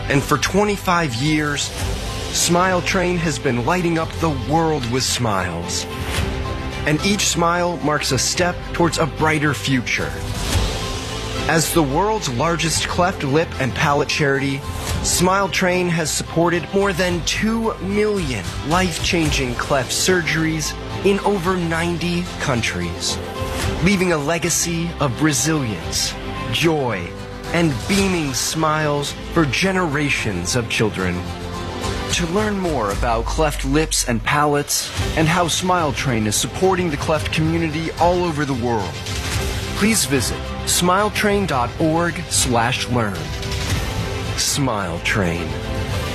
And for 25 years, Smile Train has been lighting up the world with smiles. And each smile marks a step towards a brighter future. As the world's largest cleft lip and palate charity, Smile Train has supported more than 2 million life-changing cleft surgeries in over 90 countries, leaving a legacy of resilience, joy, and beaming smiles for generations of children. To learn more about cleft lips and palates and how Smile Train is supporting the cleft community all over the world, please visit smiletrain.org/learn. Smile Train,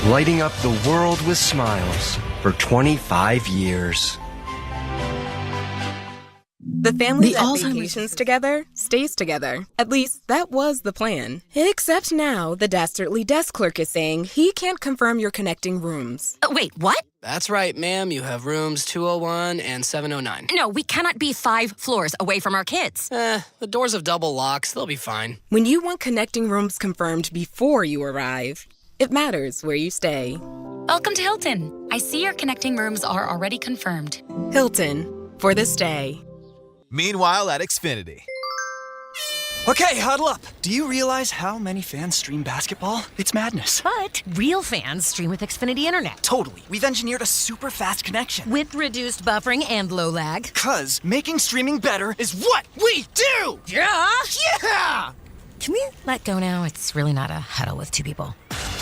lighting up the world with smiles for 25 years. The family that vacations together stays together. At least, that was the plan. Except now, the dastardly desk clerk is saying he can't confirm your connecting rooms. Wait, what? That's right, ma'am. You have rooms 201 and 709. No, we cannot be 5 floors away from our kids. The doors have double locks. They'll be fine. When you want connecting rooms confirmed before you arrive, it matters where you stay. Welcome to Hilton. I see your connecting rooms are already confirmed. Hilton, for the stay. Meanwhile at Xfinity. Okay, huddle up. Do you realize how many fans stream basketball? It's madness. But real fans stream with Xfinity Internet. Totally. We've engineered a super fast connection. With reduced buffering and low lag. 'Cause making streaming better is what we do! Yeah? Yeah! Can we let go now? It's really not a huddle with 2 people.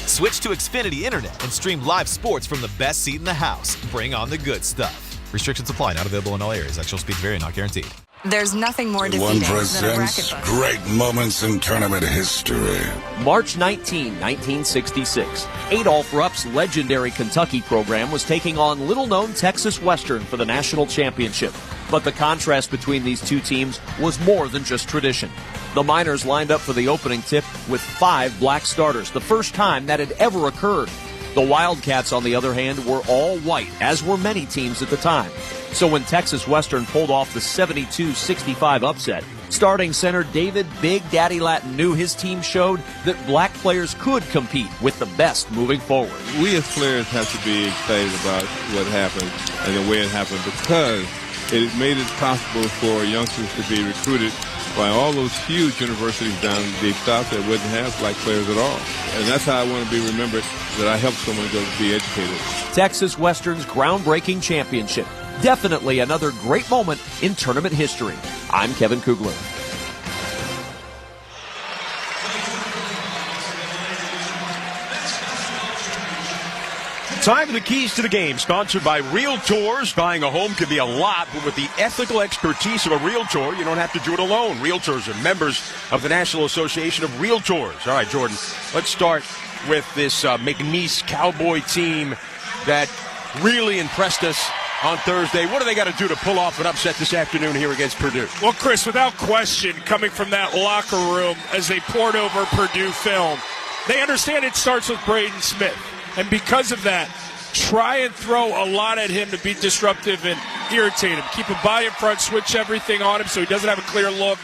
Switch to Xfinity Internet and stream live sports from the best seat in the house. Bring on the good stuff. Restrictions apply. Not available in all areas. Actual speeds vary. Not guaranteed. There's nothing more defeating than a bracket bug. Great moments in tournament history. March 19, 1966. Adolph Rupp's legendary Kentucky program was taking on little-known Texas Western for the national championship. But the contrast between these two teams was more than just tradition. The Miners lined up for the opening tip with 5 black starters, the first time that had ever occurred. The Wildcats, on the other hand, were all white, as were many teams at the time. So when Texas Western pulled off the 72-65 upset, starting center David Big Daddy Latin knew his team showed that black players could compete with the best moving forward. We as players have to be excited about what happened and the way it happened, because it made it possible for youngsters to be recruited by all those huge universities down in the Deep South that wouldn't have black players at all. And that's how I want to be remembered, that I helped someone go to be educated. Texas Western's groundbreaking championship. Definitely another great moment in tournament history. I'm Kevin Kugler. Time for the keys to the game, sponsored by Realtors. Buying a home can be a lot, but with the ethical expertise of a Realtor, you don't have to do it alone. Realtors are members of the National Association of Realtors. All right, Jordan, let's start with this McNeese Cowboy team that really impressed us on Thursday. What do they got to do to pull off an upset this afternoon here against Purdue? Well, Chris, without question, coming from that locker room as they poured over Purdue film, they understand it starts with Braden Smith. And because of that, try and throw a lot at him to be disruptive and irritate him. Keep him by in front, switch everything on him so he doesn't have a clear look.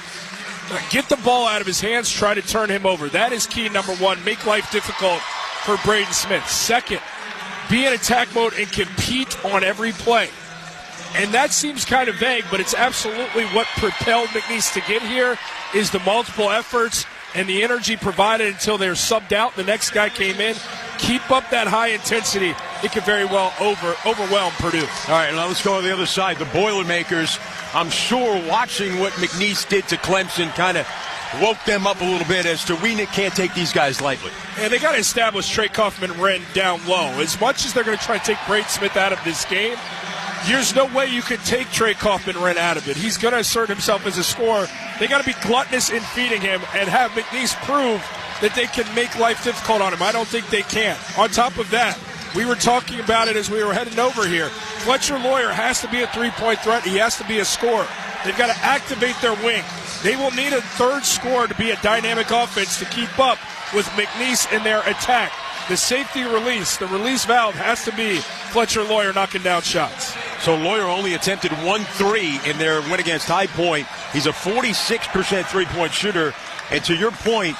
Get the ball out of his hands, try to turn him over. That is key, number one. Make life difficult for Braden Smith. Second, be in attack mode and compete on every play. And that seems kind of vague, but it's absolutely what propelled McNeese to get here, is the multiple efforts and the energy provided until they're subbed out. The next guy came in. Keep up that high intensity. It could very well overwhelm Purdue. All right, now let's go to the other side. The Boilermakers, I'm sure watching what McNeese did to Clemson kind of woke them up a little bit as to we can't take these guys lightly. And they got to establish Trey Kaufman-Wren down low. As much as they're going to try to take Braden Smith out of this game, there's no way you could take Trey Kaufman-Wren out of it. He's going to assert himself as a scorer. They got to be gluttonous in feeding him and have McNeese prove that they can make life difficult on him. I don't think they can. On top of that, we were talking about it as we were heading over here. Fletcher Lawyer has to be a three-point threat. He has to be a scorer. They've got to activate their wing. They will need a third scorer to be a dynamic offense to keep up with McNeese in their attack. The safety release, the release valve has to be Fletcher Lawyer knocking down shots. So Lawyer only attempted 1-3 in their win against High Point. He's a 46% three-point shooter. And to your point,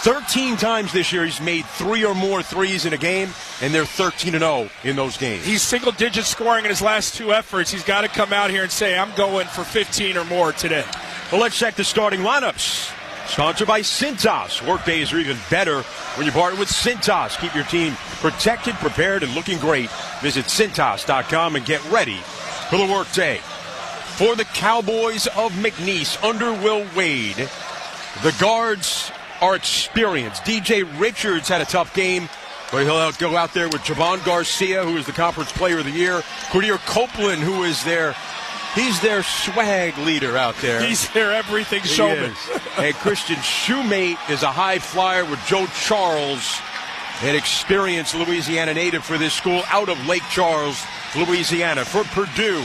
13 times this year he's made 3 or more threes in a game, and they're 13-0 in those games. He's single-digit scoring in his last 2 efforts. He's got to come out here and say, I'm going for 15 or more today. Well, let's check the starting lineups. Sponsored by Cintas. Workdays are even better when you partner with Cintas. Keep your team protected, prepared, and looking great. Visit Cintas.com and get ready for the workday. For the Cowboys of McNeese, under Will Wade, the guards are experienced. DJ Richards had a tough game, but he'll go out there with Javon Garcia, who is the conference player of the year. Quadir Copeland, who is he's their swag leader out there. He's their everything showman. And Christian Shoemate is a high flyer with Joe Charles, an experienced Louisiana native for this school out of Lake Charles, Louisiana. For Purdue,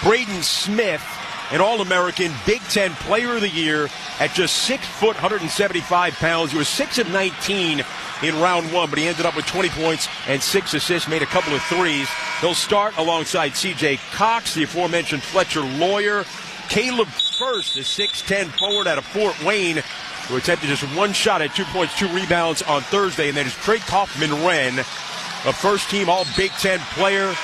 Braden Smith, an All-American Big Ten Player of the Year at just 6 foot, 175 pounds. He was 6 of 19 in round 1, but he ended up with 20 points and 6 assists, made a couple of threes. He'll start alongside C.J. Cox, the aforementioned Fletcher Lawyer. Caleb First, the 6'10 forward out of Fort Wayne, who attempted just 1 shot at 2 points, 2 rebounds on Thursday. And then is Trey Kaufman-Wren, a first-team All-Big Ten player,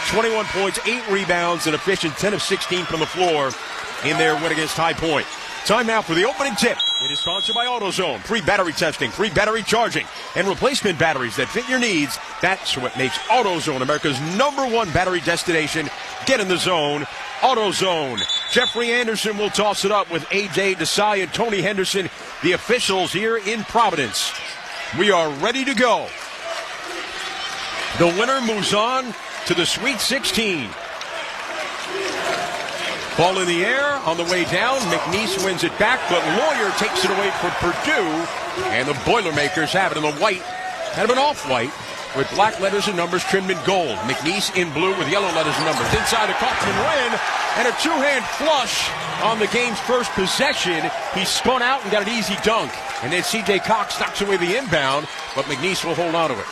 21 points, 8 rebounds, and efficient 10 of 16 from the floor in their win against High Point. Time now for the opening tip. It is sponsored by AutoZone. Free battery testing, free battery charging, and replacement batteries that fit your needs. That's what makes AutoZone America's #1 battery destination. Get in the zone. AutoZone. Jeffrey Anderson will toss it up with A.J. Desai and Tony Henderson, the officials here in Providence. We are ready to go. The winner moves on to the Sweet 16. Ball in the air on the way down. McNeese wins it back, but Lawyer takes it away from Purdue. And the Boilermakers have it in the white, kind of an off-white, with black letters and numbers trimmed in gold. McNeese in blue with yellow letters and numbers. Inside to Kaufman-Wren, and a 2-hand flush on the game's first possession. He spun out and got an easy dunk. And then C.J. Cox knocks away the inbound, but McNeese will hold on to it.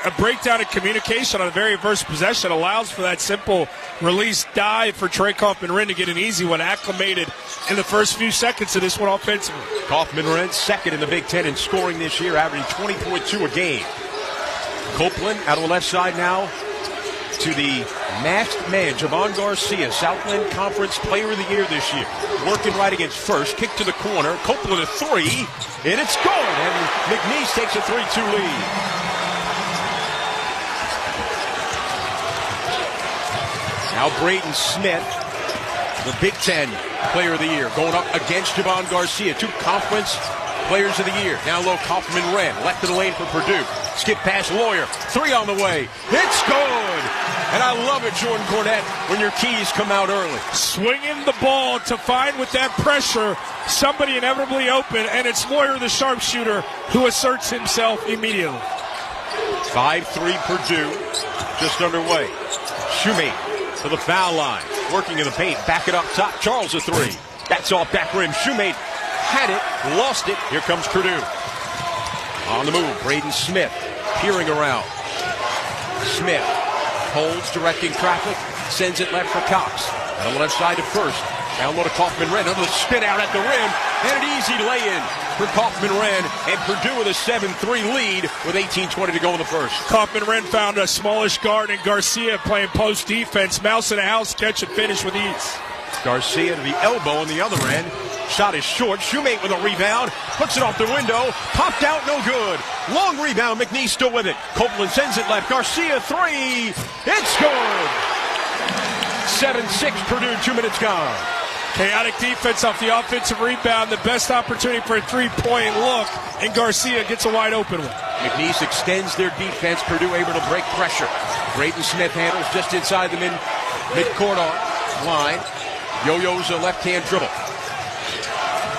A breakdown in communication on the very first possession allows for that simple release dive for Trey Kaufman-Wren to get an easy one, acclimated in the first few seconds of this one offensively. Kaufman-Wren second in the Big Ten in scoring this year, averaging 20.2 a game. Copeland out on the left side now to the masked man, Javon Garcia, Southland Conference Player of the Year this year. Working right against First, kick to the corner, Copeland a 3, and it's good. And McNeese takes a 3-2 lead. Now Braden Smith, the Big Ten Player of the Year, going up against Javon Garcia, 2 conference Players of the Year. Down low, Kaufman-Wren, left of the lane for Purdue. Skip past Lawyer, 3 on the way. It's good! And I love it, Jordan Cornette, when your keys come out early. Swinging the ball to find with that pressure somebody inevitably open, and it's Lawyer, the sharpshooter, who asserts himself immediately. 5-3 Purdue, just underway. Shoemate to the foul line, working in the paint, back it up top. Charles a 3. That's off back rim. Shoemate had it, lost it. Here comes Purdue. On the move, Braden Smith peering around. Smith holds, directing traffic, sends it left for Cox. And on the left side to First. Down low to Kaufman-Wren, another spin out at the rim, and an easy lay-in for Kaufman-Wren, and Purdue with a 7-3 lead with 18:20 to go in the first. Kaufman-Wren found a smallish guard in Garcia playing post defense. Mouse in the house, catch and finish with ease. Garcia to the elbow on the other end. Shot is short. Shoemate with a rebound. Puts it off the window. Popped out, no good. Long rebound. McNeese still with it. Copeland sends it left. Garcia 3. It's good. 7-6 Purdue. 2 minutes gone. Chaotic defense off the offensive rebound. The best opportunity for a 3-point look. And Garcia gets a wide open one. McNeese extends their defense. Purdue able to break pressure. Braden Smith handles just inside the mid-court line. Yo-yo's a left-hand dribble.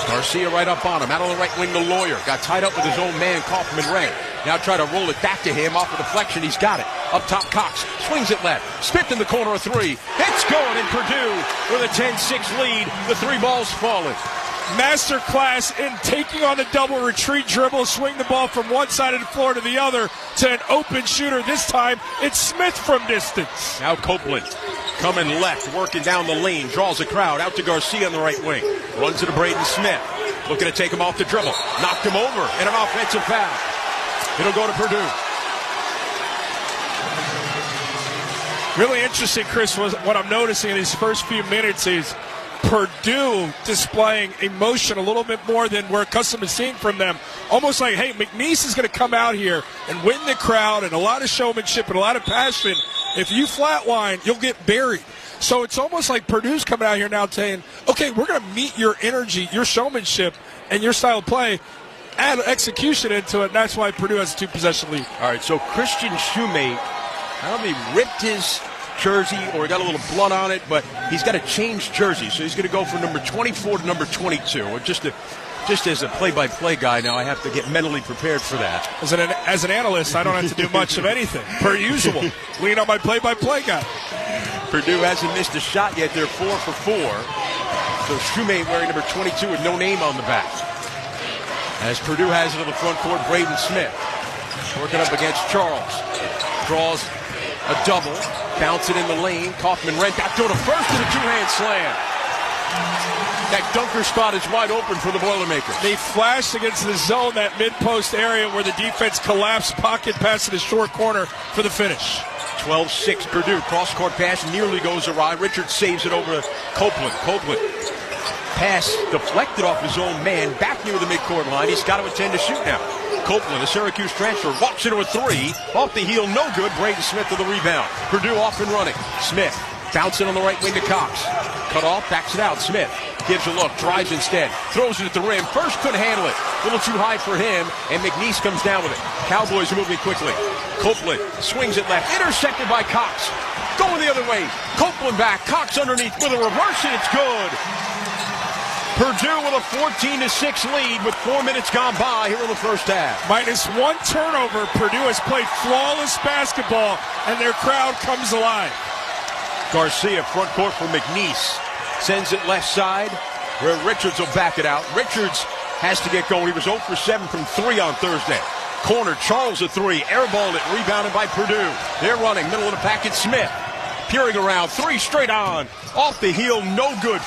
Garcia right up on him. Out on the right wing, the Lawyer. Got tied up with his own man, Kaufman-Wren. Now try to roll it back to him. Off a deflection, he's got it. Up top, Cox. Swings it left. Smith in the corner, a 3. It's going in Purdue with a 10-6 lead. The 3 balls falling. Master class in taking on the double retreat dribble, swing the ball from one side of the floor to the other to an open shooter. This time, it's Smith from distance. Now Copeland coming left, working down the lane, draws a crowd out to Garcia on the right wing. Runs it to Braden Smith. looking to take him off the dribble. Knocked him over, and an offensive foul. It'll go to Purdue. Really interesting, Chris, was what I'm noticing in these first few minutes is Purdue displaying emotion a little bit more than we're accustomed to seeing from them. Almost like, hey, McNeese is going to come out here and win the crowd, and a lot of showmanship and a lot of passion. If you flatline, you'll get buried. So it's almost like Purdue's coming out here now saying, okay, we're going to meet your energy, your showmanship, and your style of play, add execution into it, and that's why Purdue has a 2-possession lead. All right, so Christian Shoemate, I don't know if he ripped his jersey or he got a little blood on it, but he's got to change jersey, so he's going to go from number 24 to number 22. Or just as a play-by-play guy now, I have to get mentally prepared for that. As an analyst, I don't have to do much of anything, per usual. Lean on my play-by-play guy. Purdue hasn't missed a shot yet. They're 4 for 4. So Shoemate wearing number 22 with no name on the back. As Purdue has it in the front court, Braden Smith working up against Charles. Draws a double, bounce it in the lane. Kaufman-Rent back to the first and a two-hand slam. That dunker spot is wide open for the Boilermakers. They flashed against the zone, that mid-post area where the defense collapsed, pocket pass in the short corner for the finish. 12-6 Purdue. Cross-court pass nearly goes awry. Richards saves it over Copeland. Copeland. Pass deflected off his own man, back near the midcourt line. He's got to attend to shoot now. Copeland, a Syracuse transfer, walks into a three. Off the heel, no good. Braden Smith to the rebound. Purdue off and running. Smith bouncing on the right wing to Cox. Cut off, backs it out. Smith gives a look, drives instead. Throws it at the rim. First couldn't handle it. A little too high for him, and McNeese comes down with it. Cowboys are moving quickly. Copeland swings it left. Intercepted by Cox. Going the other way. Copeland back. Cox underneath with a reverse, and it's good. Purdue with a 14-6 lead with 4 minutes gone by here in the first half. Minus one turnover, Purdue has played flawless basketball, and their crowd comes alive. Garcia front court for McNeese. Sends it left side where Richards will back it out. Richards has to get going. He was 0 for 7 from 3 on Thursday. Corner, Charles a three. Airballed it, rebounded by Purdue. They're running, middle of the packet, Smith. Peering around, three straight on. Off the heel, no good.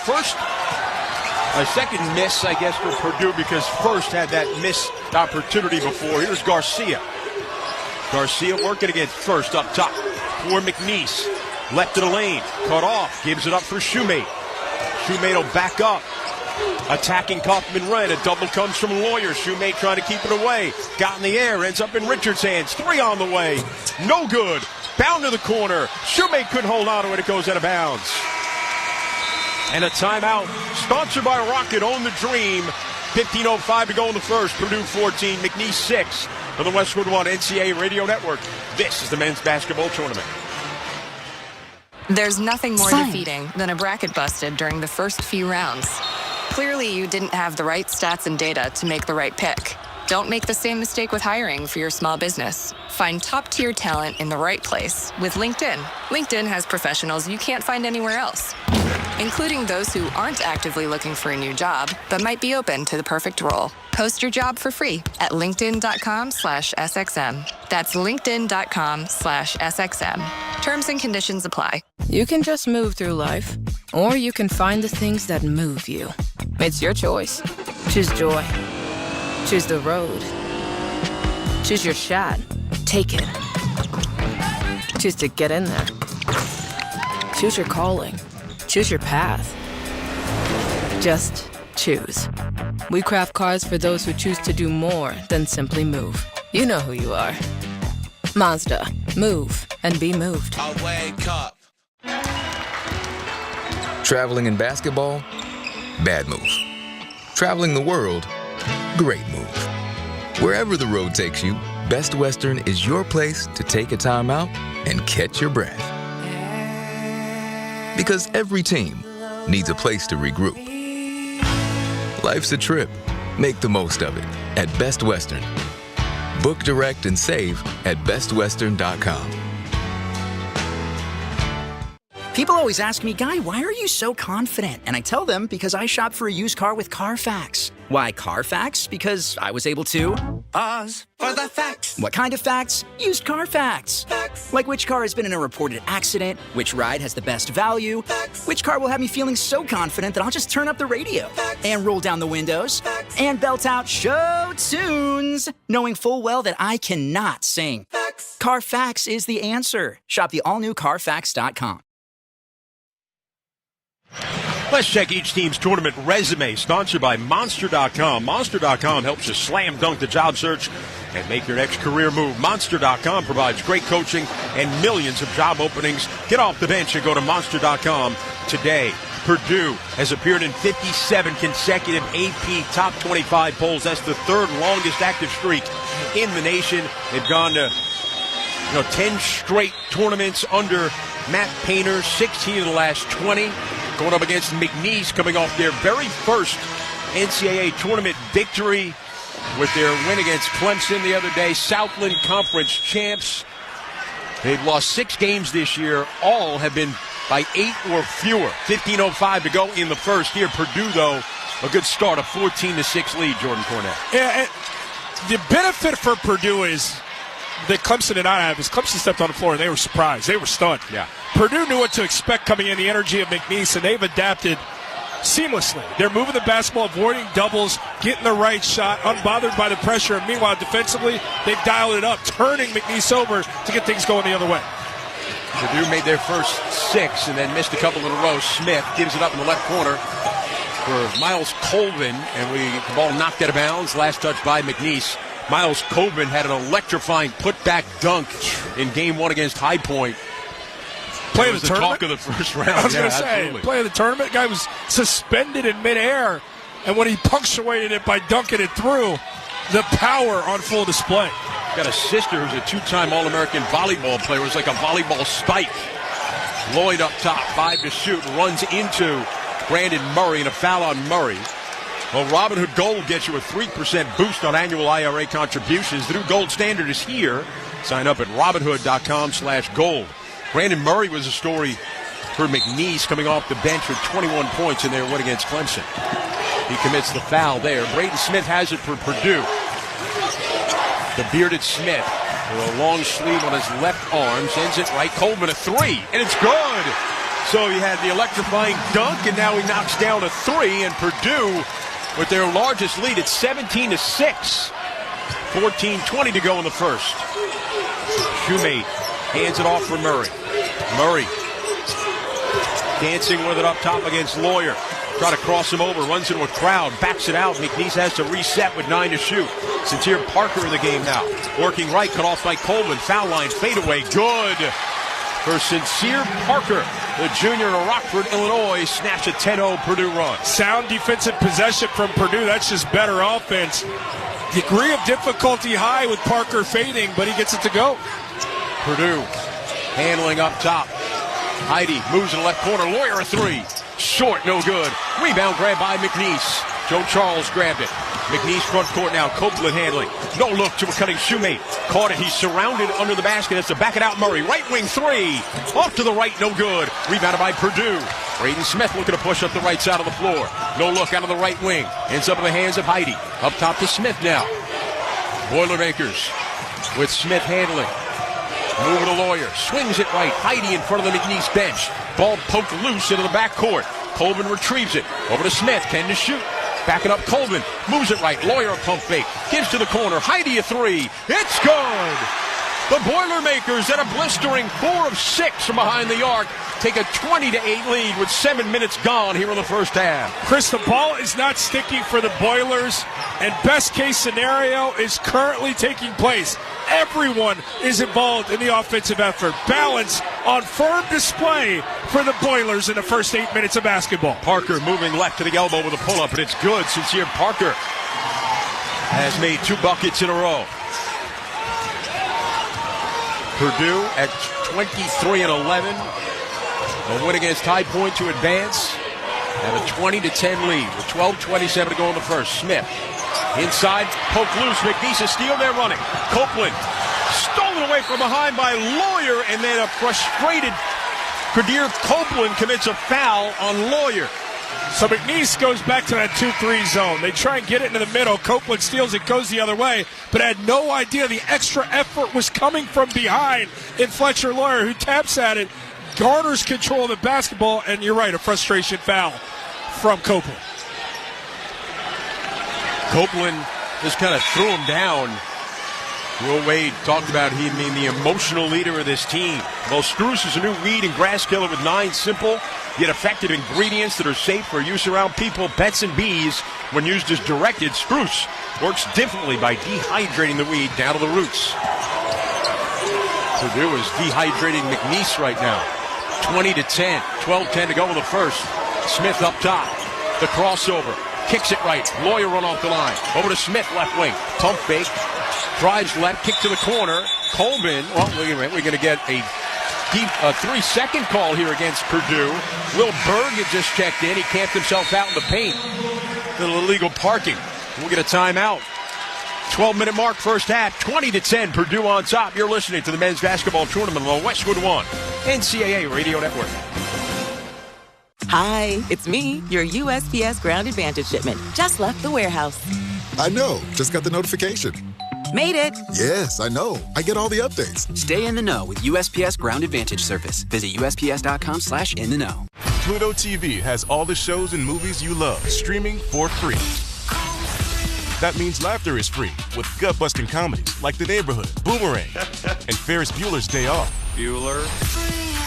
A second miss, I guess, for Purdue because First had that missed opportunity before. Here's Garcia. Garcia working against First up top for McNeese. Left to the lane. Cut off. Gives it up for Shoemate. Shoemate will back up. Attacking Kaufman-Rent. A double comes from Lawyer. Shoemate trying to keep it away. Got in the air. Ends up in Richards' hands. Three on the way. No good. Bound to the corner. Shoemate couldn't hold on to it. It goes out of bounds. And a timeout sponsored by Rocket. Own the dream. 15:05 to go in the first. Purdue 14, McNeese 6 for the Westwood One NCAA Radio Network. This is the men's basketball tournament. There's nothing more defeating than a bracket busted during the first few rounds. Clearly, you didn't have the right stats and data to make the right pick. Don't make the same mistake with hiring for your small business. Find top-tier talent in the right place with LinkedIn. LinkedIn has professionals you can't find anywhere else, including those who aren't actively looking for a new job, but might be open to the perfect role. Post your job for free at linkedin.com/SXM. That's linkedin.com/SXM. Terms and conditions apply. You can just move through life, or you can find the things that move you. It's your choice. Choose joy. Choose the road. Choose your shot. Take it. Choose to get in there. Choose your calling. Choose your path. Just choose. We craft cars for those who choose to do more than simply move. You know who you are. Mazda. Move and be moved. I wake up. Traveling in basketball? Bad move. Traveling the world? Great move. Wherever the road takes you, Best Western is your place to take a time out and catch your breath. Because every team needs a place to regroup. Life's a trip. Make the most of it at Best Western. Book direct and save at bestwestern.com. People always ask me, Guy, why are you so confident? And I tell them because I shop for a used car with Carfax. Why Carfax? Because I was able to Pause for the facts. What kind of facts? Used car facts. Facts. Like which car has been in a reported accident, which ride has the best value, facts. Which car will have me feeling so confident that I'll just turn up the radio facts. And roll down the windows facts. And belt out show tunes, knowing full well that I cannot sing. Facts. Carfax is the answer. Shop the all-new Carfax.com. Let's check each team's tournament resume, sponsored by Monster.com. Monster.com helps you slam dunk the job search and make your next career move. Monster.com provides great coaching and millions of job openings. Get off the bench and go to Monster.com today. Purdue has appeared in 57 consecutive AP top 25 polls. That's the third longest active streak in the nation. They've gone to 10 straight tournaments under Matt Painter, 16 of the last 20. Going up against McNeese, coming off their very first NCAA tournament victory with their win against Clemson the other day. Southland Conference champs. They've lost 6 games this year. All have been by 8 or fewer. 15:05 to go in the first here. Purdue, though, a good start, a 14-6 lead, Jordan Cornette. Yeah, the benefit for Purdue is that Clemson did not have is Clemson stepped on the floor and they were surprised. They were stunned. Yeah. Purdue knew what to expect coming in, the energy of McNeese, and they've adapted seamlessly. They're moving the basketball, avoiding doubles, getting the right shot, unbothered by the pressure. And meanwhile, defensively, they've dialed it up, turning McNeese over to get things going the other way. Purdue made their first 6 and then missed a couple in a row. Smith gives it up in the left corner for Miles Colvin, and the ball knocked out of bounds. Last touch by McNeese. Miles Colvin had an electrifying putback dunk in Game 1 against High Point. Play of the tournament? Talk of the first round. I was going to say, play of the tournament. Guy was suspended in midair, and when he punctuated it by dunking it through, the power on full display. Got a sister who's a 2-time All-American volleyball player. It was like a volleyball spike. Lloyd up top, 5 to shoot, runs into Brandon Murray, and a foul on Murray. Well, Robinhood Gold gets you a 3% boost on annual IRA contributions. The new gold standard is here. Sign up at Robinhood.com/gold. Brandon Murray was a story for McNeese, coming off the bench with 21 points in their win against Clemson. He commits the foul there. Braden Smith has it for Purdue. The bearded Smith with a long sleeve on his left arm sends it right. Coleman a 3, and it's good. So he had the electrifying dunk, and now he knocks down a 3, and Purdue with their largest lead at 17-6. 14:20 to go in the first. Shoemate hands it off for Murray. Murray dancing with it up top against Lawyer. Try to cross him over, runs into a crowd, backs it out. McNeese has to reset with 9 to shoot. Sincere Parker in the game now. Working right, cut off by Coleman. Foul line, fadeaway, good for Sincere Parker. The junior of Rockford, Illinois, snaps a 10-0 Purdue run. Sound defensive possession from Purdue. That's just better offense. Degree of difficulty high with Parker fading, but he gets it to go. Purdue handling up top. Heidi moves in the left corner. Lawyer a 3. Short, no good. Rebound grab by McNeese. Joe Charles grabbed it. McNeese front court now. Copeland handling. No look to a cutting Shoemate. Caught it. He's surrounded under the basket. That's to back it out. Murray. Right wing 3. Off to the right. No good. Rebounded by Purdue. Braden Smith looking to push up the right side of the floor. No look out of the right wing. Ends up in the hands of Heidi. Up top to Smith now. Boilermakers with Smith handling. Moving to Lawyer. Swings it right. Heidi in front of the McNeese bench. Ball poked loose into the backcourt. Colvin retrieves it. Over to Smith. 10 to shoot. Backing up Colvin. Moves it right. Lawyer a pump fake. Gives to the corner. Heidi a 3. It's good. The Boilermakers at a blistering 4 of 6 from behind the arc take a 20-8 lead with 7 minutes gone here in the first half. Chris, the ball is not sticking for the Boilers, and best case scenario is currently taking place. Everyone is involved in the offensive effort. Balance on firm display for the Boilers in the first 8 minutes of basketball. Parker moving left to the elbow with a pull-up, and it's good. Sincere Parker has made 2 buckets in a row. Purdue at 23-11. A win against High Point to advance. Have a 20-10 lead with 12:27 to go in the first. Smith inside, poke loose. McNeese is steal. They're running. Copeland stolen away from behind by Lawyer, and then a frustrated Kadir Copeland commits a foul on Lawyer. So McNeese goes back to that 2-3 zone. They try and get it into the middle. Copeland steals it, goes the other way, but had no idea the extra effort was coming from behind in Fletcher Lawyer, who taps at it, garners control of the basketball, and you're right, a frustration foul from Copeland. Copeland just kind of threw him down. Will Wade talked about him being the emotional leader of this team. Well, Struce is a new weed and grass killer with 9 simple yet effective ingredients that are safe for use around people, pets, and bees. When used as directed, Struce works differently by dehydrating the weed down to the roots. Purdue is dehydrating McNeese right now. 20-10, 12-10 to go in the first. Smith up top. The crossover. Kicks it right. Lawyer run off the line. Over to Smith, left wing. Pump fake. Drives left. Kick to the corner. Coleman. Well, wait a minute. We're going to get a 3-second call here against Purdue. Will Berg had just checked in. He camped himself out in the paint. Little illegal parking. We'll get a timeout. 12-minute mark, first half. 20-10. Purdue on top. You're listening to the men's basketball tournament on the Westwood One NCAA Radio Network. Hi, it's me, your USPS Ground Advantage shipment. Just left the warehouse. I know. Just got the notification. Made it. Yes, I know. I get all the updates. Stay in the know with USPS Ground Advantage service. Visit USPS.com/in-the-know. Pluto TV has all the shows and movies you love streaming for free. That means laughter is free with gut-busting comedies like The Neighborhood, Boomerang, and Ferris Bueller's Day Off. Bueller.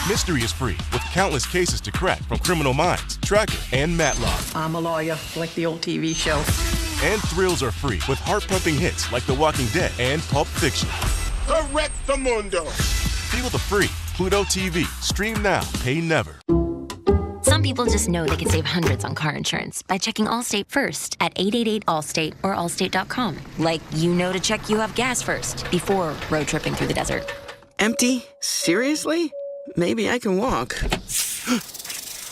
Mystery is free with countless cases to crack from Criminal Minds, Tracker, and Matlock. I'm a lawyer, like the old TV show. And thrills are free with heart-pumping hits like The Walking Dead and Pulp Fiction. Correctamundo. Feel the free Pluto TV. Stream now, pay never. Some people just know they can save hundreds on car insurance by checking Allstate first at 888-ALLSTATE or allstate.com. Like, you know to check you have gas first before road tripping through the desert. Empty? Seriously? Maybe I can walk.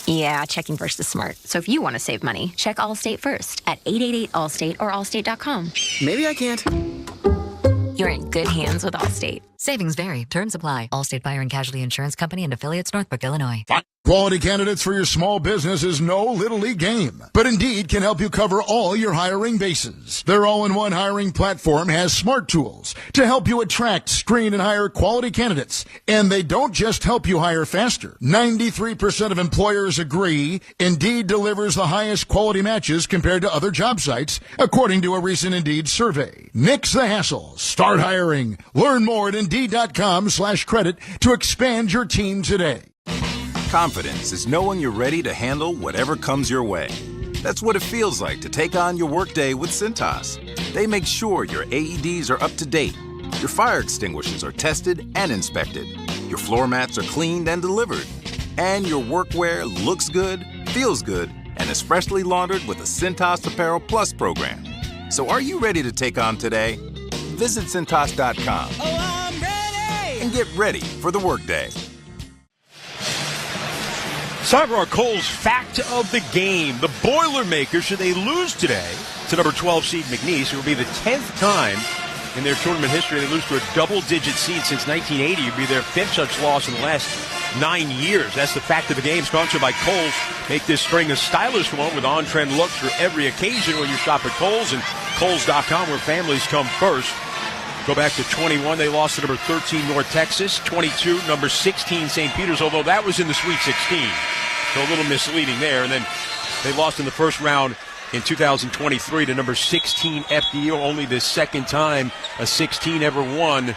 Yeah, checking first is smart. So if you want to save money, check Allstate first at 888-ALLSTATE or allstate.com. Maybe I can't. You're in good hands with Allstate. Savings vary. Terms apply. Allstate Fire and Casualty Insurance Company and affiliates, Northbrook, Illinois. Quality candidates for your small business is no little league game, but Indeed can help you cover all your hiring bases. Their all-in-one hiring platform has smart tools to help you attract, screen, and hire quality candidates. And they don't just help you hire faster. 93% of employers agree Indeed delivers the highest quality matches compared to other job sites, according to a recent Indeed survey. Nix the hassle. Start hiring. Learn more at Indeed.com/credit to expand your team today. Confidence is knowing you're ready to handle whatever comes your way. That's what it feels like to take on your workday with Cintas. They make sure your AEDs are up to date, your fire extinguishers are tested and inspected, your floor mats are cleaned and delivered, and your workwear looks good, feels good, and is freshly laundered with a Cintas Apparel Plus program. So are you ready to take on today? Visit Cintas.com and get ready for the workday. Time for our Coles fact of the game. The Boilermakers, should they lose today to number 12 seed McNeese, it will be the 10th time in their tournament history they lose to a double-digit seed since 1980. It will be their 5th such loss in the last 9 years. That's the fact of the game. Sponsored by Kohl's. Make this spring a stylish one with on-trend looks for every occasion when you shop at Kohl's and Kohl's.com, where families come first. Go back to 21. They lost to number 13 North Texas. 22, number 16 St. Peter's, although that was in the Sweet 16. So a little misleading there. And then they lost in the first round in 2023 to number 16 FDU, only the second time a 16 ever won.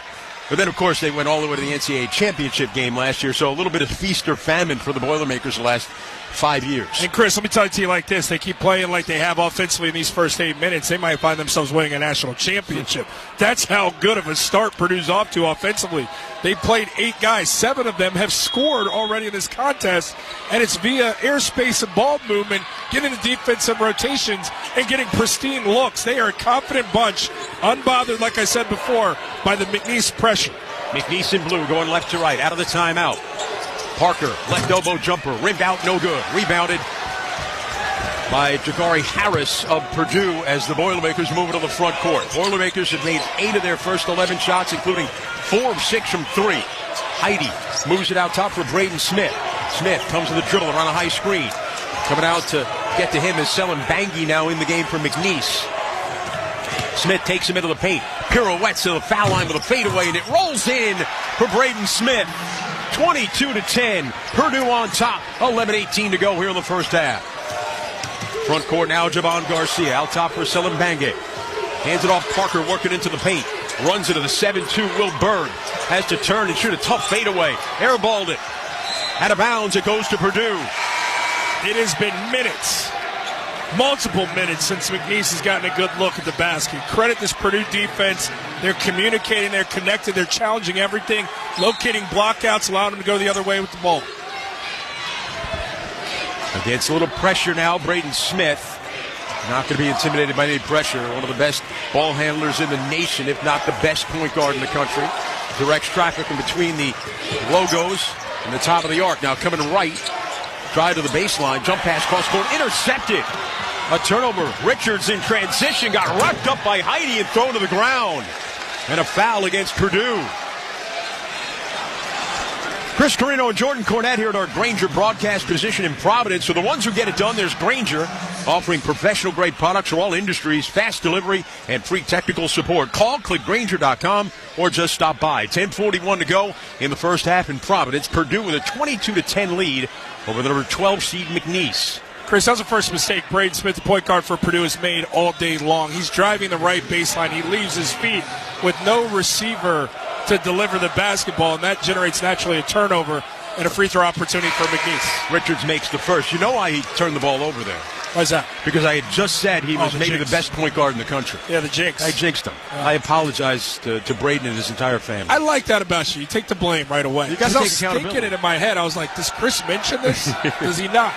But then, of course, they went all the way to the NCAA championship game last year. So a little bit of feast or famine for the Boilermakers the last 5 years. And, Chris, let me talk to you like this. They keep playing like they have offensively in these first 8 minutes. They might find themselves winning a national championship. That's how good of a start Purdue's off to offensively. They played 8 guys. 7 of them have scored already in this contest, and it's via airspace and ball movement, getting the defensive rotations, and getting pristine looks. They are a confident bunch, unbothered, like I said before, by the McNeese pressure. McNeese in blue going left to right, out of the timeout. Parker, left elbow jumper, rimmed out, no good. Rebounded by Jagari Harris of Purdue as the Boilermakers move it to the front court. Boilermakers have made 8 of their first 11 shots, including 4 of 6 from 3. Heidi moves it out top for Braden Smith. Smith comes to the dribble around a high screen. Coming out to get to him as Bangi now in the game for McNeese. Smith takes him into the paint. Pirouettes to the foul line with a fadeaway, and it rolls in for Braden Smith. 22-10. Purdue on top. 11:18 to go here in the first half. Front court now, Javon Garcia. Out top for Bangi. Hands it off Parker, working into the paint. Runs into the 7-2. Will Berg has to turn and shoot a tough fadeaway. Airballed it. Out of bounds, it goes to Purdue. It has been minutes, multiple minutes, since McNeese has gotten a good look at the basket. Credit this Purdue defense. They're communicating, they're connected, they're challenging everything, locating blockouts, allowing them to go the other way with the ball. Against a little pressure now, Braden Smith. Not going to be intimidated by any pressure. One of the best ball handlers in the nation, if not the best point guard in the country. Directs traffic in between the logos and the top of the arc. Now coming right. Drive to the baseline. Jump pass cross court. Intercepted. A turnover. Richards in transition. Got rocked up by Heidi and thrown to the ground. And a foul against Purdue. Chris Carino and Jordan Cornette here at our Grainger broadcast position in Providence. For the ones who get it done, there's Grainger, offering professional-grade products for all industries, fast delivery, and free technical support. Call, click Grainger.com, or just stop by. 10:41 to go in the first half in Providence. Purdue with a 22-10 lead over the number 12 seed McNeese. Chris, that was the first mistake Braden Smith, the point guard for Purdue, has made all day long. He's driving the right baseline. He leaves his feet with no receiver to deliver the basketball, and that generates naturally a turnover and a free throw opportunity for McNeese. Richards makes the first. You know why he turned the ball over there? Why is that? Because I had just said he was maybe jinx. the best point guard in the country. Yeah, the jinx. I jinxed him. I apologize to Braden and his entire family. I like that about you. You take the blame right away. You got to take I was thinking it in my head. I was like, does Chris mention this? Does he not?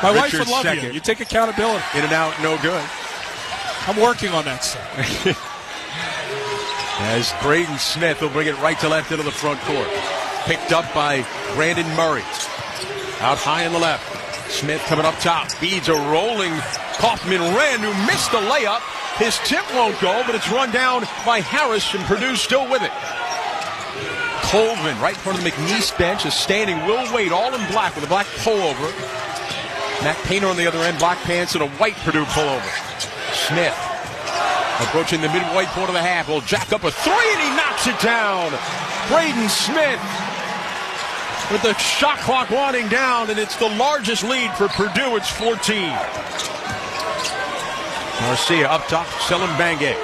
My wife would love you. You take accountability. In and out, no good. I'm working on that stuff. As Braden Smith will bring it right to left into the front court. Picked up by Brandon Murray. Out high on the left. Smith coming up top. Feeds a rolling Kaufman-Wren, who missed the layup. His tip won't go, but it's run down by Harris, and Purdue still with it. Colvin right in front of the McNeese bench is standing. Will Wade all in black with a black pullover. Matt Painter on the other end, black pants and a white Purdue pullover. Smith approaching the midway point of the half. Will jack up a three, and he knocks it down. Braden Smith with the shot clock winding down, and it's the largest lead for Purdue. It's 14. Garcia up top, Bangi.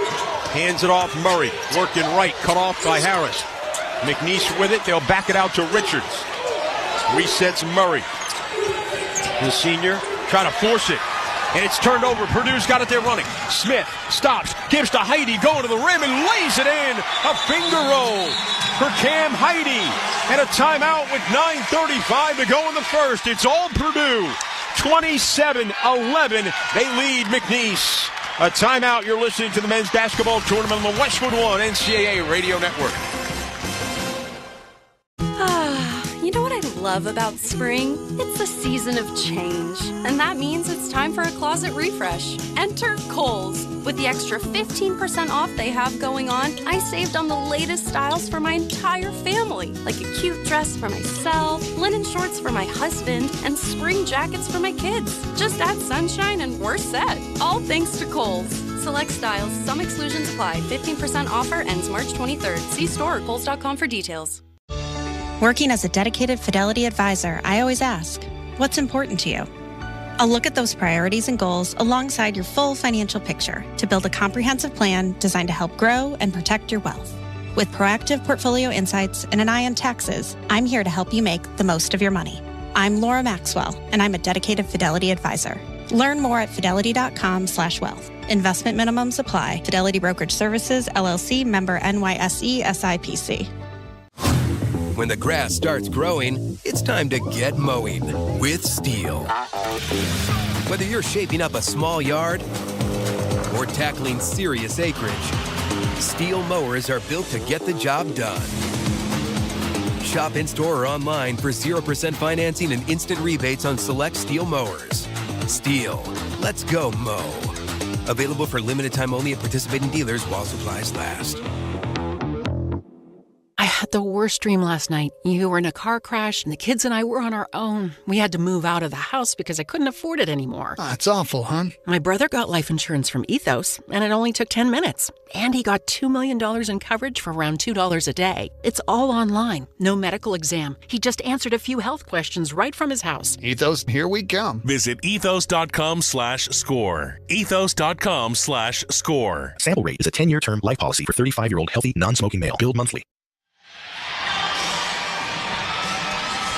Hands it off Murray. Working right, cut off by Harris. McNeese with it. They'll back it out to Richards. Resets Murray. The senior trying to force it. And it's turned over. Purdue's got it there running. Smith stops, gives to Heidi, going to the rim and lays it in. A finger roll for Cam Heidi. And a timeout with 9:35 to go in the first. It's all Purdue. 27-11. They lead McNeese. A timeout. You're listening to the men's basketball tournament on the Westwood One NCAA Radio Network. You know what I love about spring? It's a season of change, and that means it's time for a closet refresh. Enter Kohl's. With the extra 15% off they have going on, I saved on the latest styles for my entire family, like a cute dress for myself, linen shorts for my husband, and spring jackets for my kids. Just add sunshine and we're set. All thanks to Kohl's. Select styles, some exclusions apply. 15% offer ends March 23rd. See store or kohls.com for details. Working as a dedicated Fidelity advisor, I always ask, what's important to you? I'll look at those priorities and goals alongside your full financial picture to build a comprehensive plan designed to help grow and protect your wealth. With proactive portfolio insights and an eye on taxes, I'm here to help you make the most of your money. I'm Laura Maxwell, and I'm a dedicated Fidelity advisor. Learn more at fidelity.com/wealth. Investment minimums apply. Fidelity Brokerage Services, LLC, member NYSE, SIPC. When the grass starts growing, it's time to get mowing with Steel. Whether you're shaping up a small yard or tackling serious acreage, Steel mowers are built to get the job done. Shop in-store or online for 0% financing and instant rebates on select Steel mowers. Steel, let's go mow. Available for limited time only at participating dealers while supplies last. I had the worst dream last night. You were in a car crash, and the kids and I were on our own. We had to move out of the house because I couldn't afford it anymore. That's awful, hon. My brother got life insurance from Ethos, and it only took 10 minutes. And he got $2 million in coverage for around $2 a day. It's all online. No medical exam. He just answered a few health questions right from his house. Ethos, here we come. Visit ethos.com/score. Ethos.com/score. Sample rate is a 10-year term life policy for 35-year-old healthy, non-smoking male. Billed monthly.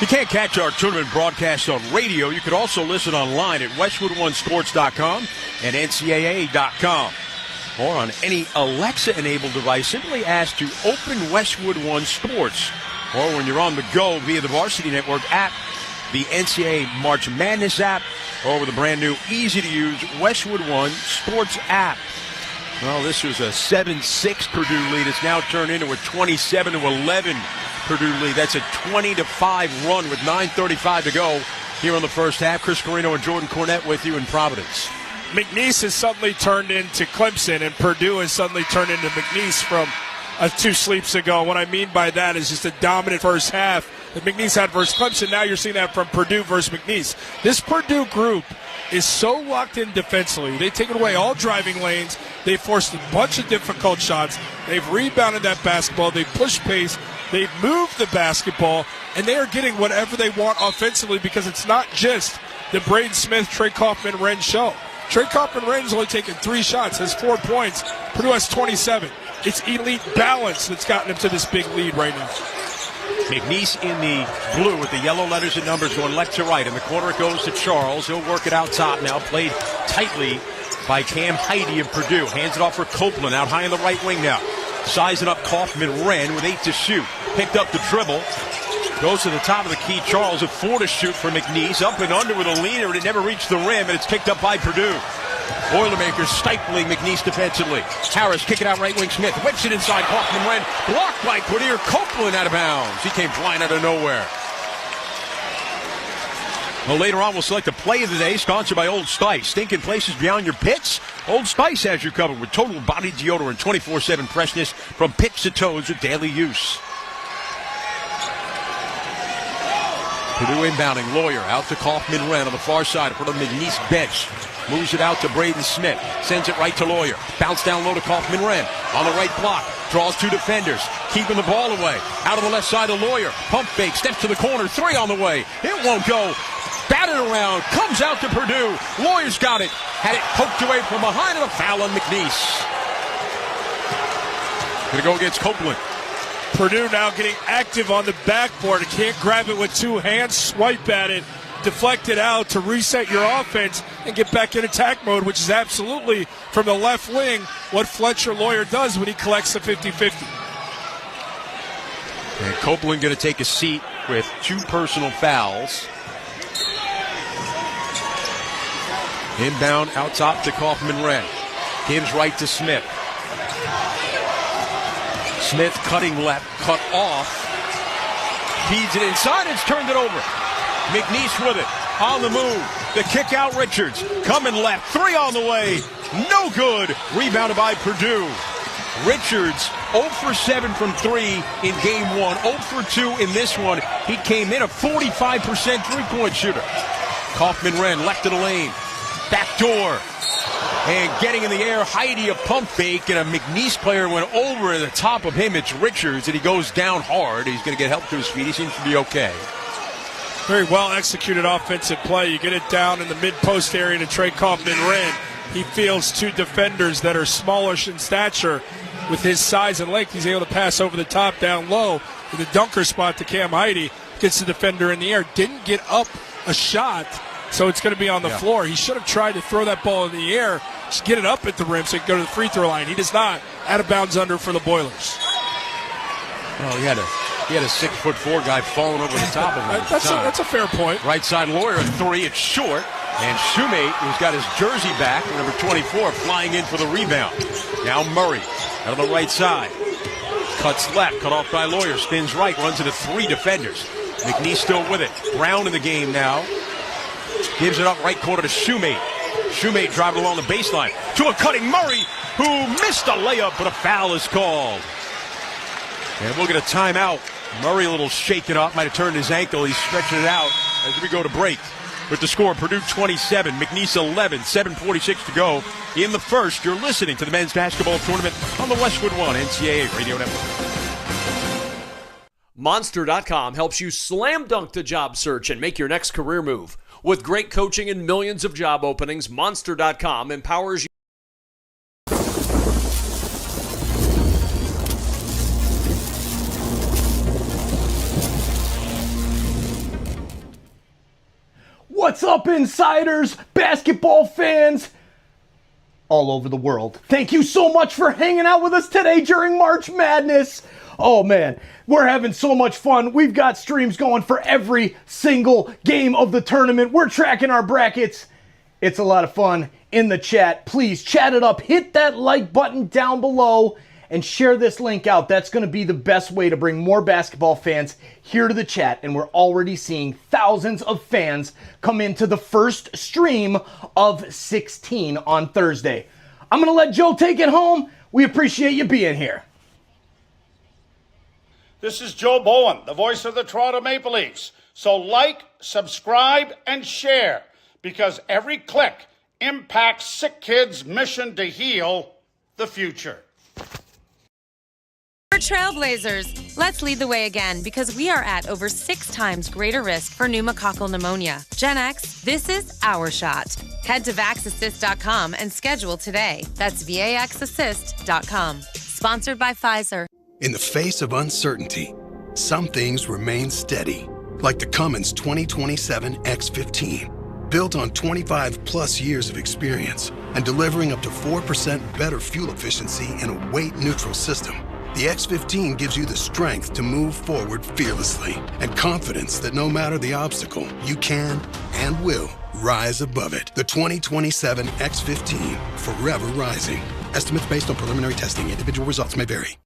You can't catch our tournament broadcast on radio. You could also listen online at westwood1sports.com and ncaa.com. Or on any Alexa-enabled device, simply ask to open Westwood One Sports. Or when you're on the go via the Varsity Network app, the NCAA March Madness app, or with a brand new, easy-to-use Westwood One Sports app. Well, this was a 7-6 Purdue lead. It's now turned into a 27-11 Purdue lead. That's a 20-5 run with 9:35 to go here on the first half. Chris Carino and Jordan Cornette with you in Providence. McNeese has suddenly turned into Clemson, and Purdue has suddenly turned into McNeese from 2 sleeps ago. What I mean by that is just a dominant first half that McNeese had versus Clemson. Now you're seeing that from Purdue versus McNeese. This Purdue group is so locked in defensively. They've taken away all driving lanes. They've forced a bunch of difficult shots. They've rebounded that basketball. They've pushed pace. They've moved the basketball. And they are getting whatever they want offensively, because it's not just the Braden Smith, Trey Kaufman-Wren show. Trey Kaufman-Wren's only taken 3 shots, has 4 points. Purdue has 27. It's elite balance that's gotten them to this big lead right now. McNeese in the blue with the yellow letters and numbers going left to right. In the corner it goes to Charles. He'll work it out top now. Played tightly by Cam Heide of Purdue. Hands it off for Copeland out high in the right wing now. Sizing up Kaufman-Wren with 8 to shoot. Picked up the dribble. Goes to the top of the key. Charles with 4 to shoot for McNeese. Up and under with a leaner, and it never reached the rim, and it's kicked up by Purdue. Boilermakers stifling McNeese defensively. Harris kicking out right wing Smith. Whips it inside Kaufman-Wren. Blocked by Quadir Copeland out of bounds. He came flying out of nowhere. Well, later on, we'll select the play of the day, sponsored by Old Spice. Stinking places beyond your pits? Old Spice has you covered with total body deodorant, 24/7 freshness from pits to toes with daily use. Purdue inbounding. Lawyer out to Kaufman-Wren on the far side in front of the McNeese bench. Moves it out to Braden Smith. Sends it right to Lawyer. Bounce down low to Kaufman-Wren. On the right block. Draws 2 defenders. Keeping the ball away. Out on the left side of Lawyer. Pump fake. Steps to the corner. 3 on the way. It won't go. Batted around. Comes out to Purdue. Lawyer's got it. Had it poked away from behind, and a foul on McNeese. Gonna go against Copeland. Purdue now getting active on the backboard. It can't grab it with 2 hands. Swipe at it. Deflect it out to reset your offense and get back in attack mode, which is absolutely, from the left wing, what Fletcher Lawyer does when he collects the 50-50. And Copeland going to take a seat with 2 personal fouls. Inbound out top to Kaufman-Wren. Gives right to Smith. Smith cutting left, cut off. Feeds it inside, it's turned it over. McNeese with it, on the move. The kick out, Richards. Coming left, 3 on the way. No good. Rebounded by Purdue. Richards, 0 for 7 from 3 in game 1. 0 for 2 in this one. He came in a 45% three-point shooter. Kaufman-Wren left of the lane. Back door. And getting in the air, Heide a pump fake, and a McNeese player went over the top of him. It's Richards, and he goes down hard. He's going to get help to his feet. He seems to be okay. Very well executed offensive play. You get it down in the mid-post area to Trey Kaufman-Wren. He fields 2 defenders that are smallish in stature. With his size and length, he's able to pass over the top down low in the dunker spot to Cam Heide. Gets the defender in the air. Didn't get up a shot, so it's going to be on the floor. He should have tried to throw that ball in the air, just get it up at the rim so he can go to the free throw line. He does not. Out of bounds under for the Boilers. Well, he had a 6'4" guy falling over the top of him. That's a fair point. Right side Lawyer, a 3. It's short. And Shoemate, who's got his jersey back, number 24, flying in for the rebound. Now Murray out on the right side. Cuts left, cut off by Lawyer. Spins right, runs into 3 defenders. McNeese still with it. Brown in the game now. Gives it up right corner to Shoemate. Shoemate driving along the baseline to a cutting Murray, who missed a layup, but a foul is called. And we'll get a timeout. Murray a little shaken up, might have turned his ankle. He's stretching it out as we go to break. With the score, Purdue 27, McNeese 11, 7:46 to go in the first. You're listening to the men's basketball tournament on the Westwood One NCAA Radio Network. Monster.com helps you slam dunk the job search and make your next career move. With great coaching and millions of job openings, Monster.com empowers you. What's up, insiders, basketball fans all over the world? Thank you so much for hanging out with us today during March Madness. Oh man, we're having so much fun. We've got streams going for every single game of the tournament. We're tracking our brackets. It's a lot of fun in the chat. Please chat it up. Hit that like button down below and share this link out. That's going to be the best way to bring more basketball fans here to the chat. And we're already seeing thousands of fans come into the first stream of 16 on Thursday. I'm going to let Joe take it home. We appreciate you being here. This is Joe Bowen, the voice of the Toronto Maple Leafs. So like, subscribe, and share, because every click impacts SickKids' mission to heal the future. For Trailblazers, let's lead the way again, because we are at over 6 times greater risk for pneumococcal pneumonia. Gen X, this is our shot. Head to VaxAssist.com and schedule today. That's VaxAssist.com. Sponsored by Pfizer. In the face of uncertainty, some things remain steady, like the Cummins 2027 X15. Built on 25 plus years of experience and delivering up to 4% better fuel efficiency in a weight-neutral system, the X15 gives you the strength to move forward fearlessly and confidence that no matter the obstacle, you can and will rise above it. The 2027 X15, forever rising. Estimates based on preliminary testing. Individual results may vary.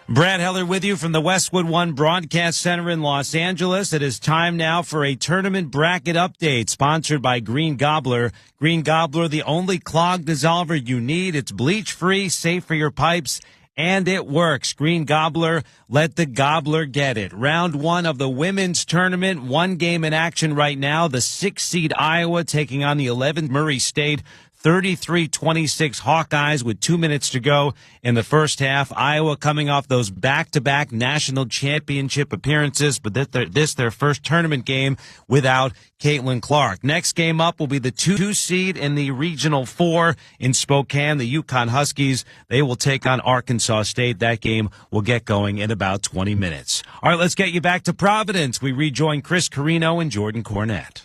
Brad Heller with you from the Westwood One Broadcast Center in Los Angeles. It is time now for a tournament bracket update sponsored by Green Gobbler. Green Gobbler, the only clog dissolver you need. It's bleach-free, safe for your pipes, and it works. Green Gobbler, let the gobbler get it. Round 1 of the women's tournament. 1 game in action right now. The 6-seed Iowa taking on the 11th Murray State. 33-26 Hawkeyes with 2 minutes to go in the first half. Iowa coming off those back-to-back national championship appearances, but this their first tournament game without Caitlin Clark. Next game up will be the 2 seed in the Regional 4 in Spokane, the UConn Huskies. They will take on Arkansas State. That game will get going in about 20 minutes. All right, let's get you back to Providence. We rejoin Chris Carino and Jordan Cornette.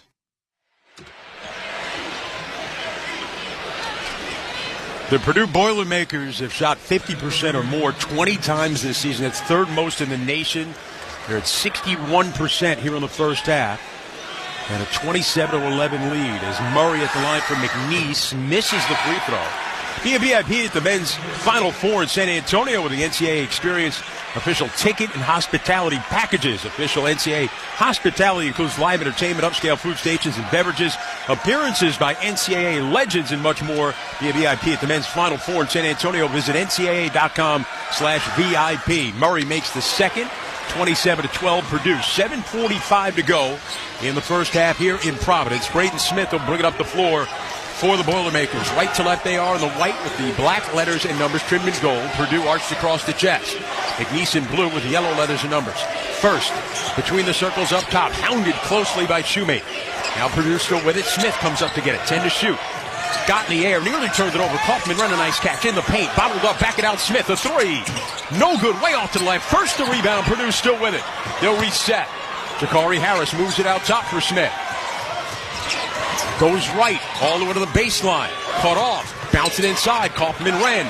The Purdue Boilermakers have shot 50% or more 20 times this season. That's third most in the nation. They're at 61% here in the first half. And a 27-11 lead as Murray at the line for McNeese misses the free throw. Be a VIP at the men's Final Four in San Antonio with the NCAA Experience official ticket and hospitality packages. Official NCAA hospitality includes live entertainment, upscale food stations and beverages, appearances by NCAA legends, and much more. Be a VIP at the men's Final Four in San Antonio. Visit ncaa.com/VIP. Murray makes the second. 27-12 Purdue. 7:45 to go in the first half here in Providence. Braden Smith will bring it up the floor for the Boilermakers. Right to left they are in the white with the black letters and numbers trimmed in gold. Purdue arched across the chest. McNeese in blue with the yellow letters and numbers. First, between the circles up top, hounded closely by Shoemate. Now Purdue still with it. Smith comes up to get it. 10 to shoot. Got in the air, nearly turned it over. Kaufman run a nice catch in the paint. Bottled up, back it out. Smith, a three. No good, way off to the left. First the rebound, Purdue still with it. They'll reset. Jakari Harris moves it out top for Smith. Goes right, all the way to the baseline. Cut off, bounce it inside. Kaufman ran.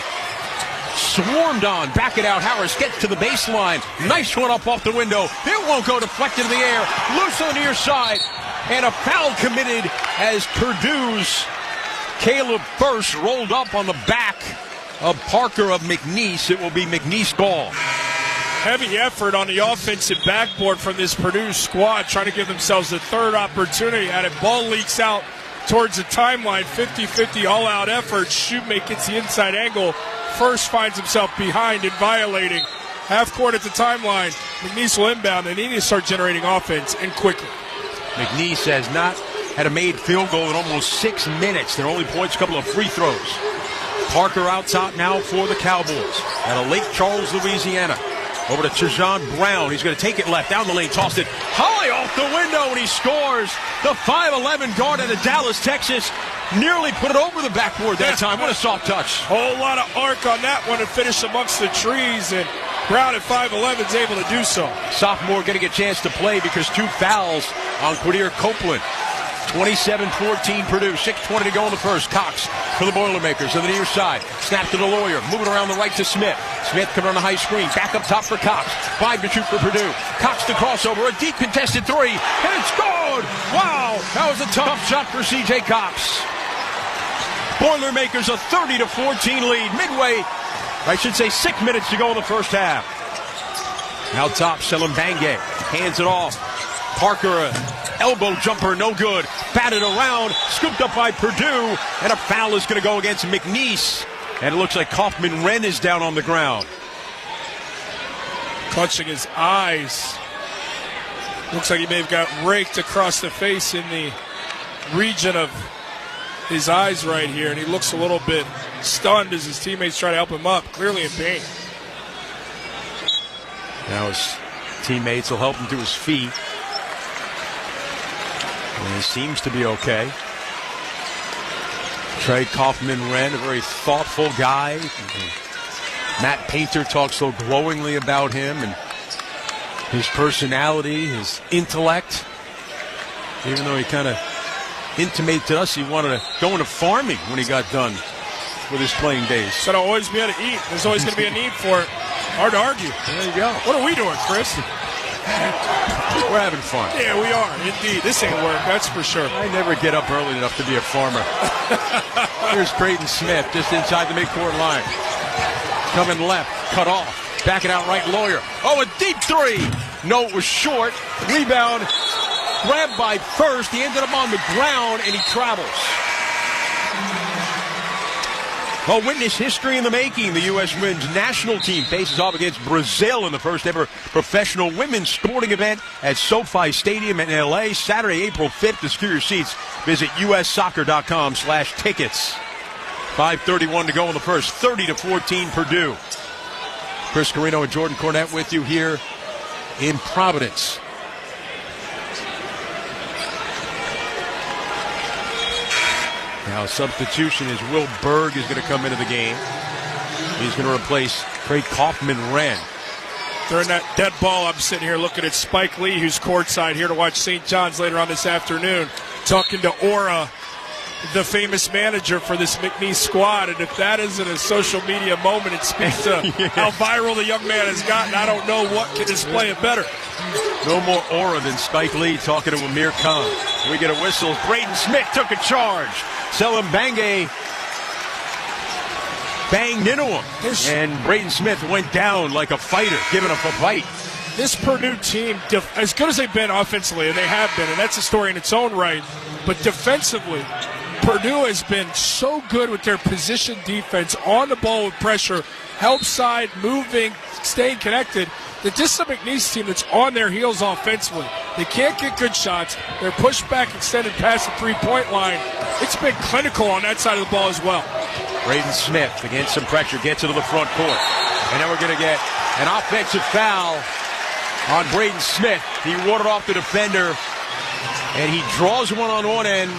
Swarmed on, back it out. Harris gets to the baseline. Nice one up off the window. It won't go, deflected in the air. Loose on the near side. And a foul committed as Purdue's Caleb First rolled up on the back of Parker of McNeese. It will be McNeese ball. Heavy effort on the offensive backboard from this Purdue squad, trying to give themselves a third opportunity at it. Ball leaks out towards the timeline, 50-50 all-out effort. Shoemake gets the inside angle. First finds himself behind and violating. Half court at the timeline. McNeese will inbound, and they need to start generating offense, and quickly. McNeese has not had a made field goal in almost 6 minutes. Their only points, a couple of free throws. Parker out top now for the Cowboys out of Lake Charles, Louisiana. Over to Tejan Brown. He's going to take it left, down the lane, tossed it high off the window, and he scores. The 5'11" guard out of Dallas, Texas, nearly put it over the backboard that time. What a soft touch. Whole lot of arc on that one to finish amongst the trees, and Brown at 5'11" is able to do so. Sophomore getting a chance to play because 2 fouls on Quadir Copeland. 27-14 Purdue, 6:20 to go in the first. Cox for the Boilermakers on the near side. Snap to the Lawyer, moving around the right to Smith. Smith coming on the high screen, back up top for Cox. 5 to shoot for Purdue. Cox the crossover, a deep contested 3, and it's good! Wow, that was a tough shot for C.J. Cox. Boilermakers a 30-14 lead. Midway, I should say 6 minutes to go in the first half. Out top, Selim Bangay hands it off. Parker, elbow jumper, no good. Batted around, scooped up by Purdue, and a foul is going to go against McNeese. And it looks like Kaufman-Wren is down on the ground. Clutching his eyes. Looks like he may have got raked across the face in the region of his eyes right here, and he looks a little bit stunned as his teammates try to help him up, clearly in pain. Now his teammates will help him to his feet. And he seems to be okay. Trey Kaufman-Wren, a very thoughtful guy. Matt Painter talks so glowingly about him and his personality, his intellect. Even though he kind of intimated to us he wanted to go into farming when he got done with his playing days. Got to always be able to eat. There's always going to be a need for it. Hard to argue. There you go. What are we doing, Chris? We're having fun. Yeah, we are, indeed. This ain't work, that's for sure. I never get up early enough to be a farmer. Here's Braden Smith just inside the midcourt line. Coming left, cut off. Back it out right, Lawyer. Oh, a deep 3. No, it was short. Rebound. Grabbed by First. He ended up on the ground, and he travels. Well, witness history in the making. The U.S. men's national team faces off against Brazil in the first ever professional women's sporting event at SoFi Stadium in L.A. Saturday, April 5th. To secure your seats, visit ussoccer.com/tickets. 5:31 to go in the first. 30-14 Purdue. Chris Carino and Jordan Cornette with you here in Providence. Now a substitution is Will Berg is going to come into the game. He's going to replace Trey Kaufman-Wren. During that dead ball, I'm sitting here looking at Spike Lee, who's courtside here to watch St. John's later on this afternoon, talking to Aura, the famous manager for this McNeese squad. And if that isn't a social media moment, it speaks to how viral the young man has gotten. I don't know what can display it better. No more Aura than Spike Lee talking to Amir Khan. We get a whistle. Braden Smith took a charge. Selim Bangay banged into him. And Braden Smith went down like a fighter, giving up a fight. This Purdue team, as good as they've been offensively, and they have been, and that's a story in its own right, but defensively, Purdue has been so good with their position defense, on the ball with pressure, help side, moving, staying connected, that this is a McNeese team that's on their heels offensively. They can't get good shots. They're pushed back, extended past the three-point line. It's been clinical on that side of the ball as well. Braden Smith against some pressure, gets into the front court. And then we're going to get an offensive foul on Braden Smith. He warded off the defender, and he draws one on one end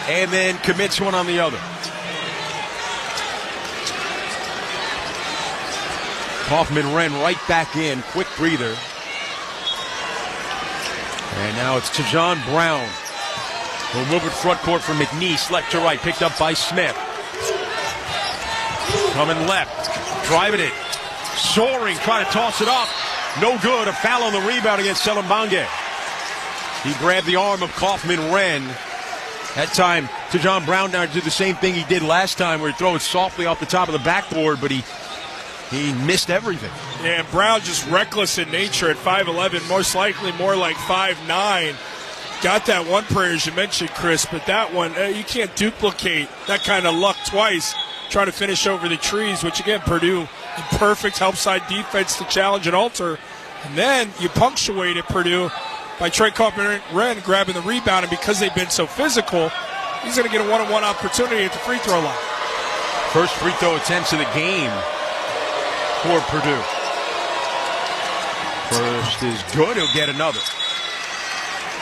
and then commits one on the other. Kaufman-Wren right back in, quick breather. And now it's Tejan Brown. We'll move it front court from McNeese, left to right, picked up by Smith. Coming left, driving it, soaring, trying to toss it up. No good, a foul on the rebound against Selim Bangay. He grabbed the arm of Kaufman-Wren. That time, Tejan Brown now did the same thing he did last time, where he throw it softly off the top of the backboard, but he missed everything. Yeah, Brown just reckless in nature at 5'11", most likely more like 5'9". got that one prayer, as you mentioned, Chris, but that one, you can't duplicate that kind of luck twice, trying to finish over the trees, which, again, Purdue in perfect help side defense to challenge and alter. And then you punctuate it, Purdue, by Trey Kaufman-Wren grabbing the rebound, and because they've been so physical, he's going to get a one-on-one opportunity at the free throw line. First free throw attempts of the game for Purdue. First is good. He'll get another.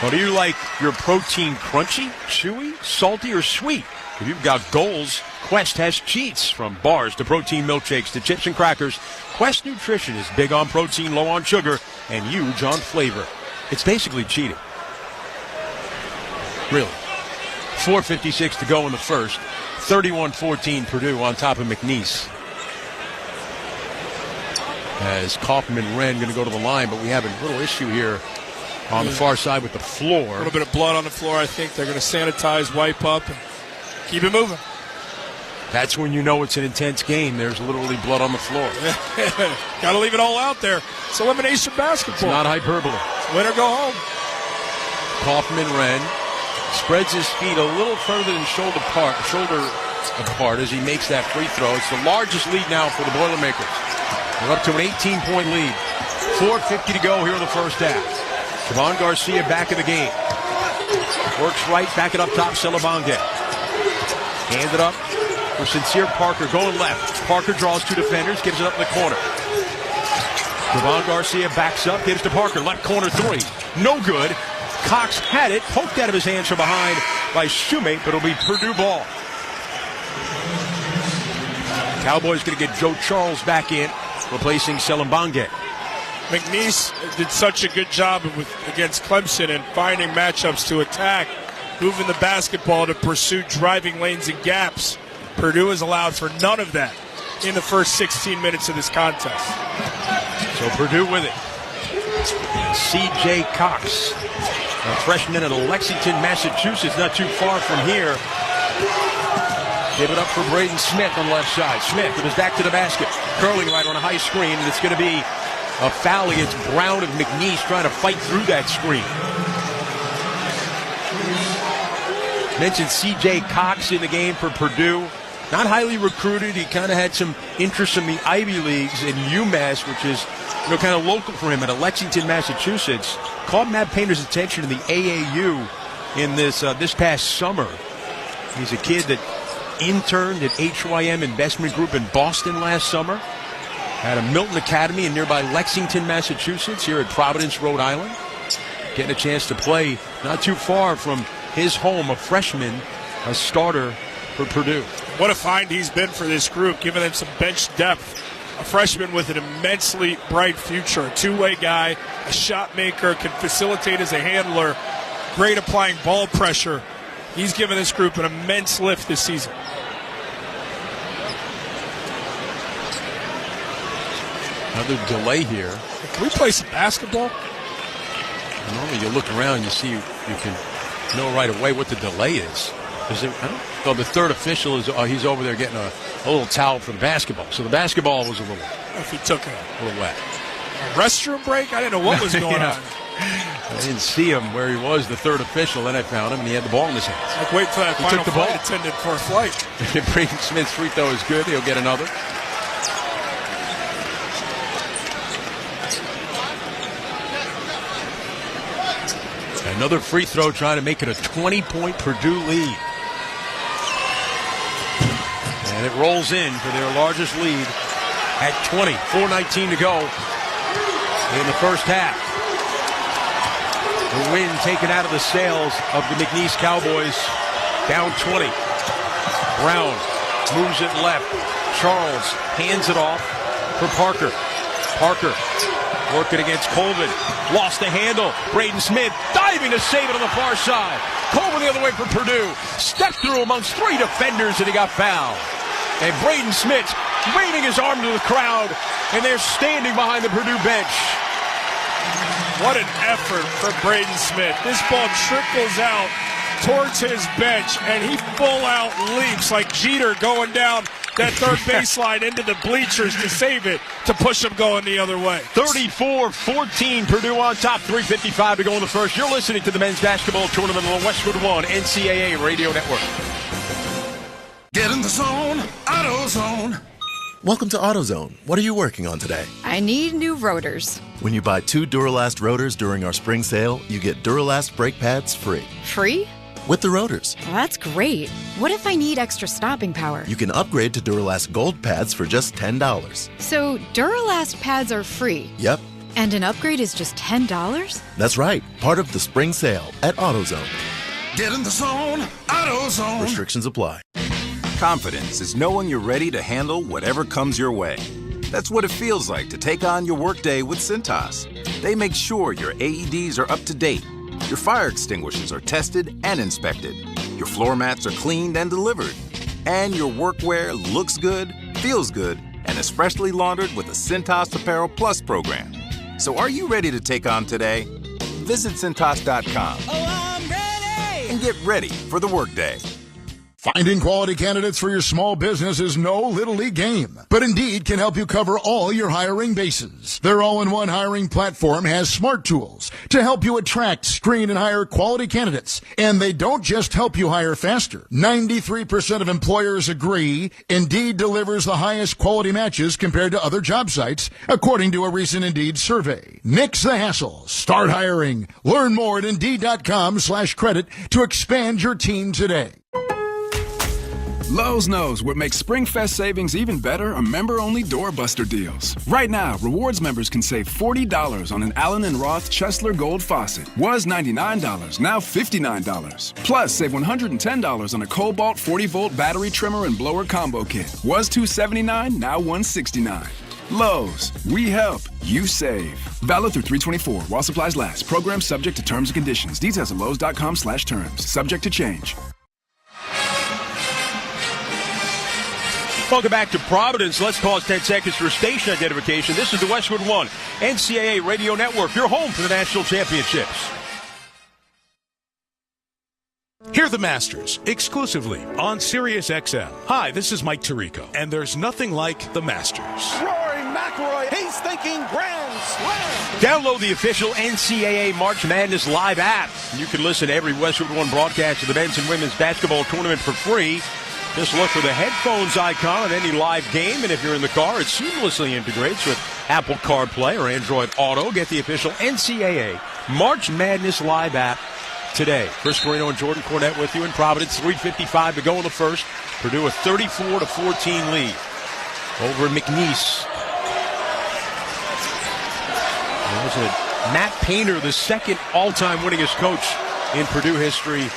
Well, do you like your protein crunchy, chewy, salty, or sweet? If you've got goals, Quest has cheats. From bars to protein milkshakes to chips and crackers, Quest Nutrition is big on protein, low on sugar, and huge on flavor. It's basically cheating. Really. 4:56 to go in the first. 31-14 Purdue on top of McNeese. As Kaufman and Wren going to go to the line, but we have a little issue here on the far side with the floor. A little bit of blood on the floor. I think they're going to sanitize, wipe up, and keep it moving. That's when you know it's an intense game. There's literally blood on the floor. Got to leave it all out there. It's elimination basketball. It's not hyperbole. Win or go home. Kaufman-Wren spreads his feet a little further than shoulder apart as he makes that free throw. It's the largest lead now for the Boilermakers. They're up to an 18-point lead. 4:50 to go here in the first half. Javon Garcia back in the game. Works right, back it up top, Selabonge. Hand it up for Sincere Parker, going left. Parker draws two defenders, gives it up in the corner. Javon Garcia backs up, gives to Parker, left corner three. No good. Cox had it, poked out of his hands from behind by Shoemate, but it'll be Purdue ball. Cowboys going to get Joe Charles back in, replacing Selabonge. McNeese did such a good job against Clemson and finding matchups to attack, moving the basketball to pursue driving lanes and gaps. Purdue has allowed for none of that in the first 16 minutes of this contest. So Purdue with it. C.J. Cox, a freshman out of Lexington, Massachusetts, not too far from here. Give it up for Braden Smith on the left side. Smith with his back to the basket. Curling right on a high screen, and it's going to be a foul against Brown of McNeese trying to fight through that screen. Mentioned C.J. Cox in the game for Purdue. Not highly recruited. He kind of had some interest in the Ivy Leagues in UMass, which is kind of local for him, at Lexington, Massachusetts. Caught Matt Painter's attention in the AAU in this past summer. He's a kid that interned at HYM Investment Group in Boston last summer. Had a Milton Academy in nearby Lexington, Massachusetts, here at Providence, Rhode Island. Getting a chance to play not too far from his home, a freshman, a starter for Purdue. What a find he's been for this group, giving them some bench depth. A freshman with an immensely bright future, a two-way guy, a shot maker, can facilitate as a handler, great applying ball pressure. He's given this group an immense lift this season. Another delay here. Can we play some basketball? Normally you look around, you see, you can know right away what the delay is. Well, the third official is he's over there getting a little towel for the basketball. So the basketball was a if he took a little wet. A restroom break? I didn't know what was going on. I didn't see him where he was, the third official. Then I found him, and he had the ball in his hands. Like, wait for that final flight attendant for a flight. Braden Smith's free throw is good. He'll get another. Another free throw trying to make it a 20-point Purdue lead. And it rolls in for their largest lead at 20. 4:19 to go in the first half. The wind taken out of the sails of the McNeese Cowboys. Down 20. Brown moves it left. Charles hands it off for Parker. Parker working against Colvin. Lost the handle. Braden Smith diving to save it on the far side. Colvin the other way for Purdue. Stepped through amongst three defenders and he got fouled. And Braden Smith waving his arm to the crowd, and they're standing behind the Purdue bench. What an effort for Braden Smith. This ball trickles out towards his bench, and he full out leaps like Jeter going down that third baseline into the bleachers to save it, to push them going the other way. 34-14, Purdue on top, 3:55 to go in the first. You're listening to the men's basketball tournament on the Westwood One NCAA Radio Network. Get in the zone, AutoZone. Welcome to AutoZone. What are you working on today? I need new rotors. When you buy 2 Duralast rotors during our spring sale, you get Duralast brake pads free. Free? With the rotors. Well, that's great. What if I need extra stopping power? You can upgrade to Duralast Gold pads for just $10. So Duralast pads are free? Yep. And an upgrade is just $10? That's right. Part of the spring sale at AutoZone. Get in the zone, AutoZone. Restrictions apply. Confidence is knowing you're ready to handle whatever comes your way. That's what it feels like to take on your workday with Cintas. They make sure your AEDs are up to date, your fire extinguishers are tested and inspected, your floor mats are cleaned and delivered, and your workwear looks good, feels good, and is freshly laundered with the Cintas Apparel Plus program. So are you ready to take on today? Visit Cintas.com. I'm ready! And get ready for the workday. Finding quality candidates for your small business is no little league game, but Indeed can help you cover all your hiring bases. Their all-in-one hiring platform has smart tools to help you attract, screen, and hire quality candidates. And they don't just help you hire faster. 93% of employers agree Indeed delivers the highest quality matches compared to other job sites, according to a recent Indeed survey. Nix the hassle. Start hiring. Learn more at Indeed.com/credit to expand your team today. Lowe's knows what makes SpringFest savings even better are member-only doorbuster deals. Right now, Rewards members can save $40 on an Allen & Roth Chesler Gold faucet. Was $99, now $59. Plus, save $110 on a Cobalt 40-volt battery trimmer and blower combo kit. Was $279, now $169. Lowe's, we help, you save. Valid through 3/24 while supplies last. Program subject to terms and conditions. Details at lowes.com/terms. Subject to change. Welcome back to Providence. Let's pause 10 seconds for station identification. This is the Westwood One NCAA Radio Network, your home for the national championships. Hear the Masters exclusively on SiriusXM. Hi, this is Mike Tirico, and there's nothing like the Masters. Rory McIlroy, he's thinking grand slam. Download the official NCAA March Madness live app. You can listen to every Westwood One broadcast of the men's and women's basketball tournament for free. Just look for the headphones icon on any live game, and if you're in the car, it seamlessly integrates with Apple CarPlay or Android Auto. Get the official NCAA March Madness live app today. Chris Marino and Jordan Cornette with you in Providence. 3:55 to go in the first. Purdue a 34-14 lead over McNeese. Wasn't it Matt Painter, the second all-time winningest coach in Purdue history,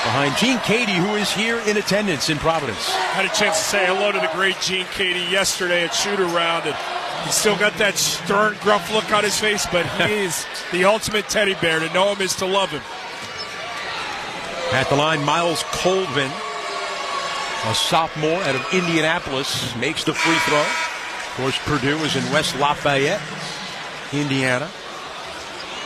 behind Gene Cady, who is here in attendance in Providence. Had a chance to say hello to the great Gene Cady yesterday at shoot-around, and he's still got that stern, gruff look on his face, but he is the ultimate teddy bear. To know him is to love him. At the line, Miles Colvin, a sophomore out of Indianapolis, makes the free throw. Of course, Purdue is in West Lafayette, Indiana.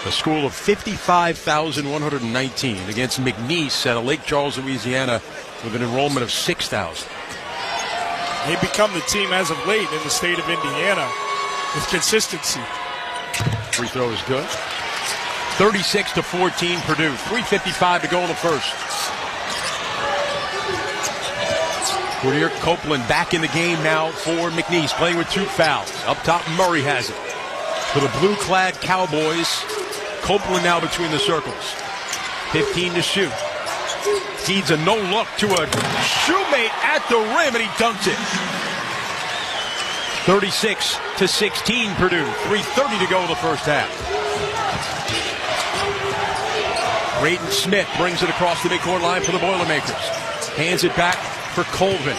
A school of 55,119 against McNeese out of Lake Charles, Louisiana, with an enrollment of 6,000. They become the team as of late in the state of Indiana with consistency. Free throw is good. 36-14 Purdue. 3:55 to go in the first. Whittier Copeland back in the game now for McNeese, playing with 2 fouls. Up top, Murray has it. For the blue-clad Cowboys, Copeland now between the circles. 15 to shoot. Feeds a no-look to a shoemate at the rim, and he dunks it. 36-16 Purdue. 3:30 to go in the first half. Braden Smith brings it across the midcourt line for the Boilermakers. Hands it back for Colvin.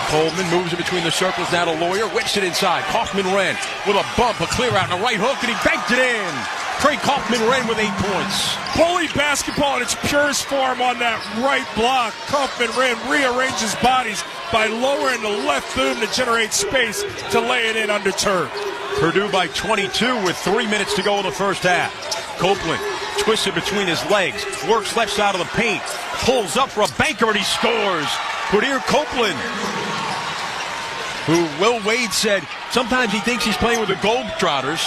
Coleman moves it between the circles now to Lawyer. Whips it inside. Kaufman-Wren with a bump, a clear out, and a right hook, and he banked it in. Trey Kaufman-Wren with 8 points. Bully basketball in its purest form on that right block. Kaufman-Wren rearranges bodies by lowering the left boom to generate space to lay it in undeterred. Purdue by 22 with 3 minutes to go in the first half. Copeland twists it between his legs, works left side of the paint, pulls up for a banker, and he scores. Quadir Copeland, who Will Wade said sometimes he thinks he's playing with the Globetrotters.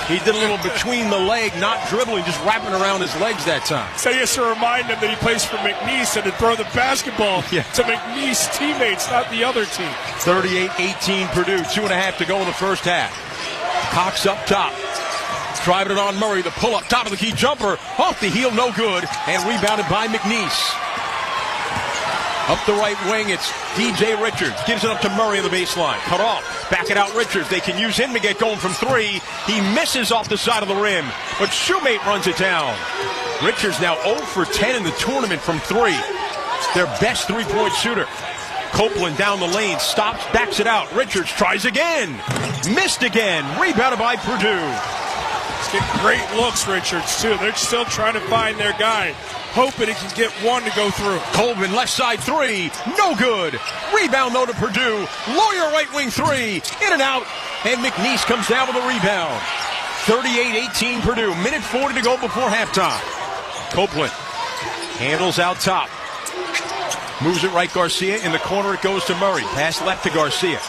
He did a little between the leg, not dribbling, just wrapping around his legs that time. So he has to remind him that he plays for McNeese and to throw the basketball to McNeese teammates, not the other team. 38-18 Purdue, 2.5 to go in the first half. Cox up top. Driving it on Murray, the pull-up, top of the key jumper, off the heel, no good, and rebounded by McNeese. Up the right wing, it's DJ Richards. Gives it up to Murray on the baseline. Cut off. Back it out, Richards. They can use him to get going from three. He misses off the side of the rim, but Shoemate runs it down. Richards now 0 for 10 in the tournament from three. Their best three-point shooter. Copeland down the lane, stops, backs it out. Richards tries again. Missed again. Rebounded by Purdue. He's getting great looks, Richards, too. They're still trying to find their guy, hoping he can get one to go through. Colvin, left side three, no good. Rebound, though, to Purdue. Lawyer, right wing three, in and out, and McNeese comes down with a rebound. 38-18 Purdue, minute 40 to go before halftime. Copeland handles out top. Moves it right, Garcia. In the corner, it goes to Murray. Pass left to Garcia.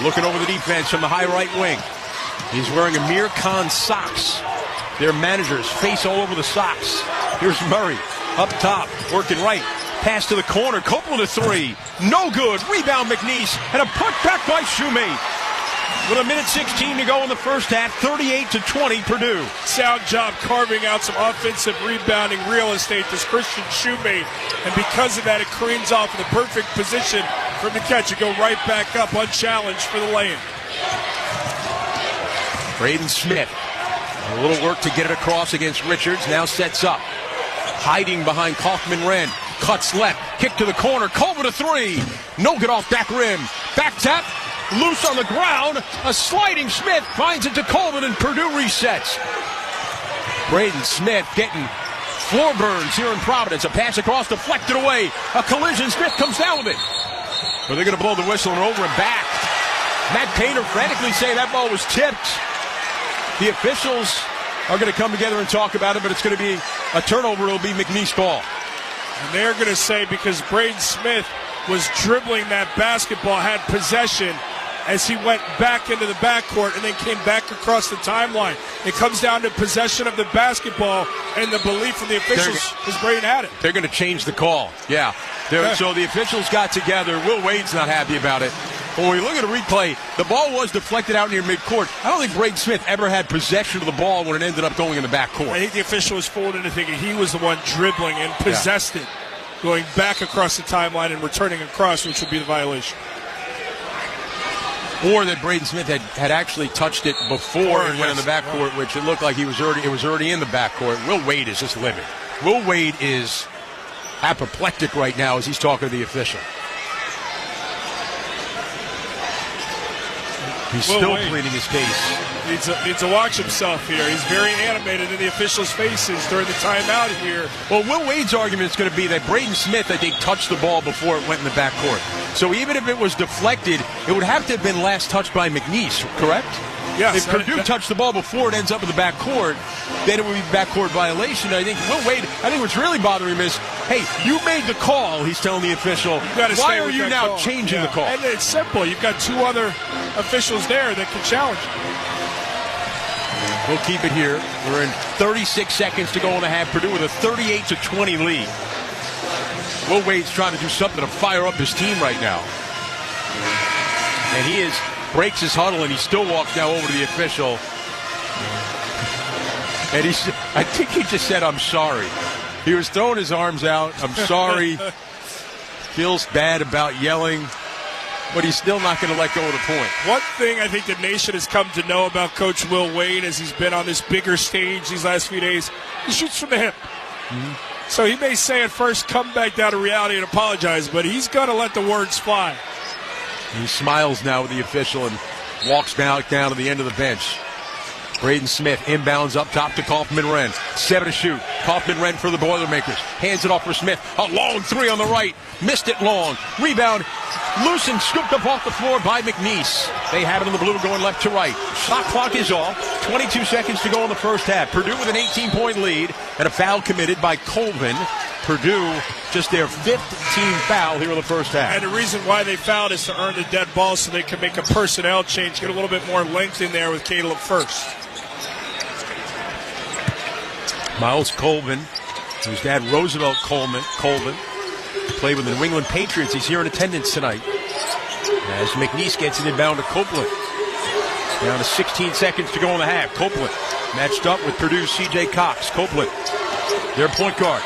Looking over the defense from the high right wing. He's wearing Amir Khan socks. Their managers face all over the socks. Here's Murray up top, working right. Pass to the corner. Copeland a three. No good. Rebound McNeese. And a putback by Shoemate. With a minute 16 to go in the first half, 38-20 Purdue. Sound job carving out some offensive rebounding real estate, this Christian Shoemate. And because of that, it careens off in the perfect position for him to catch and go right back up unchallenged for the lay-in. Braden Smith. A little work to get it across against Richards. Now sets up. Hiding behind Kaufman-Wren. Cuts left. Kick to the corner. Colvin a three. No good off back rim. Back tap. Loose on the ground. A sliding Smith finds it to Colvin, and Purdue resets. Braden Smith getting floor burns here in Providence. A pass across, deflected away. A collision. Smith comes down with it. But they're going to blow the whistle and over and back. Matt Painter frantically saying that ball was tipped. The officials are going to come together and talk about it, but it's going to be a turnover. It'll be McNeese ball. And they're going to say because Braden Smith was dribbling that basketball, had possession as he went back into the backcourt and then came back across the timeline. It comes down to possession of the basketball, and the belief from the officials is Braden had it. They're going to change the call. Yeah. So the officials got together. Will Wade's not happy about it. When we look at a replay, the ball was deflected out near midcourt. I don't think Braden Smith ever had possession of the ball when it ended up going in the backcourt. I think the official was fooled into thinking he was the one dribbling and possessed it, going back across the timeline and returning across, which would be the violation. Or that Braden Smith had actually touched it before and went in the backcourt, which it looked like it was already in the backcourt. Will Wade is just livid. Will Wade is apoplectic right now as he's talking to the official. He's still pleading his case. Needs to watch himself here. He's very animated in the officials' faces during the timeout here. Well, Will Wade's argument is going to be that Braden Smith, I think, touched the ball before it went in the backcourt. So even if it was deflected, it would have to have been last touched by McNeese, correct? Yes. If Purdue touched the ball before it ends up in the backcourt, then it would be backcourt violation. I think Will Wade, what's really bothering him is, hey, you made the call, he's telling the official. Why are you now changing the call? And it's simple. You've got two other officials there that can challenge you. We'll keep it here. We're in 36 seconds to go in the half. Purdue with a 38-20 lead. Will Wade's trying to do something to fire up his team right now. And he breaks his huddle, and he still walks now over to the official. And I think he just said, "I'm sorry." He was throwing his arms out. "I'm sorry." Feels bad about yelling, but he's still not going to let go of the point. One thing I think the nation has come to know about Coach Will Wade as he's been on this bigger stage these last few days, he shoots from the hip. Mm-hmm. So he may say at first, come back down to reality and apologize, but he's going to let the words fly. He smiles now with the official and walks down to the end of the bench. Braden Smith inbounds up top to Kaufman-Wren. 7 to shoot. Kaufman-Wren for the Boilermakers. Hands it off for Smith. A long three on the right. Missed it long. Rebound. Loose and scooped up off the floor by McNeese. They have it in the blue going left to right. Shot clock is off. 22 seconds to go in the first half. Purdue with an 18-point lead and a foul committed by Colvin. Purdue, just their 5th team foul here in the first half. And the reason why they fouled is to earn the dead ball so they can make a personnel change, get a little bit more length in there with Caleb first. Miles Colvin, whose dad Roosevelt Colvin, played with the New England Patriots. He's here in attendance tonight. As McNeese gets it inbound to Copeland. Down to 16 seconds to go in the half. Copeland matched up with Purdue's C.J. Cox. Copeland, their point guard,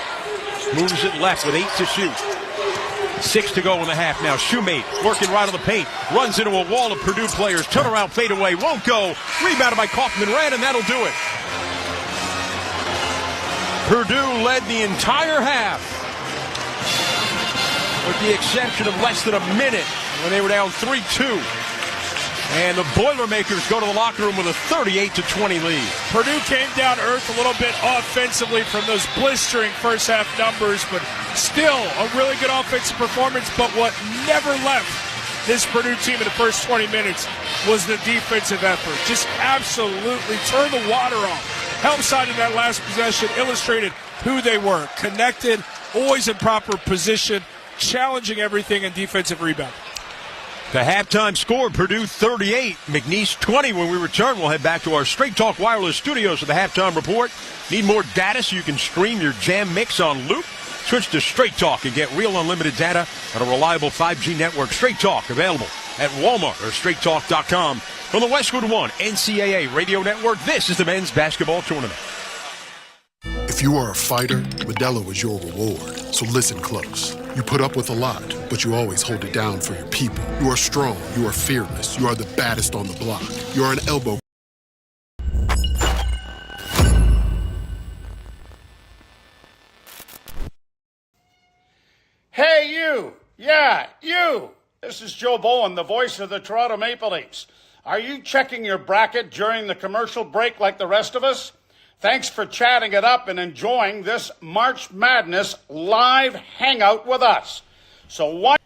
moves it left with 8 to shoot. 6 to go in the half now. Shoemate working right on the paint. Runs into a wall of Purdue players. Turnaround fadeaway. Won't go. Rebounded by Kaufman. Ran, and that'll do it. Purdue led the entire half, with the exception of less than a minute when they were down 3-2. And the Boilermakers go to the locker room with a 38-20 lead. Purdue came down to earth a little bit offensively from those blistering first half numbers, but still a really good offensive performance. But what never left this Purdue team in the first 20 minutes was the defensive effort. Just absolutely turned the water off. Help side in that last possession illustrated who they were. Connected, always in proper position, challenging everything in defensive rebound. The halftime score, Purdue 38, McNeese 20. When we return, we'll head back to our Straight Talk Wireless studios for the halftime report. Need more data so you can stream your Jam Mix on loop? Switch to Straight Talk and get real unlimited data on a reliable 5G network. Straight Talk available at Walmart or straighttalk.com. From the Westwood One NCAA Radio Network, this is the men's basketball tournament. If you are a fighter, Modelo is your reward. So listen close. You put up with a lot, but you always hold it down for your people. You are strong. You are fearless. You are the baddest on the block. You are an elbow. Hey, you. Yeah, you. This is Joe Bowen, the voice of the Toronto Maple Leafs. Are you checking your bracket during the commercial break like the rest of us? Thanks for chatting it up and enjoying this March Madness live hangout with us. So what?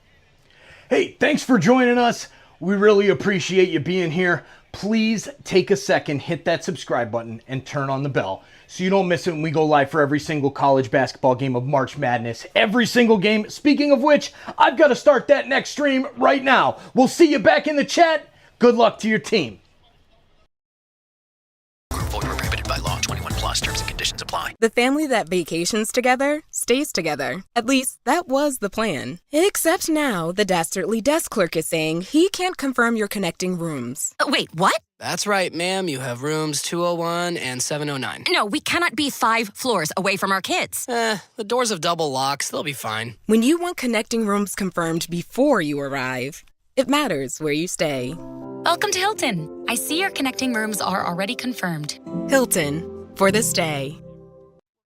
Hey, thanks for joining us. We really appreciate you being here. Please take a second, hit that subscribe button, and turn on the bell so you don't miss it when we go live for every single college basketball game of March Madness. Every single game. Speaking of which, I've got to start that next stream right now. We'll see you back in the chat. Good luck to your team. Void where prohibited by law. 21 plus. Terms and conditions apply. The family that vacations together stays together. At least, that was the plan. Except now, the Dastardly desk clerk is saying he can't confirm your connecting rooms. Wait, what? That's right, ma'am. You have rooms 201 and 709. No, we cannot be 5 floors away from our kids. The doors have double locks. They'll be fine. When you want connecting rooms confirmed before you arrive, it matters where you stay. Welcome to Hilton. I see your connecting rooms are already confirmed. Hilton, for the stay.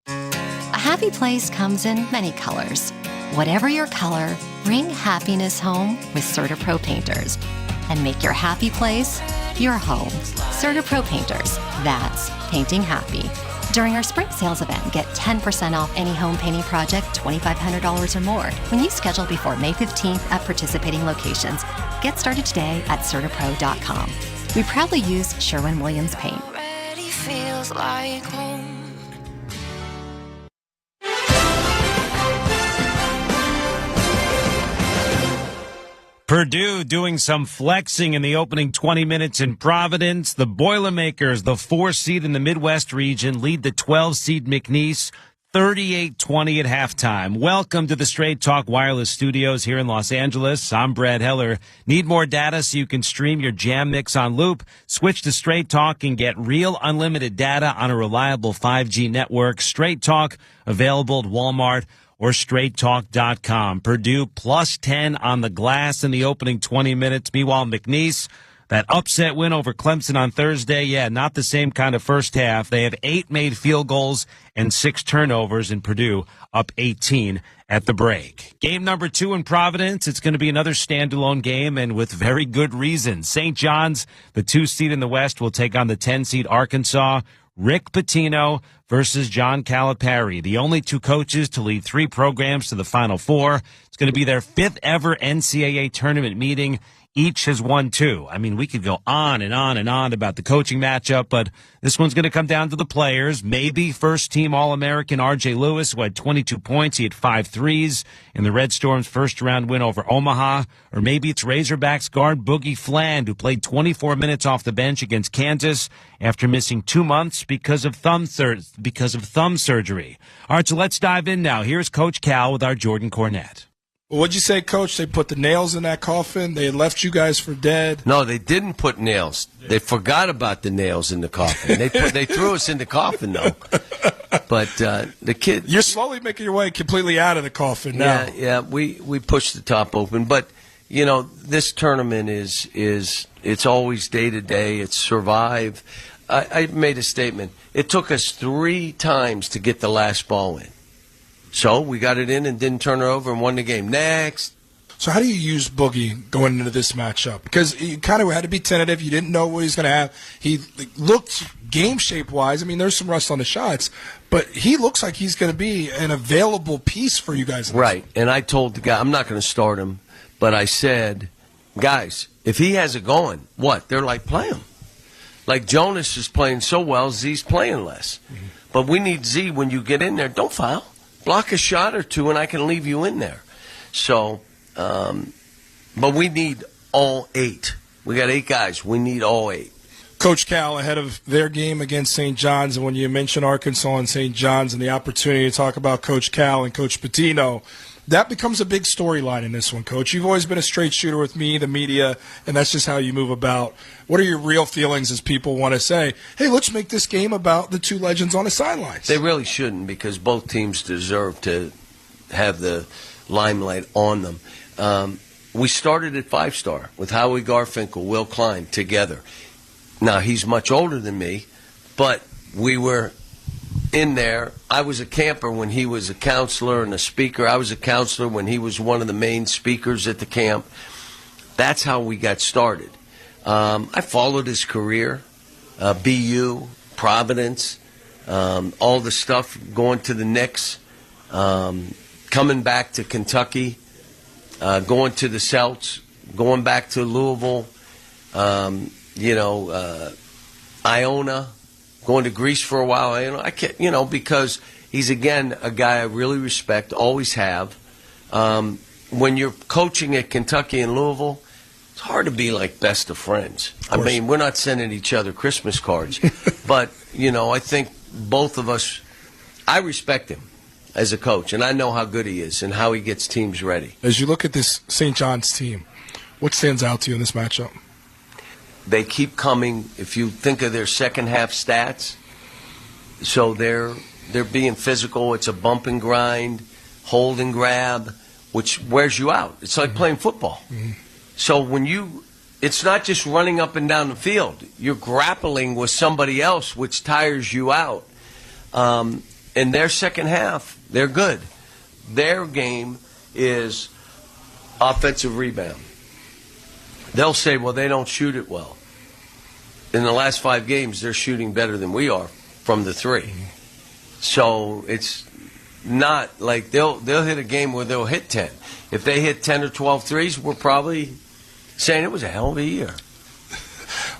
A happy place comes in many colors. Whatever your color, bring happiness home with CertaPro painters. And make your happy place your home. CertaPro painters. That's painting happy. During our spring sales event, get 10% off any home painting project, $2,500 or more, when you schedule before May 15th at participating locations. Get started today at CertaPro.com. We proudly use Sherwin-Williams paint. Feels like home. Purdue doing some flexing in the opening 20 minutes in Providence. The Boilermakers, the 4 seed in the Midwest region, lead the 12 seed McNeese 38-20 at halftime. Welcome to the Straight Talk Wireless Studios here in Los Angeles. I'm Brad Heller. Need more data so you can stream your Jam Mix on loop? Switch to Straight Talk and get real unlimited data on a reliable 5G network. Straight Talk available at Walmart or straighttalk.com. Purdue plus 10 on the glass in the opening 20 minutes. Meanwhile, McNeese, that upset win over Clemson on Thursday, not the same kind of first half. They have 8 made field goals and 6 turnovers, and Purdue up 18 at the break. Game number 2 in Providence. It's going to be another standalone game, and with very good reason. St. John's, the 2 seed in the West, will take on the 10 seed Arkansas. Rick Pitino versus John Calipari, the only 2 coaches to lead 3 programs to the Final Four. It's going to be their 5th ever NCAA tournament meeting. Each has won 2. I mean, we could go on and on and on about the coaching matchup, but this one's going to come down to the players. Maybe first-team All-American R.J. Lewis, who had 22 points. He had 5 threes in the Red Storm's first-round win over Omaha. Or maybe it's Razorbacks guard Boogie Fland, who played 24 minutes off the bench against Kansas after missing 2 months because of thumb surgery. All right, so let's dive in now. Here's Coach Cal with our Jordan Cornette. What'd you say, Coach? They put the nails in that coffin? They had left you guys for dead? No, they didn't put nails. They forgot about the nails in the coffin. They threw us in the coffin, though. But the kid... You're slowly making your way completely out of the coffin now. Yeah, we pushed the top open. But, you know, this tournament is it's always day-to-day. It's survive. I made a statement. It took us 3 times to get the last ball in. So we got it in and didn't turn it over and won the game. Next. So how do you use Boogie going into this matchup? Because you kind of had to be tentative. You didn't know what he was going to have. He looked game shape-wise. I mean, there's some rust on the shots. But he looks like he's going to be an available piece for you guys. Right. And I told the guy, I'm not going to start him. But I said, guys, if he has it going, what? They're like, play him. Like Jonas is playing so well, Z's playing less. Mm-hmm. But we need Z when you get in there. Don't foul. Block a shot or 2, and I can leave you in there. So, but we need all 8. We got 8 guys. We need all 8. Coach Cal, ahead of their game against St. John's, and when you mention Arkansas and St. John's and the opportunity to talk about Coach Cal and Coach Pitino, that becomes a big storyline in this one, Coach. You've always been a straight shooter with me, the media, and that's just how you move about. What are your real feelings as people want to say, hey, let's make this game about the 2 legends on the sidelines? They really shouldn't, because both teams deserve to have the limelight on them. We started at 5-star with Howie Garfinkel, Will Klein together. Now, he's much older than me, but we were in there. I was a camper when he was a counselor and a speaker. I was a counselor when he was one of the main speakers at the camp. That's how we got started. I followed his career, BU, Providence, all the stuff, going to the Knicks, coming back to Kentucky, going to the Celts, going back to Louisville, Iona, going to Greece for a while. I can't, because he's, again, a guy I really respect, always have. When you're coaching at Kentucky and Louisville, it's hard to be like best of friends. I mean, we're not sending each other Christmas cards. But, I think both of us, I respect him as a coach, and I know how good he is and how he gets teams ready. As you look at this St. John's team, what stands out to you in this matchup? They keep coming. If you think of their second half stats, so they're being physical. It's a bump and grind, hold and grab, which wears you out. It's like playing football. Mm-hmm. So it's not just running up and down the field. You're grappling with somebody else, which tires you out. In their second half, they're good. Their game is offensive rebound. They'll say, well, they don't shoot it well. In the last 5 games, they're shooting better than we are from the 3. So it's not like they'll hit a game where they'll hit 10. If they hit 10 or 12 threes, we're probably saying it was a hell of a year.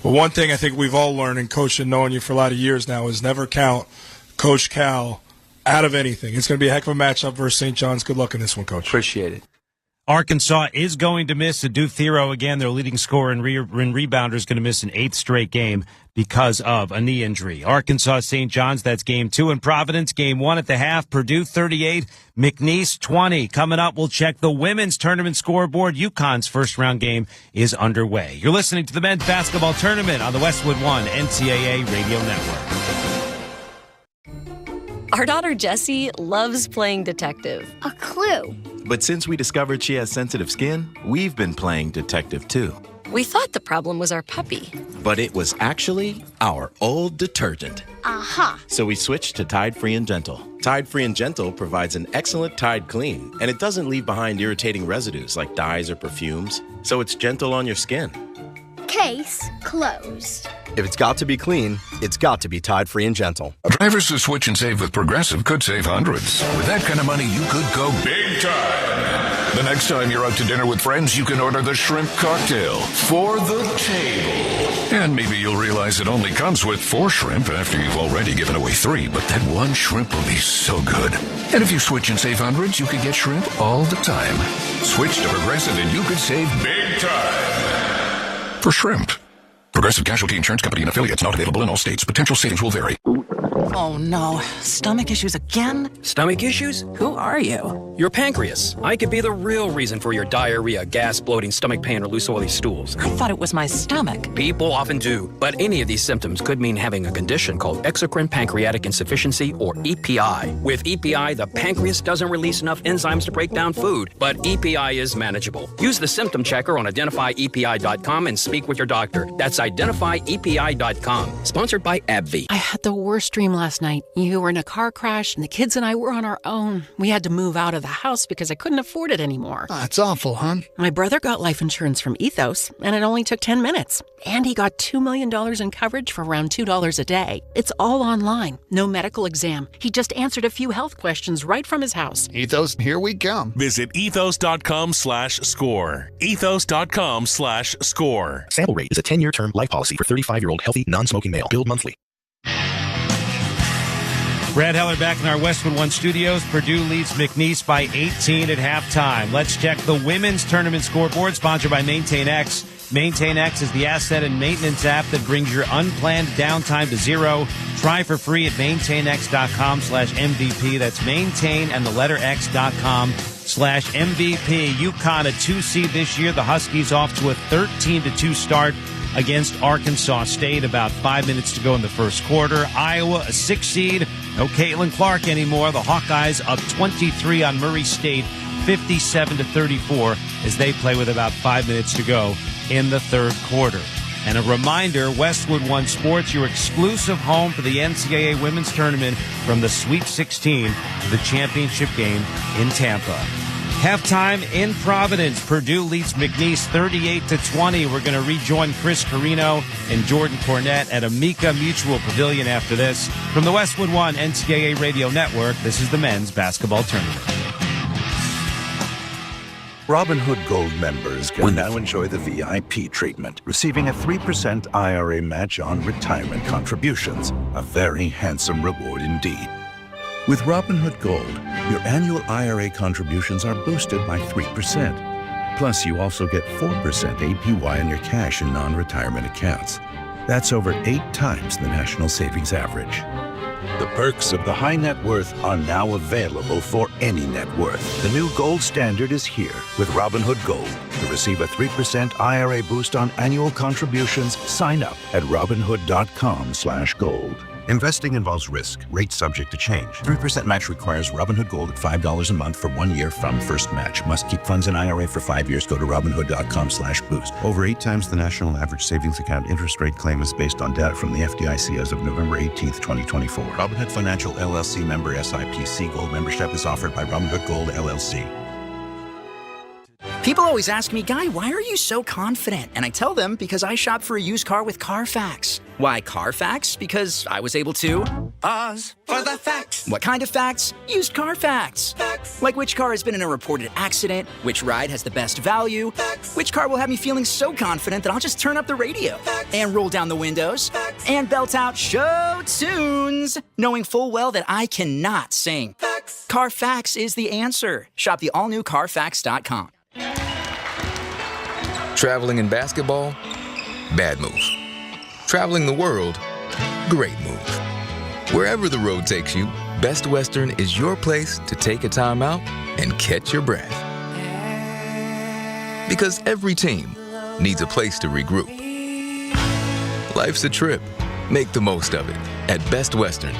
Well, one thing I think we've all learned in coaching, knowing you for a lot of years now, is never count Coach Cal out of anything. It's going to be a heck of a matchup versus St. John's. Good luck in this one, Coach. Appreciate it. Arkansas is going to miss Adu Thero again. Their leading scorer and rebounder is going to miss an 8th straight game because of a knee injury. Arkansas, St. John's, that's game 2 in Providence. Game 1 at the half, Purdue 38, McNeese 20. Coming up, we'll check the women's tournament scoreboard. UConn's first-round game is underway. You're listening to the men's basketball tournament on the Westwood One NCAA Radio Network. Our daughter Jessie loves playing detective. A clue. But since we discovered she has sensitive skin, we've been playing detective too. We thought the problem was our puppy. But it was actually our old detergent. Aha. So we switched to Tide Free and Gentle. Tide Free and Gentle provides an excellent Tide clean, and it doesn't leave behind irritating residues like dyes or perfumes, so it's gentle on your skin. Case closed. If it's got to be clean, it's got to be Tide Free and Gentle. Drivers who switch and save with Progressive could save hundreds. With that kind of money, you could go big time. The next time you're out to dinner with friends, you can order the shrimp cocktail for the table. And maybe you'll realize it only comes with 4 shrimp after you've already given away 3, but that one shrimp will be so good. And if you switch and save hundreds, you can get shrimp all the time. Switch to Progressive and you could save big time. For shrimp. Progressive Casualty Insurance Company and affiliates, not available in all states. Potential savings will vary. Oh no, stomach issues again? Stomach issues? Who are you? Your pancreas. I could be the real reason for your diarrhea, gas, bloating, stomach pain, or loose oily stools. I thought it was my stomach. People often do, but any of these symptoms could mean having a condition called exocrine pancreatic insufficiency, or EPI. With EPI, the pancreas doesn't release enough enzymes to break down food, but EPI is manageable. Use the symptom checker on identifyepi.com and speak with your doctor. That's identifyepi.com. Sponsored by AbbVie. I had the worst dream last night. You were in a car crash, and the kids and I were on our own. We had to move out of the house because I couldn't afford it anymore. That's awful, hon. My brother got life insurance from Ethos, and it only took 10 minutes. And he got $2 million in coverage for around $2 a day. It's all online. No medical exam. He just answered a few health questions right from his house. Ethos, here we come. Visit ethos.com/score. Ethos.com/score. Sample rate is a 10-year term life policy for 35-year-old healthy, non-smoking male. Billed monthly. Brad Heller back in our Westwood One studios. Purdue leads McNeese by 18 at halftime. Let's check the women's tournament scoreboard, sponsored by MaintainX. MaintainX is the asset and maintenance app that brings your unplanned downtime to zero. Try for free at maintainx.com/MVP. That's maintain and the letter x.com/MVP. UConn a 2 seed this year. The Huskies off to a 13-2 start against Arkansas State. About 5 minutes to go in the first quarter. Iowa a 6 seed. No Caitlin Clark anymore. The Hawkeyes up 23 on Murray State, 57-34, as they play with about 5 minutes to go in the third quarter. And a reminder, Westwood One Sports, your exclusive home for the NCAA Women's Tournament from the Sweet 16 to the championship game in Tampa. Halftime in Providence. Purdue leads McNeese 38-20. We're going to rejoin Chris Carino and Jordan Cornette at Amica Mutual Pavilion after this. From the Westwood One NCAA Radio Network, this is the men's basketball tournament. Robinhood Gold members can now enjoy the VIP treatment, receiving a 3% IRA match on retirement contributions. A very handsome reward indeed. With Robinhood Gold, your annual IRA contributions are boosted by 3%. Plus, you also get 4% APY on your cash and non-retirement accounts. That's over 8 times the national savings average. The perks of the high net worth are now available for any net worth. The new gold standard is here with Robinhood Gold. To receive a 3% IRA boost on annual contributions, sign up at Robinhood.com/gold. Investing involves risk. Rates subject to change. 3% match requires Robinhood Gold at $5 a month for 1 year from first match. Must keep funds in IRA for 5 years. Go to Robinhood.com/boost. Over 8 times the national average savings account interest rate claim is based on data from the FDIC as of November 18th, 2024. Robinhood Financial LLC member SIPC. Gold membership is offered by Robinhood Gold LLC. People always ask me, Guy, why are you so confident? And I tell them because I shop for a used car with Carfax. Why Carfax? Because I was able to pause for the facts. What kind of facts? Used car facts. Facts. Like which car has been in a reported accident, which ride has the best value, facts. Which car will have me feeling so confident that I'll just turn up the radio facts. And roll down the windows facts. And belt out show tunes, knowing full well that I cannot sing. Facts. Carfax is the answer. Shop the all-new Carfax.com. Traveling in basketball? Bad move. Traveling the world? Great move. Wherever the road takes you, Best Western is your place to take a time out and catch your breath. Because every team needs a place to regroup. Life's a trip. Make the most of it at Best Western.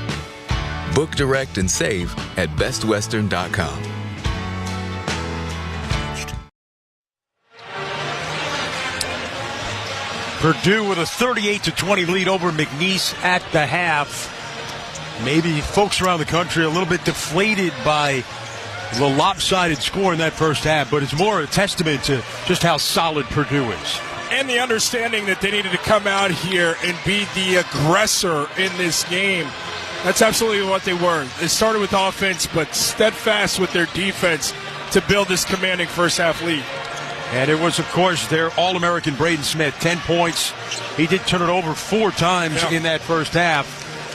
Book direct and save at bestwestern.com. Purdue with a 38-20 lead over McNeese at the half. Maybe folks around the country are a little bit deflated by the lopsided score in that first half, but it's more a testament to just how solid Purdue is. And the understanding that they needed to come out here and be the aggressor in this game. That's absolutely what they were. They started with offense, but steadfast with their defense to build this commanding first-half lead. And it was, of course, their All-American Braden Smith, 10 points. He did turn it over 4 times in that first half.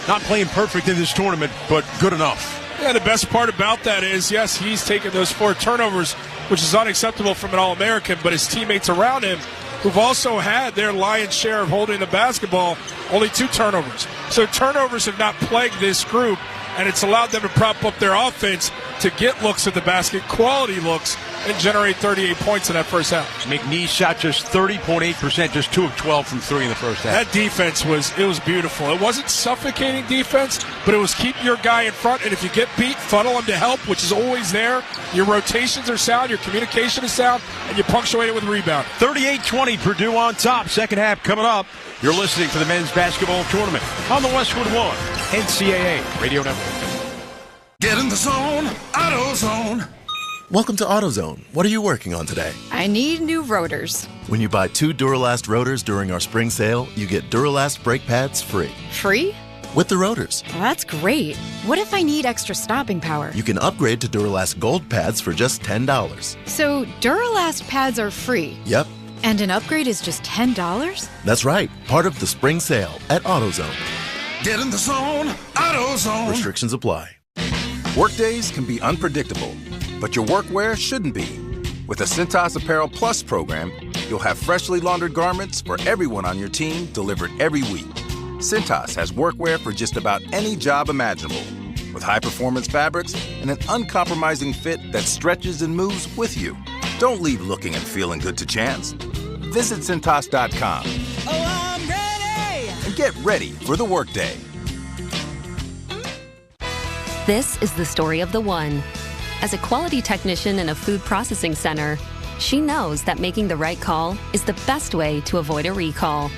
Not playing perfect in this tournament, but good enough. Yeah, the best part about that is, yes, he's taken those 4 turnovers, which is unacceptable from an All-American, but his teammates around him, who've also had their lion's share of holding the basketball, only 2 turnovers. So turnovers have not plagued this group, and it's allowed them to prop up their offense to get looks at the basket, quality looks, and generate 38 points in that first half. McNeese shot just 30.8%, just 2 of 12 from 3 in the first half. That defense was beautiful. It wasn't suffocating defense, but it was keep your guy in front, and if you get beat, funnel him to help, which is always there. Your rotations are sound, your communication is sound, and you punctuate it with rebound. 38-20, Purdue on top. Second half coming up. You're listening to the men's basketball tournament on the Westwood One NCAA Radio Network. Get in the zone, AutoZone. Welcome to AutoZone. What are you working on today? I need new rotors. When you buy 2 Duralast rotors during our spring sale, you get Duralast brake pads free. Free? With the rotors. Well, that's great. What if I need extra stopping power? You can upgrade to Duralast Gold pads for just $10. So Duralast pads are free? Yep. And an upgrade is just $10? That's right. Part of the spring sale at AutoZone. Get in the zone, AutoZone. Restrictions apply. Workdays can be unpredictable, but your workwear shouldn't be. With the Cintas Apparel Plus program, you'll have freshly laundered garments for everyone on your team delivered every week. Cintas has workwear for just about any job imaginable, with high-performance fabrics and an uncompromising fit that stretches and moves with you. Don't leave looking and feeling good to chance. Visit Cintas.com. Oh, I'm ready! And get ready for the workday. This is the story of the one. As a quality technician in a food processing center, she knows that making the right call is the best way to avoid a recall.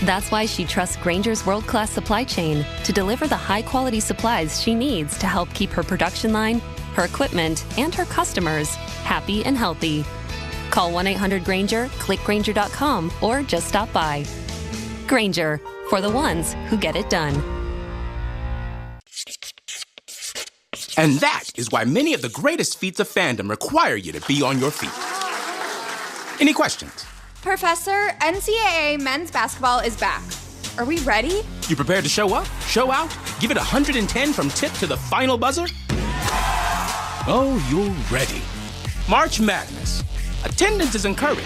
That's why she trusts Grainger's world-class supply chain to deliver the high-quality supplies she needs to help keep her production line, her equipment, and her customers happy and healthy. Call 1-800-GRAINGER, click Grainger.com, or just stop by. Grainger, for the ones who get it done. And that is why many of the greatest feats of fandom require you to be on your feet. Any questions? Professor, NCAA men's basketball is back. Are we ready? You prepared to show up, show out, give it 110 from tip to the final buzzer? Oh, you're ready. March Madness. Attendance is encouraged.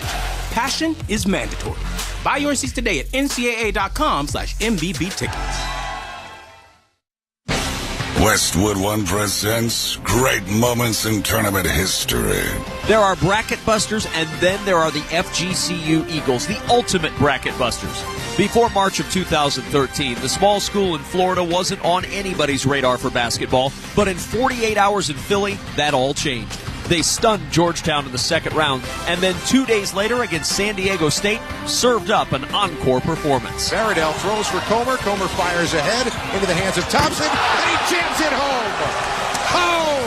Passion is mandatory. Buy your seats today at ncaa.com/MBB tickets. Westwood One presents great moments in tournament history. There are bracket busters, and then there are the FGCU Eagles, the ultimate bracket busters. Before March of 2013, the small school in Florida wasn't on anybody's radar for basketball, but in 48 hours in Philly, that all changed. They stunned Georgetown in the second round, and then 2 days later against San Diego State, served up an encore performance. Baradell throws for Comer. Comer fires ahead into the hands of Thompson, and he jams it home. Oh!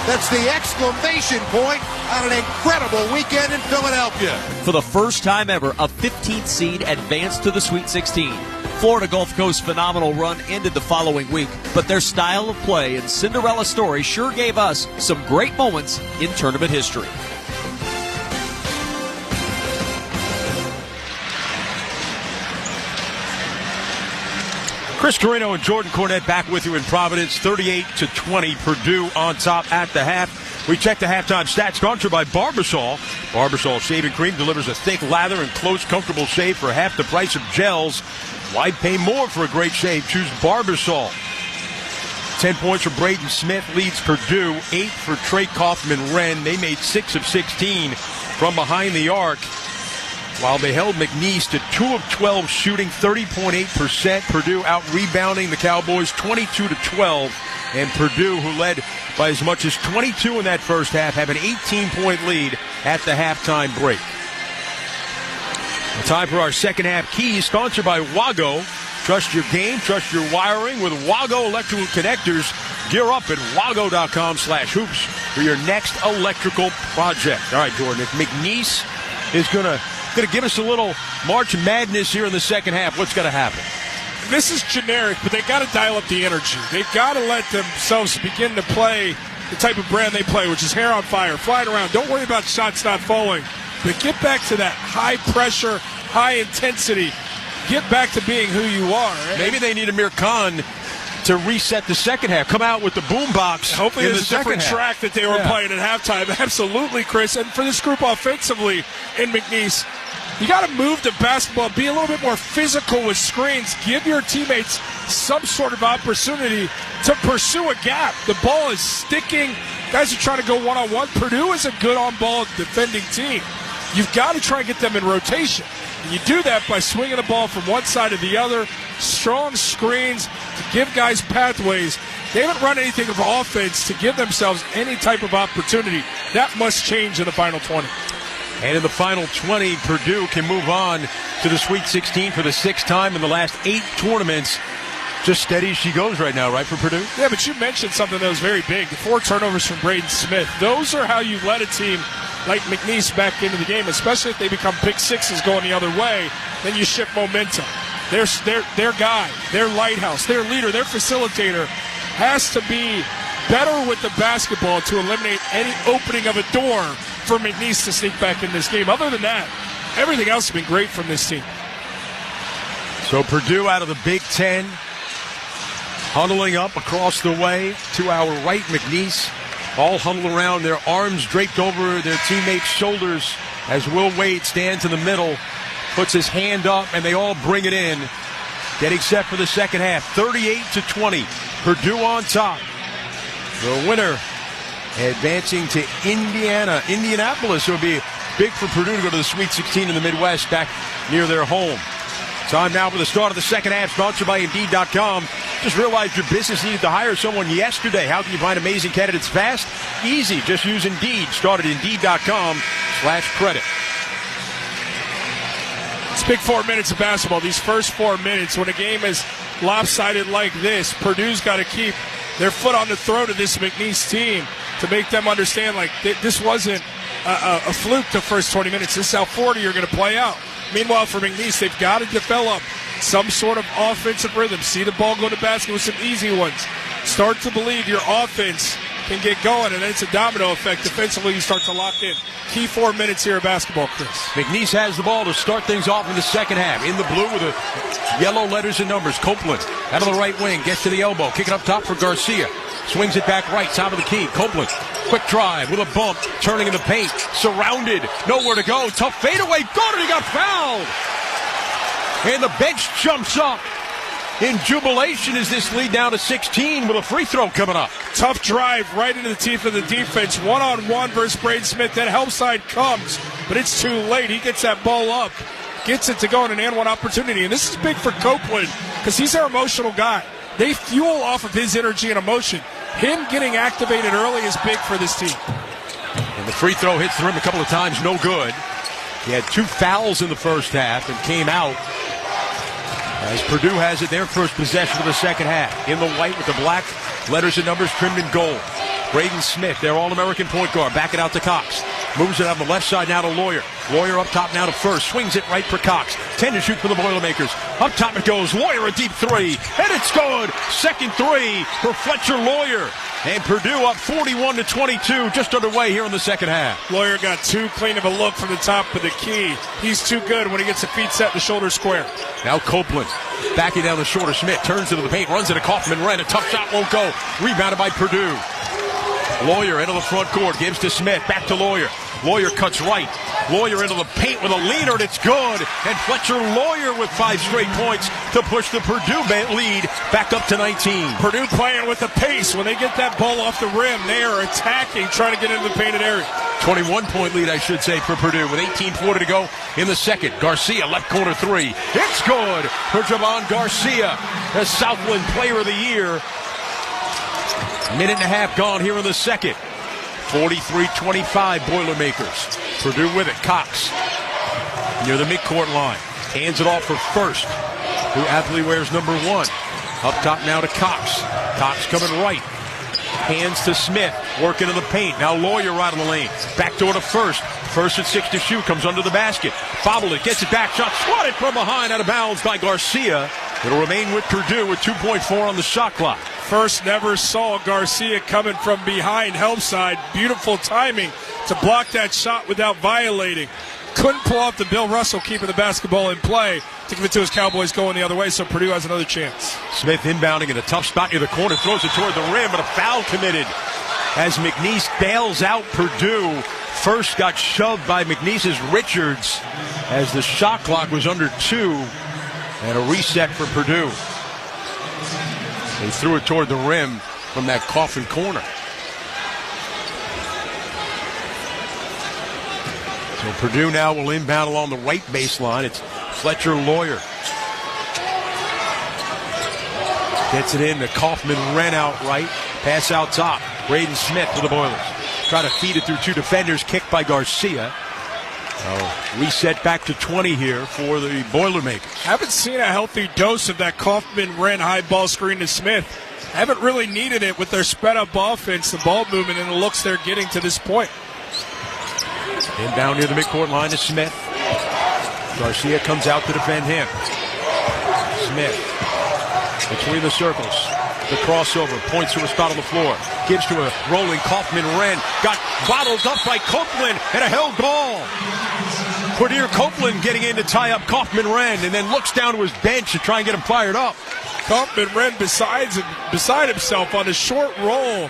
That's the exclamation point on an incredible weekend in Philadelphia. For the first time ever, a 15th seed advanced to the Sweet 16. Florida Gulf Coast's phenomenal run ended the following week, but their style of play and Cinderella story sure gave us some great moments in tournament history. Chris Carino and Jordan Cornette back with you in Providence. 38-20, Purdue on top at the half. We check the halftime stats, sponsored by Barbasol. Barbasol shaving cream delivers a thick lather and close, comfortable shave for half the price of gels. Why pay more for a great shave? Choose Barbasol. 10 points for Braden Smith, leads Purdue. 8 for Trey Kaufman-Wren. They made 6 of 16 from behind the arc, while they held McNeese to 2 of 12 shooting, 30.8%. Purdue out-rebounding the Cowboys 22-12. And Purdue, who led by as much as 22 in that first half, have an 18-point lead at the halftime break. Time for our second half keys, sponsored by Wago. Trust your game, trust your wiring with Wago electrical connectors. Gear up at wago.com/hoops for your next electrical project. All right, Jordan, if McNeese is going to give us a little March Madness here in the second half, what's going to happen? This is generic, but they got to dial up the energy. They've got to let themselves begin to play the type of brand they play, which is hair on fire, flying around. Don't worry about shots not falling. But get back to that high pressure, high intensity. Get back to being who you are. Maybe they need Amir Khan to reset the second half. Come out with the boombox. Hopefully in there's the a different second half. track that they were playing at halftime. Absolutely, Chris. And for this group offensively in McNeese, you got to move the basketball, be a little bit more physical with screens, give your teammates some sort of opportunity to pursue a gap. The ball is sticking. Guys are trying to go one-on-one. Purdue is a good on-ball defending team. You've got to try and get them in rotation. And you do that by swinging the ball from one side to the other, strong screens to give guys pathways. They haven't run anything of offense to give themselves any type of opportunity. That must change in the final 20. And in the final 20, Purdue can move on to the Sweet 16 for the sixth time in the last 8 tournaments. Just steady as she goes right now, right, for Purdue? Yeah, but you mentioned something that was very big. The 4 turnovers from Braden Smith. Those are how you let a team like McNeese back into the game, especially if they become pick sixes going the other way. Then you shift momentum. Their guy, their lighthouse, their leader, their facilitator has to be better with the basketball to eliminate any opening of a door for McNeese to sneak back in this game. Other than that, everything else has been great from this team. So Purdue out of the Big Ten, huddling up across the way to our right. McNeese all huddled around, their arms draped over their teammates' shoulders as Will Wade stands in the middle, puts his hand up, and they all bring it in. Getting set for the second half, 38-20. Purdue on top. The winner advancing to Indianapolis. It would be big for Purdue to go to the Sweet 16 in the Midwest, back near their home. Time now for the start of the second half, sponsored by Indeed.com. Just realized your business needed to hire someone yesterday. How can you find amazing candidates fast? Easy. Just use Indeed. Start at Indeed.com/credit. It's big 4 minutes of basketball. These first 4 minutes, when a game is lopsided like this, Purdue's got to keep their foot on the throat of this McNeese team to make them understand, like, this wasn't a fluke the first 20 minutes. This is how 40 are going to play out. Meanwhile, for McNeese, they've got to develop some sort of offensive rhythm. See the ball go to basket with some easy ones. Start to believe your offense can get going, and then it's a domino effect. Defensively, you start to lock in. Key 4 minutes here of basketball, Chris. McNeese has the ball to start things off in the second half. In the blue with the yellow letters and numbers. Copeland out of the right wing, gets to the elbow. Kick it up top for Garcia. Swings it back right, top of the key. Copeland, quick drive with a bump, turning in the paint. Surrounded, nowhere to go. Tough fadeaway, good, and he got fouled. And the bench jumps up in jubilation as this lead down to 16 with a free throw coming up. Tough drive right into the teeth of the defense. One-on-one versus Braden Smith. That help side comes, but it's too late. He gets that ball up, gets it to go in an and one opportunity. And this is big for Copeland because he's their emotional guy. They fuel off of his energy and emotion. Him getting activated early is big for this team. And the free throw hits the rim a couple of times, no good. He had 2 fouls in the first half and came out as Purdue has it their first possession of the second half. In the white with the black letters and numbers trimmed in gold. Braden Smith, their All-American point guard, back it out to Cox. Moves it on the left side now to Lawyer. Lawyer up top now to First. Swings it right for Cox. 10 to shoot for the Boilermakers. Up top it goes. Lawyer a deep 3. And it's good. Second 3 for Fletcher Lawyer. And Purdue up 41-22, just underway here in the second half. Lawyer got too clean of a look from the top of the key. He's too good when he gets the feet set in the shoulder square. Now Copeland backing down the shorter. Smith turns into the paint, runs into Kaufman-Wren. A tough shot won't go. Rebounded by Purdue. Lawyer into the front court, gives to Smith, back to Lawyer. Lawyer cuts right. Lawyer into the paint with a leaner, and it's good. And Fletcher Lawyer with 5 straight points to push the Purdue lead back up to 19. Purdue playing with the pace. When they get that ball off the rim, they are attacking, trying to get into the painted area. 21-point lead, I should say, for Purdue with 18:40 to go in the second. Garcia, left corner 3. It's good for Javon Garcia, the Southland Player of the Year. Minute and a half gone here in the second. 43-25 Boilermakers. Purdue with it. Cox near the midcourt line. Hands it off for First, who aptly wears number 1. Up top now to Cox. Cox coming right. Hands to Smith. Working in the paint. Now Lawyer right on the lane. Back door to First. First at 6 to shoot. Comes under the basket. Fouled it. Gets it back. Shot swatted from behind. Out of bounds by Garcia. It'll remain with Purdue with 2.4 on the shot clock. first never saw Garcia coming from behind help side. Beautiful timing to block that shot without violating. Couldn't pull off the Bill Russell keeping the basketball in play to give it to his Cowboys going the other way, so Purdue has another chance. Smith inbounding in a tough spot near the corner, throws it toward the rim, but a foul committed as McNeese bails out Purdue. First got shoved by McNeese's Richards as the shot clock was under 2, and a reset for Purdue. They threw it toward the rim from that coffin corner. So Purdue now will inbound along the right baseline. It's Fletcher Lawyer. Gets it in to Kaufman-Wren out right. Pass out top. Braden Smith for the Boilers. Try to feed it through 2 defenders. Kicked by Garcia. Reset back to 20 here for the Boilermakers. Haven't seen a healthy dose of that Kaufman-Wren high ball screen to Smith. Haven't really needed it with their sped up offense, the ball movement, and the looks they're getting to this point. Inbound near the midcourt line to Smith. Garcia comes out to defend him. Smith between the circles. The crossover, points to a spot on the floor. Gives to a rolling Kaufman-Wren. Got bottled up by Copeland and a held ball. Quadir Copeland getting in to tie up Kaufman-Wren and then looks down to his bench to try and get him fired up. Kaufman-Wren beside himself on a short roll.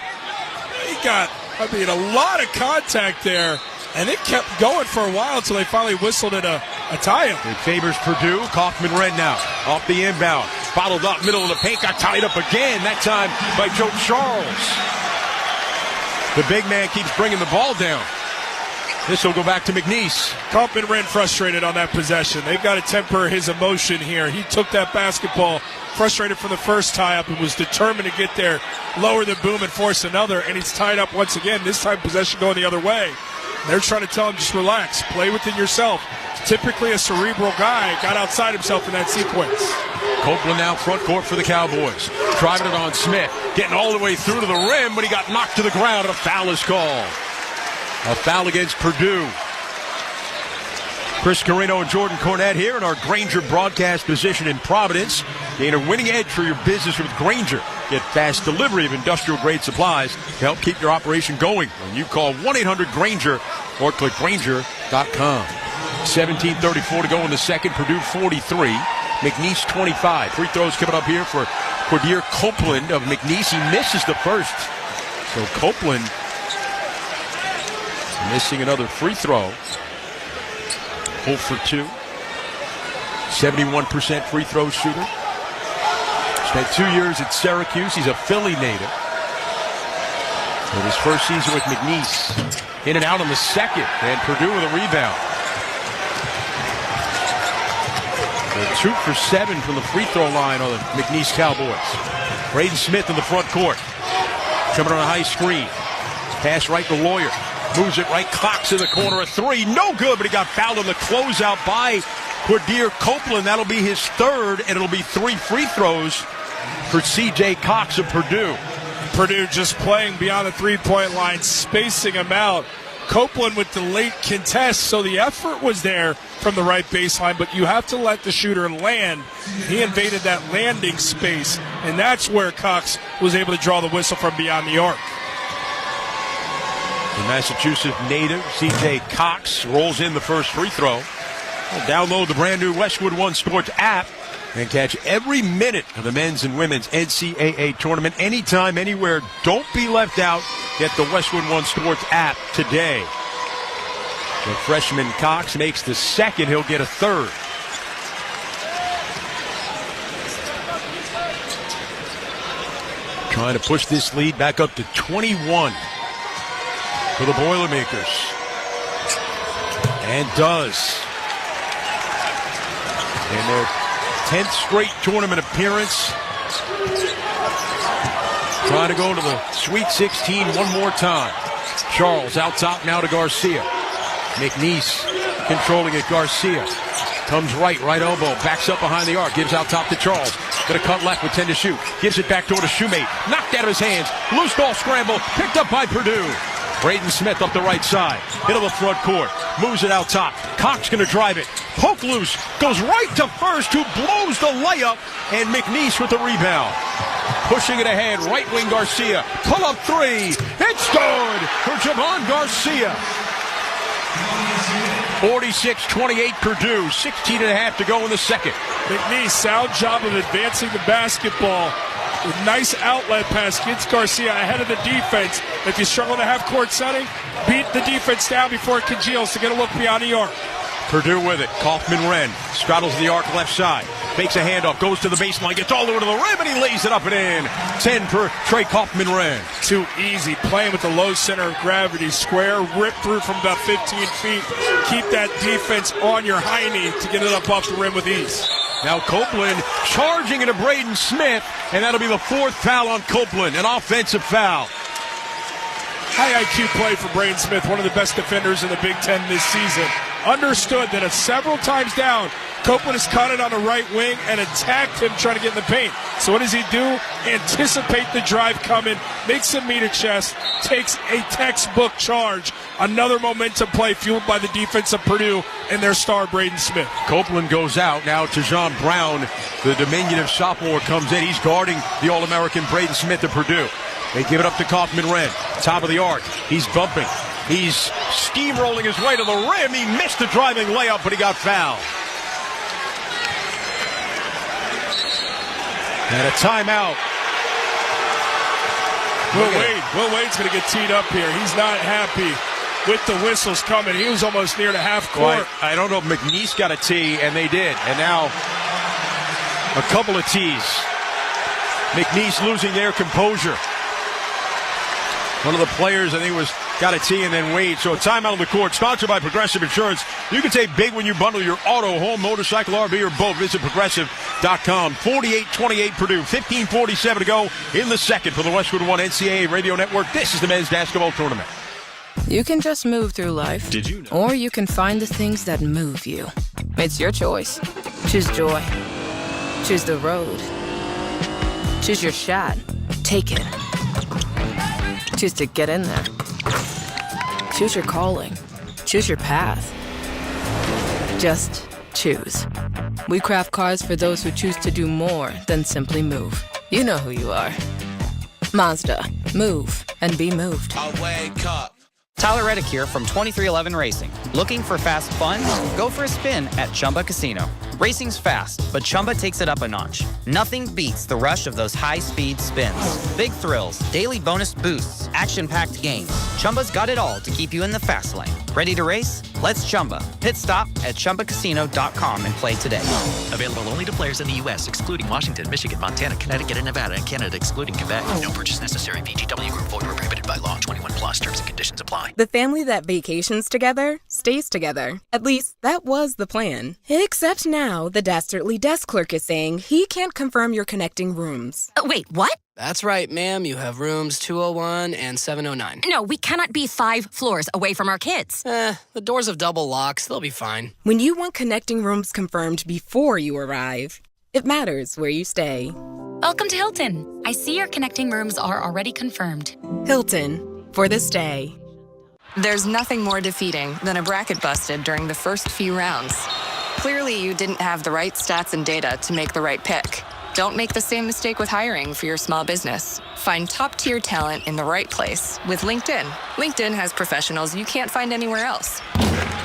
He got, a lot of contact there. And it kept going for a while until they finally whistled it a tie-up. It favors Purdue. Kaufman-Wren now off the inbound. Bottled up, middle of the paint, got tied up again, that time by Joe Charles. The big man keeps bringing the ball down. This will go back to McNeese. Kaufman-Wren frustrated on that possession. They've got to temper his emotion here. He took that basketball, frustrated from the first tie-up, and was determined to get there, lower the boom, and force another, and he's tied up once again. This time possession going the other way. They're trying to tell him, just relax, play within yourself. Typically a cerebral guy, got outside himself in that sequence. Copeland now front court for the Cowboys. Driving it on Smith, getting all the way through to the rim, but he got knocked to the ground and a foul is called. A foul against Purdue. Chris Carino and Jordan Cornette here in our Grainger broadcast position in Providence. Gain a winning edge for your business with Grainger. Get fast delivery of industrial-grade supplies to help keep your operation going when you call 1-800-GRAINGER or click Grainger.com. 17:34 to go in the second. Purdue 43. McNeese 25. Free throws coming up here for Quadir Copeland of McNeese. He misses the first. So Copeland missing another free throw. 0 for 2. 71% free throw shooter. Spent 2 years at Syracuse. He's a Philly native. In his first season with McNeese. In and out on the second. And Purdue with a rebound. They're 2 for 7 from the free throw line on the McNeese Cowboys. Braden Smith in the front court. Coming on a high screen. Pass right to Lawyer. Moves it right, clocks in the corner, a 3, no good, but he got fouled on the closeout by Quadir Copeland. That'll be his third, and it'll be 3 free throws for C.J. Cox of Purdue. Purdue just playing beyond the three-point line, spacing him out. Copeland with the late contest, so the effort was there from the right baseline, but you have to let the shooter land. He invaded that landing space, and that's where Cox was able to draw the whistle from beyond the arc. The Massachusetts native, C.J. Cox, rolls in the first free throw. Download the brand new Westwood One Sports app and catch every minute of the men's and women's NCAA tournament anytime, anywhere. Don't be left out. Get the Westwood One Sports app today. The freshman Cox makes the second. He'll get a third. Trying to push this lead back up to 21. For the Boilermakers. And does. In their 10th straight tournament appearance. Trying to go to the Sweet 16 one more time. Charles out top now to Garcia. McNeese controlling it. Garcia comes right elbow, backs up behind the arc, gives out top to Charles. Gonna cut left with 10 to shoot. Gives it back toward a shoemate. Knocked out of his hands. Loose ball scramble. Picked up by Purdue. Braden Smith up the right side. Into the front court. Moves it out top. Cox going to drive it. Poke loose. Goes right to first, who blows the layup. And McNeese with the rebound. pushing it ahead. Right wing Garcia. Pull up three. It's good for Javon Garcia. 46-28 Purdue. 16 and a half to go in the second. McNeese, sound job of advancing the basketball. With nice outlet pass, gets Garcia ahead of the defense. If you struggle to have court setting, beat the defense down before it congeals to get a look beyond the arc. Purdue with it. Kaufman-Wren straddles the arc left side. Fakes a handoff, goes to the baseline, gets all the way to the rim, and he lays it up and in. 10 for Trey Kaufman-Wren. Too easy, playing with the low center of gravity. Square, rip through from about 15 feet. Keep that defense on your high knee to get it up off the rim with ease. Now Copeland charging into Braden Smith, and that'll be the fourth foul on Copeland, an offensive foul. High IQ play for Braden Smith, one of the best defenders in the Big Ten this season. Understood that several times down, Copeland has caught it on the right wing and attacked him trying to get in the paint. So what does he do? Anticipate the drive coming, makes him meet a chest, takes a textbook charge. Another momentum play fueled by the defense of Purdue and their star, Braden Smith. Copeland goes out. Now Tejon Brown, the diminutive sophomore, comes in. He's guarding the All-American Braden Smith of Purdue. They give it up to Kaufman-Wren. Top of the arc. He's bumping. He's steamrolling his way to the rim. He missed the driving layup, but he got fouled. And a timeout. Will Wade's going to get teed up here. He's not happy with the whistles coming. He was almost near to half court. Well, I don't know if McNeese got a tee, and they did. And now a couple of tees. McNeese losing their composure. One of the players, I think, got a tee, and then Wade. So a timeout on the court, sponsored by Progressive Insurance. You can save big when you bundle your auto, home, motorcycle, RV, or both. Visit Progressive.com. 48-28 Purdue. 15:47 to go in the second for the Westwood One NCAA Radio Network. This is the men's basketball tournament. You can just move through life. Did you know? Or you can find the things that move you. It's your choice. Choose joy. Choose the road. Choose your shot. Take it. Choose to get in there. Choose your calling. Choose your path. Just choose. We craft cars for those who choose to do more than simply move. You know who you are. Mazda. Move and be moved. I wake up. Tyler Reddick here from 2311 Racing. Looking for fast fun? Go for a spin at Chumba Casino. Racing's fast, but Chumba takes it up a notch. Nothing beats the rush of those high-speed spins. Big thrills, daily bonus boosts, action-packed games. Chumba's got it all to keep you in the fast lane. Ready to race? Let's Chumba. Pit stop at ChumbaCasino.com and play today. Available only to players in the U.S., excluding Washington, Michigan, Montana, Connecticut, and Nevada, and Canada, excluding Quebec. No purchase necessary. VGW Group. Void where prohibited by law. 21 plus. Terms and conditions apply. The family that vacations together stays together. At least, that was the plan. Except now, the dastardly desk clerk is saying he can't confirm your connecting rooms. Wait, what? That's right, ma'am. You have rooms 201 and 709. No, we cannot be 5 floors away from our kids. The doors have double locks. They'll be fine. When you want connecting rooms confirmed before you arrive, it matters where you stay. Welcome to Hilton. I see your connecting rooms are already confirmed. Hilton, for the stay. There's nothing more defeating than a bracket busted during the first few rounds. Clearly, you didn't have the right stats and data to make the right pick. Don't make the same mistake with hiring for your small business. Find top-tier talent in the right place with LinkedIn. LinkedIn has professionals you can't find anywhere else,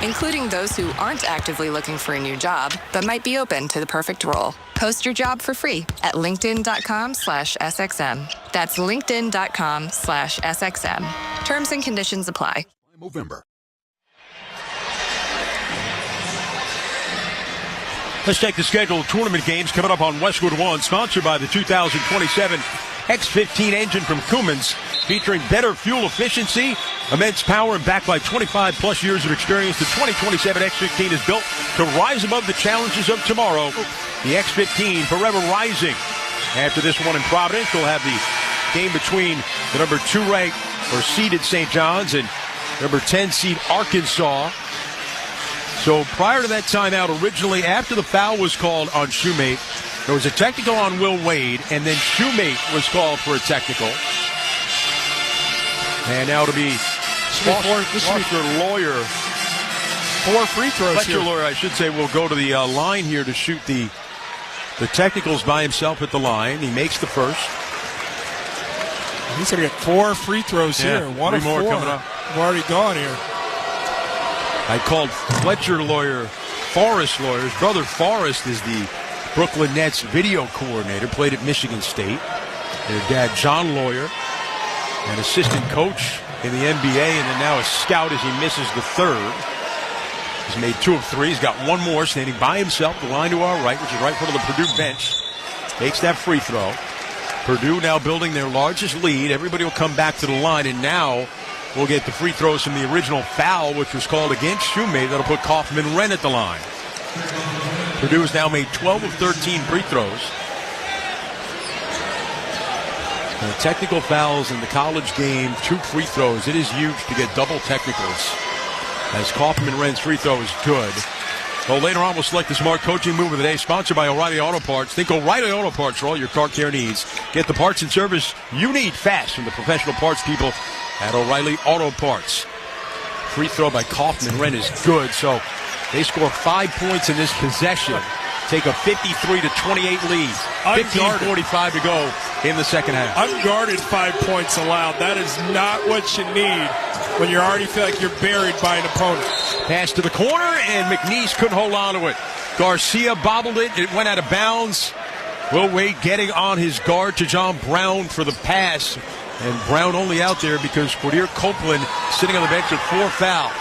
including those who aren't actively looking for a new job, but might be open to the perfect role. Post your job for free at linkedin.com/SXM. That's linkedin.com/SXM. Terms and conditions apply. November. Let's take the scheduled tournament games coming up on Westwood One, sponsored by the 2027 X15 engine from Cummins, featuring better fuel efficiency, immense power, and backed by 25-plus years of experience. The 2027 X15 is built to rise above the challenges of tomorrow. The X15 forever rising. After this one in Providence, we'll have the game between the number 2 ranked or seeded St. John's and number 10 seed Arkansas. So prior to that timeout, originally after the foul was called on Shoemate, there was a technical on Will Wade, and then Shoemate was called for a technical. And now it'll be Foster Lawyer. 4 free throws Fletcher here. Lawyer, I should say, will go to the line here to shoot the technicals by himself at the line. He makes the first. He's going to get 4 free throws here. 1 of 4 more coming up. Have already gone here. I called Fletcher Lawyer Forrest Lawyer. His brother Forrest is the Brooklyn Nets video coordinator, played at Michigan State. Their dad, John Lawyer, an assistant coach in the NBA, and then now a scout as he misses the third. He's made 2 of 3. He's got 1 more standing by himself, the line to our right, which is right in front of the Purdue bench. Takes that free throw. Purdue now building their largest lead. Everybody will come back to the line, and now we'll get the free throws from the original foul, which was called against Shoemate. That'll put Kaufman-Wren at the line. Purdue has now made 12 of 13 free throws. The technical fouls in the college game, 2 free throws. It is huge to get double technicals, as Kaufman-Wren's free throw is good. Well, later on, we'll select the Smart Coaching Move of the Day, sponsored by O'Reilly Auto Parts. Think O'Reilly Auto Parts for all your car care needs. Get the parts and service you need fast from the professional parts people at O'Reilly Auto Parts. Free throw by Kaufman-Wren is good, so they score 5 points in this possession. Take a 53-28 lead. 15:45 to go in the second half. Unguarded 5 points allowed. That is not what you need when you already feel like you're buried by an opponent. Pass to the corner, and McNeese couldn't hold on to it. Garcia bobbled it. It went out of bounds. Will Wade getting on his guard to John Brown for the pass. And Brown only out there because Quadir Copeland sitting on the bench with 4 fouls.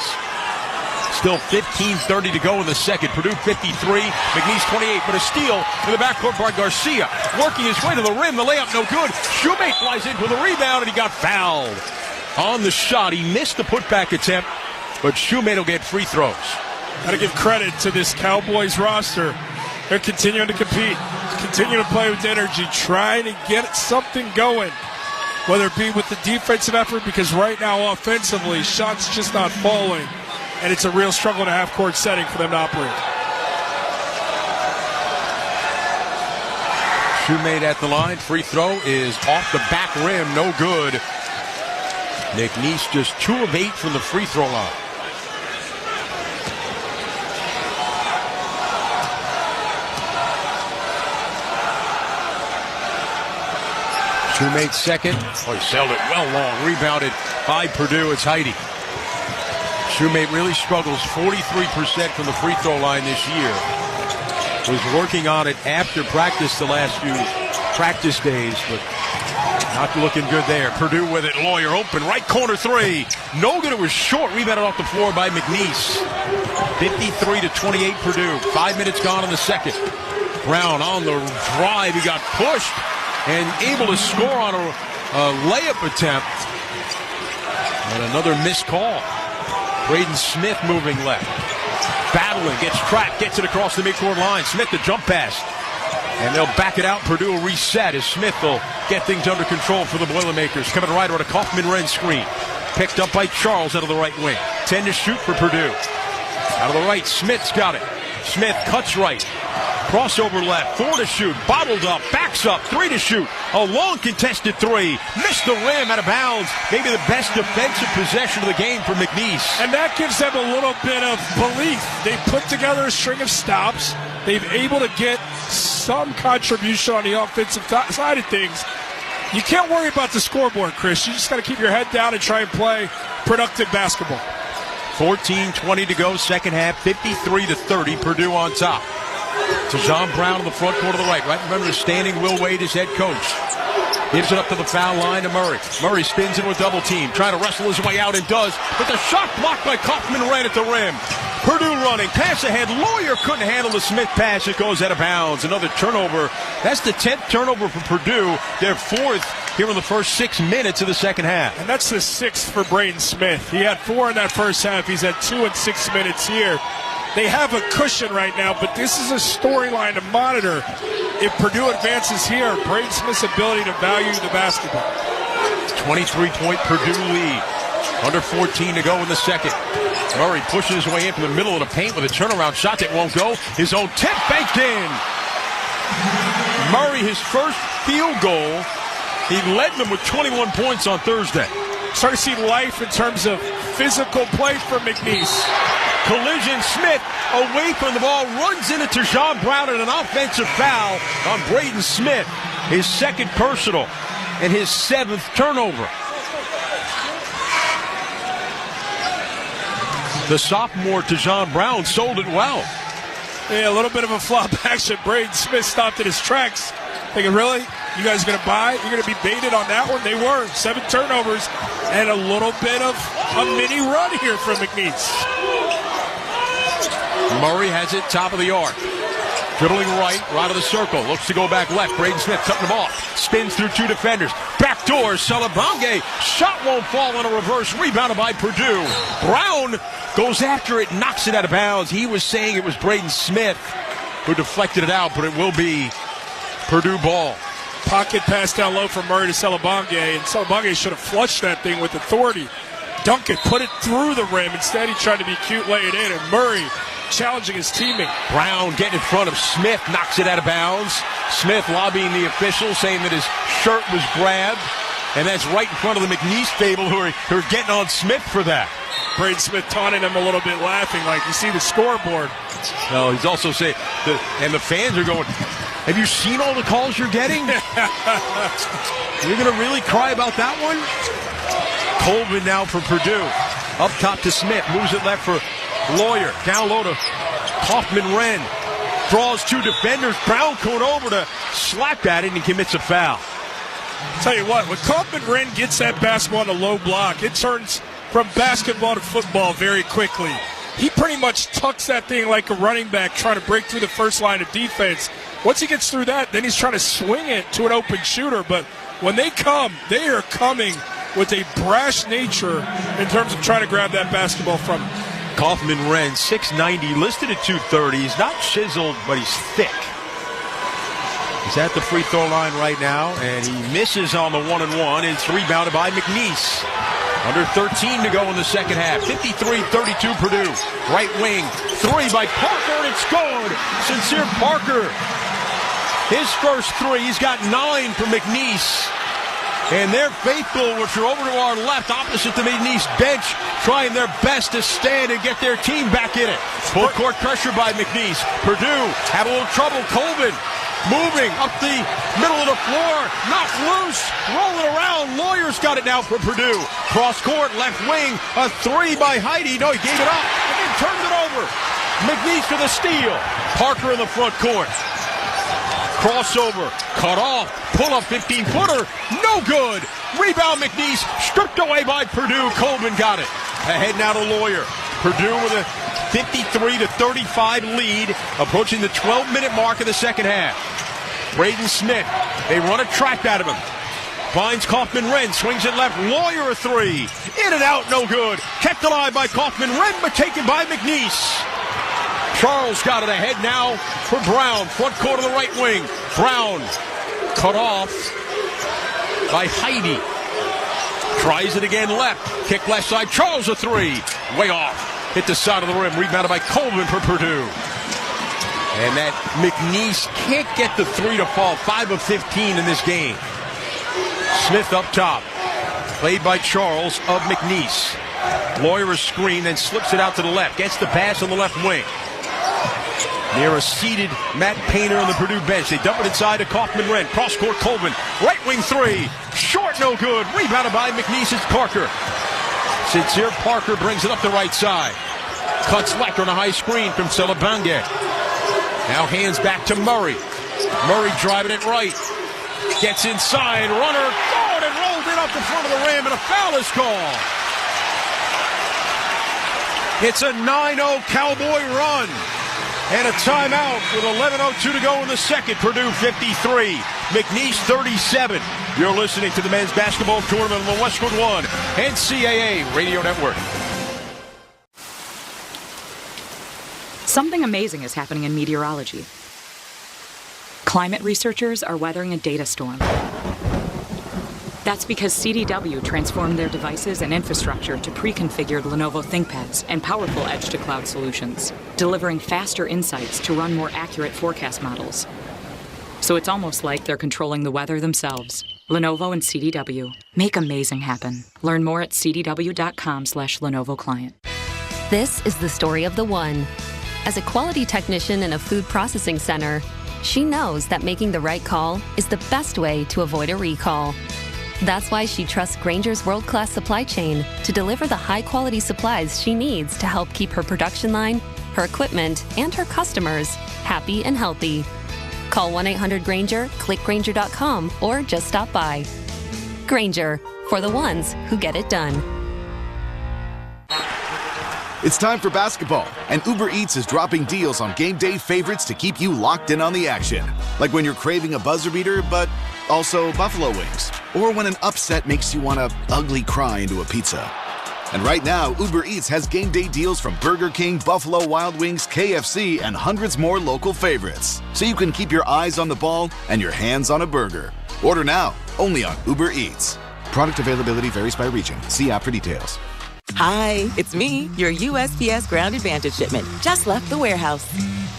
Still 15:30 to go in the second. Purdue 53, McNeese 28, but a steal in the backcourt by Garcia. Working his way to the rim, the layup no good. Shoemate flies in for the rebound, and he got fouled on the shot. He missed the putback attempt, but Shoemate will get free throws. Got to give credit to this Cowboys roster. They're continuing to compete, continuing to play with energy, trying to get something going, whether it be with the defensive effort, because right now offensively, shots just not falling. And it's a real struggle in a half-court setting for them to operate. Shoemate at the line. Free throw is off the back rim. No good. McNeese just 2 of 8 from the free throw line. Shoemate second. Oh, he sailed it well long. Rebounded by Purdue. It's Heidi. Shoemate really struggles 43% from the free throw line this year. Was working on it after practice the last few practice days, but not looking good there. Purdue with it. Lawyer open. Right corner 3. No good. It was short. Rebounded off the floor by McNeese. 53-28 Purdue. 5 minutes gone in the second. Brown on the drive. He got pushed and able to score on a layup attempt. And another missed call. Braden Smith moving left. Battling, gets trapped, gets it across the midcourt line. Smith the jump pass. And they'll back it out. Purdue will reset as Smith will get things under control for the Boilermakers. Coming right on a Kaufman-Wren screen. Picked up by Charles out of the right wing. 10 to shoot for Purdue. Out of the right, Smith's got it. Smith cuts right. Crossover left, 4 to shoot, bottled up, backs up, 3 to shoot. A long contested 3, missed the rim, out of bounds. Maybe the best defensive possession of the game for McNeese. And that gives them a little bit of belief. They put together a string of stops. They've able to get some contribution on the offensive side of things. You can't worry about the scoreboard, Chris. You just got to keep your head down and try and play productive basketball. 14:20 to go, second half, 53-30, Purdue on top. To John Brown in the front court of the right. Right, remember the standing Will Wade as head coach. Gives it up to the foul line to Murray. Murray spins into a double team, trying to wrestle his way out and does, but the shot blocked by Kaufman-Wren at the rim. Purdue running, pass ahead. Lawyer couldn't handle the Smith pass. It goes out of bounds. Another turnover. That's the 10th turnover for Purdue. Their 4th here in the first 6 minutes of the second half. And that's the 6th for Braden Smith. He had 4 in that first half. He's had 2 in 6 minutes here. They have a cushion right now, but this is a storyline to monitor. If Purdue advances here, Braden Smith's ability to value the basketball. 23-point Purdue lead. Under 14 to go in the second. Murray pushes his way in from the middle of the paint with a turnaround shot that won't go. His own tip banked in. Murray, his first field goal. He led them with 21 points on Thursday. Start to see life in terms of physical play for McNeese. Collision, Smith away from the ball, runs into Tejon Brown and an offensive foul on Braden Smith, his second personal. and his 7th turnover. The sophomore, Tajon Brown, sold it well. Yeah, a little bit of a flop action. Braden Smith stopped in his tracks, thinking, really? You guys going to buy? You're going to be baited on that one? They were. 7 turnovers and a little bit of a mini run here from McNeese. Murray has it top of the arc. Dribbling right of the circle. Looks to go back left. Braden Smith cutting him off. Spins through 2 defenders. Back door, Salabange. Shot won't fall on a reverse. Rebounded by Purdue. Brown goes after it, knocks it out of bounds. He was saying it was Braden Smith who deflected it out, but it will be Purdue ball. Pocket pass down low from Murray to Salabange, and Salabange should have flushed that thing with authority. Duncan put it through the rim. Instead, he tried to be cute, lay it in, and Murray challenging his teammate. Brown getting in front of Smith, knocks it out of bounds. Smith lobbying the official, saying that his shirt was grabbed, and that's right in front of the McNeese stable who are getting on Smith for that. Braden Smith taunting him a little bit, laughing like you see the scoreboard. No, he's also saying, and the fans are going, have you seen all the calls you're getting? You're going to really cry about that one? Colvin now for Purdue. Up top to Smith. Moves it left for Lawyer. Down low to Kaufman-Wren. Draws 2 defenders. Brown going over to slap at it and commits a foul. Tell you what, when Kaufman-Wren gets that basketball on the low block, it turns from basketball to football very quickly. He pretty much tucks that thing like a running back trying to break through the first line of defense. Once he gets through that, then he's trying to swing it to an open shooter. But when they come, they are coming with a brash nature in terms of trying to grab that basketball from him. Kaufman-Wren, 6'90", listed at 230. He's not chiseled, but he's thick. He's at the free throw line right now, and he misses on the 1-and-1. It's rebounded by McNeese. Under 13 to go in the second half. 53-32 Purdue. Right wing, 3 by Parker, and it's good. Sincere Parker. His first 3, he's got 9 for McNeese. And they're faithful, which are over to our left, opposite the McNeese bench, trying their best to stand and get their team back in it. Full court pressure by McNeese. Purdue had a little trouble. Colvin moving up the middle of the floor, knocked loose, rolling around. Lawyer's got it now for Purdue. Cross court, left wing, a 3 by Heidi. No, he gave it up and then turned it over. McNeese for the steal. Parker in the front court. Crossover, cut off, pull up 15-footer, no good. Rebound McNeese, stripped away by Purdue. Colvin got it. Ahead now to Lawyer. Purdue with a 53-35 lead, approaching the 12-minute mark of the second half. Braden Smith, they run a trap out of him. Finds Kaufman-Wren, swings it left. Lawyer a 3. In and out, no good. Kept alive by Kaufman-Wren, but taken by McNeese. Charles got it ahead now for Brown. Front court of the right wing. Brown cut off by Heidi. Tries it again left. Kick left side. Charles a 3. Way off. Hit the side of the rim. Rebounded by Colvin for Purdue. And that McNeese can't get the 3 to fall. 5 of 15 in this game. Smith up top. Played by Charles of McNeese. Lawyer a screen, then slips it out to the left. Gets the pass on the left wing. Near a seated Matt Painter on the Purdue bench. They dump it inside to Kaufman-Wren. Cross court Colvin. Right wing 3. Short, no good. Rebounded by McNeese. It's Parker. Sincere Parker brings it up the right side. Cuts left on a high screen from Salabange. Now hands back to Murray. Murray driving it right. Gets inside. Runner. Good, and rolled it up the front of the rim, and a foul is called. It's a 9-0 Cowboy run. And a timeout with 11:02 to go in the second. Purdue 53, McNeese 37. You're listening to the men's basketball tournament on the Westwood One NCAA Radio Network. Something amazing is happening in meteorology. Climate researchers are weathering a data storm. That's because CDW transformed their devices and infrastructure to pre-configured Lenovo ThinkPads and powerful edge-to-cloud solutions, delivering faster insights to run more accurate forecast models. So it's almost like they're controlling the weather themselves. Lenovo and CDW. Make amazing happen. Learn more at cdw.com/Lenovo Client. This is the story of the one. As a quality technician in a food processing center, she knows that making the right call is the best way to avoid a recall. That's why she trusts Grainger's world-class supply chain to deliver the high-quality supplies she needs to help keep her production line, her equipment, and her customers happy and healthy. Call 1-800-GRAINGER, click Grainger.com, or just stop by. Grainger, for the ones who get it done. It's time for basketball, and Uber Eats is dropping deals on game day favorites to keep you locked in on the action. Like when you're craving a buzzer beater, but also buffalo wings. Or when an upset makes you want to ugly cry into a pizza. And right now, Uber Eats has game day deals from Burger King, Buffalo Wild Wings, KFC, and hundreds more local favorites. So you can keep your eyes on the ball and your hands on a burger. Order now, only on Uber Eats. Product availability varies by region. See app for details. Hi, it's me, your USPS Ground Advantage shipment. Just left the warehouse.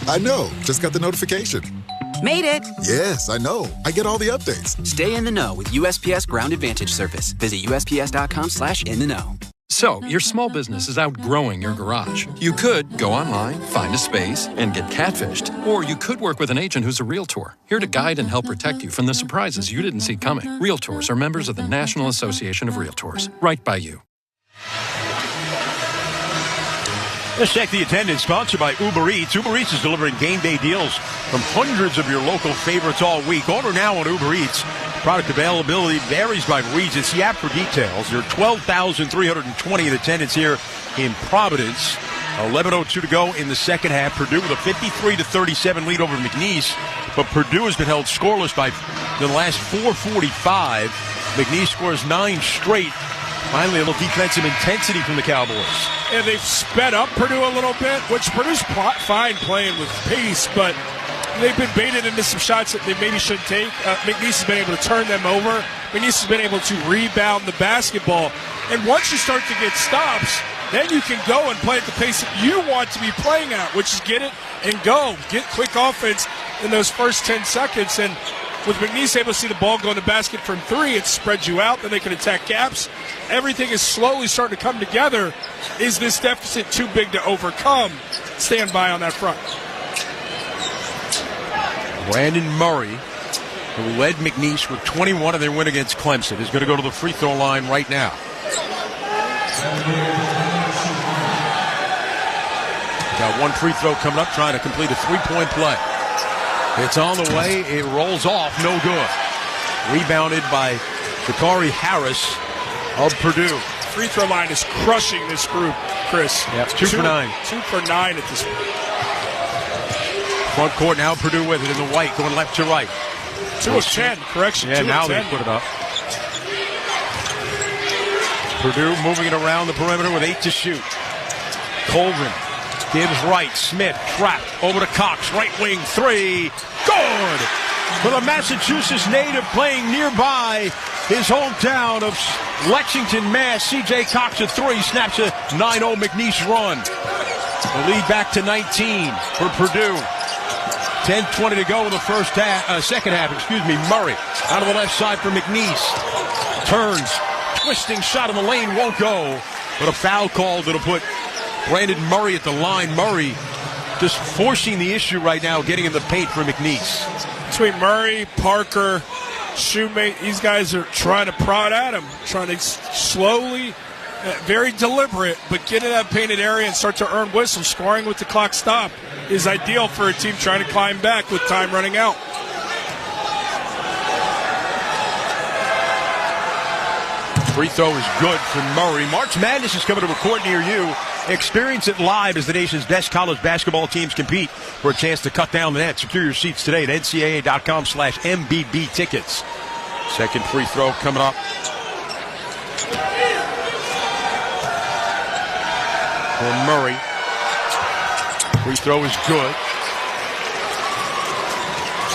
I know. Just got the notification. Made it. Yes, I know. I get all the updates. Stay in the know with USPS Ground Advantage service. Visit USPS.com/in-the-know. So, your small business is outgrowing your garage. You could go online, find a space, and get catfished. Or you could work with an agent who's a realtor, here to guide and help protect you from the surprises you didn't see coming. Realtors are members of the National Association of Realtors. Right by you. Let's check the attendance, sponsored by Uber Eats. Uber Eats is delivering game day deals from hundreds of your local favorites all week. Order now on Uber Eats. Product availability varies by region. See app for details. There are 12,320 in attendance here in Providence. 11:02 to go in the second half. Purdue with a 53-37 lead over McNeese. But Purdue has been held scoreless by the last 4:45. McNeese scores 9 straight. Finally, a little defensive intensity from the Cowboys. And they've sped up Purdue a little bit, which Purdue's fine playing with pace, but they've been baited into some shots that they maybe shouldn't take. McNeese has been able to turn them over. McNeese has been able to rebound the basketball. And once you start to get stops, then you can go and play at the pace that you want to be playing at, which is get it and go. Get quick offense in those first 10 seconds. And with McNeese able to see the ball go in the basket from 3, it spreads you out. Then they can attack gaps. Everything is slowly starting to come together. Is this deficit too big to overcome? Stand by on that front. Brandon Murray, who led McNeese with 21 in their win against Clemson, is going to go to the free throw line right now. Got one free throw coming up, trying to complete a three-point play. It's on the way. It rolls off. No good. Rebounded by Sha'Carri Harris of Purdue. Free throw line is crushing this group, Chris. Yep, 2 for 9. 2 for 9 at this point. Front court now, Purdue with it in the white, going left to right. 2 of 10, correction. Yeah, 2 now of 10. they put it up. Purdue moving it around the perimeter with 8 to shoot. Colvin gives right. Smith trapped over to Cox. Right wing 3. Good! For the Massachusetts native playing nearby his hometown of Lexington, Mass. C.J. Cox a 3. Snaps a 9-0 McNeese run. The lead back to 19 for Purdue. 10:20 to go in the second half. Murray out of the left side for McNeese. Turns. Twisting shot in the lane won't go. But a foul call that'll put Brandon Murray at the line. Murray just forcing the issue right now, getting in the paint for McNeese. Between Murray, Parker, Shoemate, these guys are trying to prod at him, trying to slowly, very deliberate, but get in that painted area and start to earn whistles. Scoring with the clock stop is ideal for a team trying to climb back with time running out. Free throw is good for Murray. March Madness is coming to a court near you. Experience it live as the nation's best college basketball teams compete for a chance to cut down the net. Secure your seats today at ncaa.com/MBB tickets. Second free throw coming up. For Murray. Free throw is good.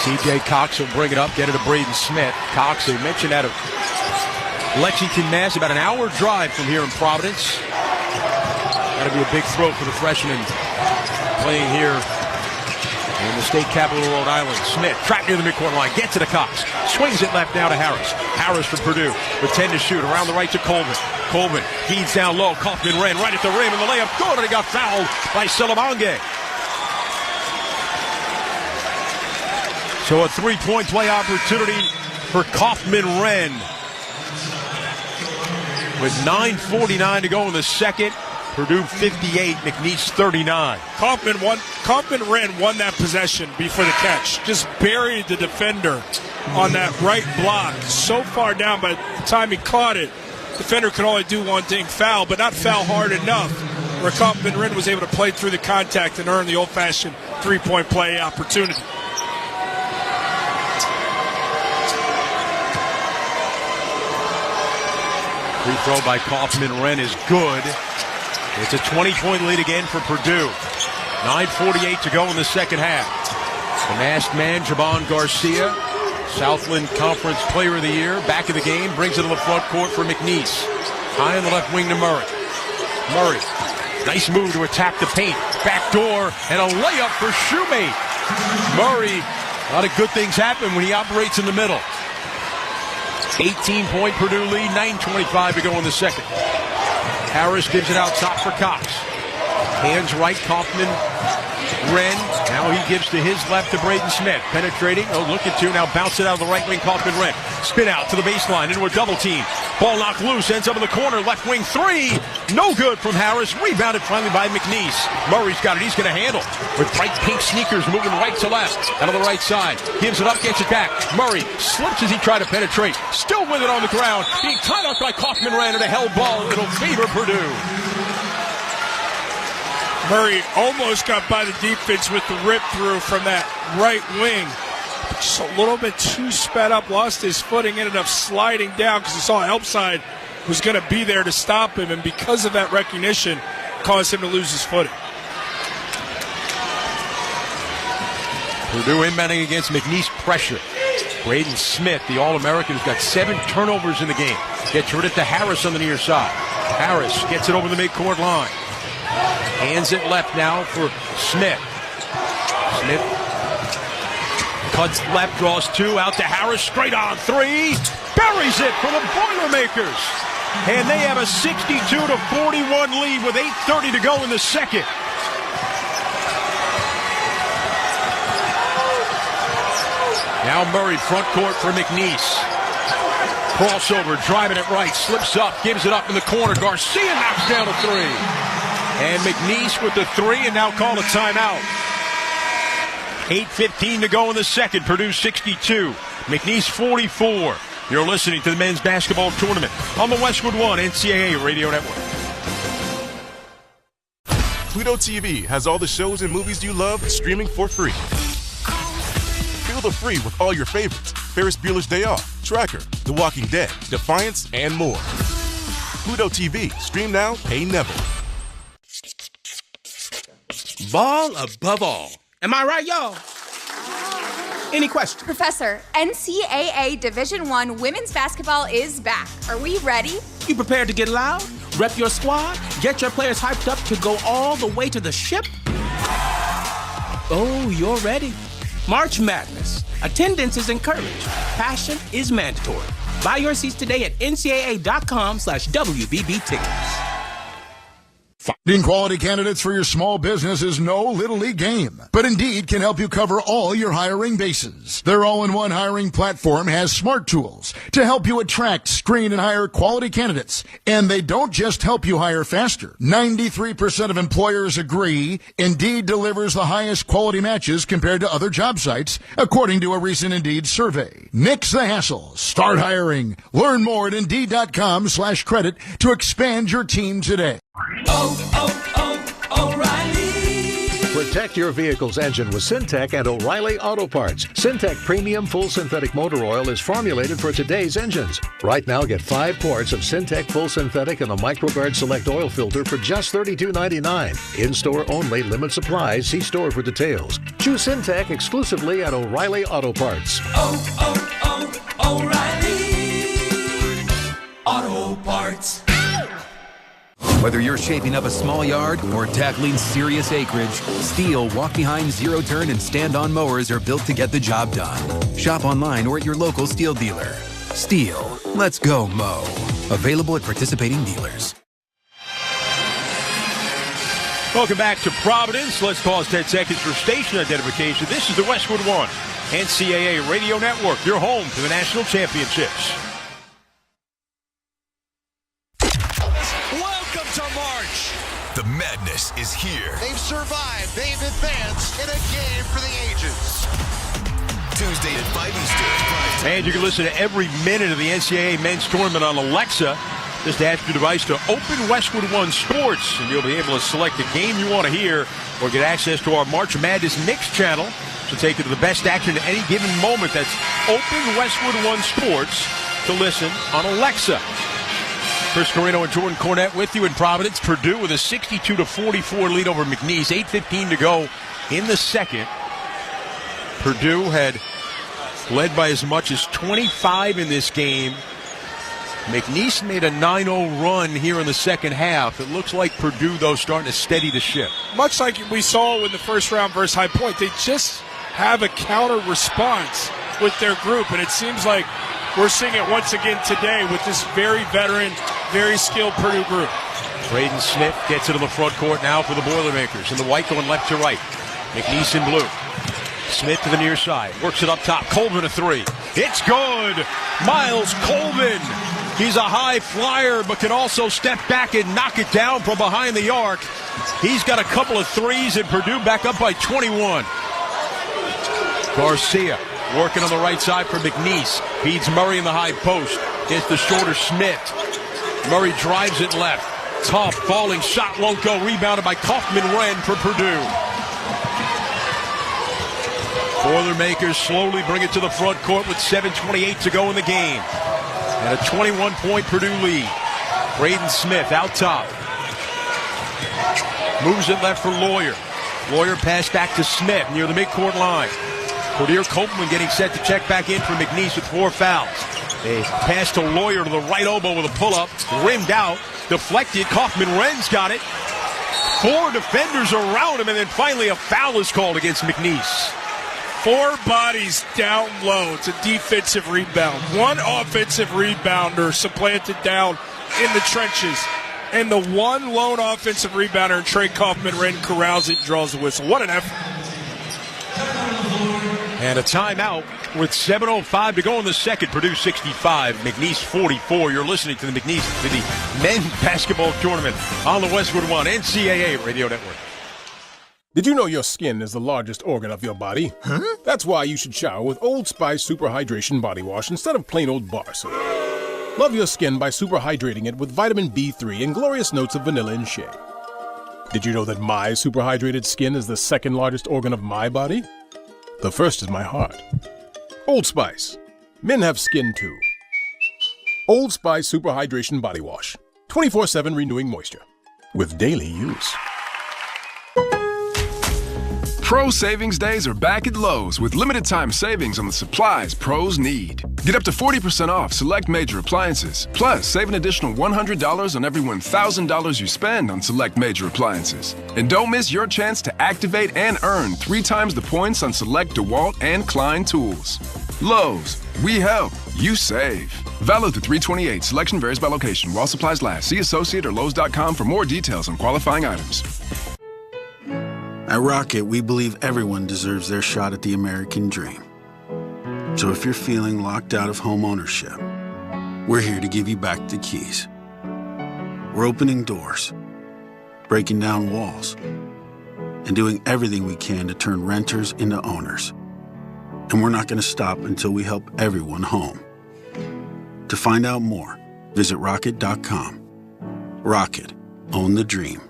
C.J. Cox will bring it up, get it to Braden Smith. Cox, they mentioned out of Lexington, Mass, about an hour drive from here in Providence. That'll be a big throw for the freshman playing here in the state capital of Rhode Island. Smith trapped near the midcourt line, gets to the Cox, swings it left now to Harris. Harris for Purdue with 10 to shoot. Around the right to Colvin. Colvin feeds down low. Kaufman ran right at the rim, and the layup good, and he got fouled by Salamange. So a three-point play opportunity for Kaufman Wren. with 9:49 to go in the second. Purdue 58, McNeese 39. Kaufman won that possession before the catch. Just buried the defender on that right block. So far down, by the time he caught it, defender could only do one thing, foul, but not foul hard enough, where Kaufman was able to play through the contact and earn the old-fashioned three-point play opportunity. Free throw by Kaufman-Renn is good. It's a 20-point lead again for Purdue. 9:48 to go in the second half. The masked man, Javon Garcia, Southland Conference Player of the Year, back of the game, brings it to the front court for McNeese. High on the left wing to Murray. Murray, nice move to attack the paint. Back door, and a layup for Shoemate. Murray, a lot of good things happen when he operates in the middle. 18-point Purdue lead, 9:25 to go in the second. Harris gives it out top for Cox. Hands right, Kaufman-Renn. Now he gives to his left to Braden Smith. Penetrating, look at two. Now bounce it out of the right wing, Kaufman-Renn. Spin out to the baseline into a double team. Ball knocked loose, ends up in the corner. Left wing three. No good from Harris. Rebounded finally by McNeese. Murray's got it. He's going to handle. With bright pink sneakers moving right to left. Out of the right side. Gives it up, gets it back. Murray slips as he tried to penetrate. Still with it on the ground. Being tied up by Kaufman-Renn and a held ball. It'll favor Purdue. Murray almost got by the defense with the rip through from that right wing. Just a little bit too sped up, lost his footing, ended up sliding down because he saw help side was going to be there to stop him, and because of that recognition, caused him to lose his footing. Purdue inbounding against McNeese pressure. Braden Smith, the All-American, has got 7 turnovers in the game. Gets rid of it to Harris on the near side. Harris gets it over the midcourt line. Hands it left now for Smith. Smith cuts left, draws 2, out to Harris, straight on 3. Buries it for the Boilermakers. And they have a 62-41 lead with 8:30 to go in the second. Now Murray, front court for McNeese. Crossover, driving it right, slips up, gives it up in the corner. Garcia knocks down a 3. And McNeese with the 3, and now call a timeout. 8:15 to go in the second. Purdue 62, McNeese 44. You're listening to the men's basketball tournament on the Westwood One NCAA Radio Network. Pluto TV has all the shows and movies you love streaming for free. Feel the free with all your favorites. Ferris Bueller's Day Off, Tracker, The Walking Dead, Defiance, and more. Pluto TV. Stream now, pay never. Ball above all. Am I right, y'all? Any questions? Professor, NCAA Division I women's basketball is back. Are we ready? You prepared to get loud? Rep your squad? Get your players hyped up to go all the way to the ship? Oh, you're ready. March Madness. Attendance is encouraged. Passion is mandatory. Buy your seats today at ncaa.com/WBB tickets. Finding quality candidates for your small business is no little league game, but Indeed can help you cover all your hiring bases. Their all-in-one hiring platform has smart tools to help you attract, screen, and hire quality candidates. And they don't just help you hire faster. 93% of employers agree Indeed delivers the highest quality matches compared to other job sites, according to a recent Indeed survey. Nix the hassle. Start hiring. Learn more at Indeed.com/credit to expand your team today. O'Reilly. Protect your vehicle's engine with Syntec and O'Reilly Auto Parts. Syntec Premium Full Synthetic Motor Oil is formulated for today's engines. Right now, get 5 quarts of Syntec Full Synthetic and a MicroGuard Select Oil Filter for just $32.99. In-store only, limit supplies. See store for details. Choose Syntec exclusively at O'Reilly Auto Parts. O'Reilly Auto Parts. Whether you're shaping up a small yard or tackling serious acreage, Steel walk-behind, zero-turn, and stand-on mowers are built to get the job done. Shop online or at your local Steel dealer. Steel. Let's go mow. Available at participating dealers. Welcome back to Providence. Let's pause 10 seconds for station identification. This is the Westwood One NCAA Radio Network, your home for the national championships. here. They've survived. They've advanced in a game for the ages. Tuesday at 5 Eastern. And you can listen to every minute of the NCAA men's tournament on Alexa. Just ask your device to open Westwood One Sports, and you'll be able to select the game you want to hear or get access to our March Madness Knicks channel to take you to the best action at any given moment. That's open Westwood One Sports to listen on Alexa. Chris Carino and Jordan Cornette with you in Providence. Purdue with a 62-44 lead over McNeese. 8:15 to go in the second. Purdue had led by as much as 25 in this game. McNeese made a 9-0 run here in the second half. It looks like Purdue, though, starting to steady the ship. Much like we saw in the first round versus High Point, they just have a counter response with their group, and it seems like we're seeing it once again today with this very veteran, very skilled Purdue group. Braden Smith gets it in the front court now for the Boilermakers, and the white going left to right. McNeese in blue. Smith to the near side, works it up top. Colvin a three. It's good. Miles Colvin. He's a high flyer, but can also step back and knock it down from behind the arc. He's got a couple of threes, and Purdue back up by 21. Garcia working on the right side for McNeese. Feeds Murray in the high post. Gets the shorter Smith. Murray drives it left. Tough falling shot won't go. Rebounded by Kaufman-Wren for Purdue. Boilermakers slowly bring it to the front court with 7:28 to go in the game. And a 21-point Purdue lead. Braden Smith out top. Moves it left for Lawyer. Lawyer pass back to Smith near the midcourt line. Cordier Copeland getting set to check back in for McNeese with 4 fouls. A pass to Lawyer to the right elbow with a pull-up. Rimmed out. Deflected. Kaufman-Wren's got it. 4 defenders around him, and then finally a foul is called against McNeese. 4 bodies down low. It's a defensive rebound. 1 offensive rebounder supplanted down in the trenches. And the 1 lone offensive rebounder, Trey Kaufman-Wren, corrals it, draws the whistle. What an effort. And a timeout with 7:05 to go in the second. Purdue 65, McNeese 44. You're listening to the men's basketball tournament on the Westwood One NCAA Radio Network. Did you know your skin is the largest organ of your body? Huh? That's why you should shower with Old Spice Super Hydration Body Wash instead of plain old bar soap. Love your skin by super hydrating it with vitamin B3 and glorious notes of vanilla and shea. Did you know that my super hydrated skin is the second largest organ of my body? The first is my heart. Old Spice. Men have skin too. Old Spice Super Hydration Body Wash. 24/7 renewing moisture. With daily use. Pro Savings Days are back at Lowe's with limited time savings on the supplies pros need. Get up to 40% off select major appliances. Plus, save an additional $100 on every $1,000 you spend on select major appliances. And don't miss your chance to activate and earn 3 times the points on select DeWalt and Klein tools. Lowe's, we help, you save. Valid through 3/28. Selection varies by location. While supplies last. See Associate or Lowe's.com for more details on qualifying items. At Rocket, we believe everyone deserves their shot at the American dream. So if you're feeling locked out of home ownership, we're here to give you back the keys. We're opening doors, breaking down walls, and doing everything we can to turn renters into owners. And we're not going to stop until we help everyone home. To find out more, visit Rocket.com. Rocket, own the dream.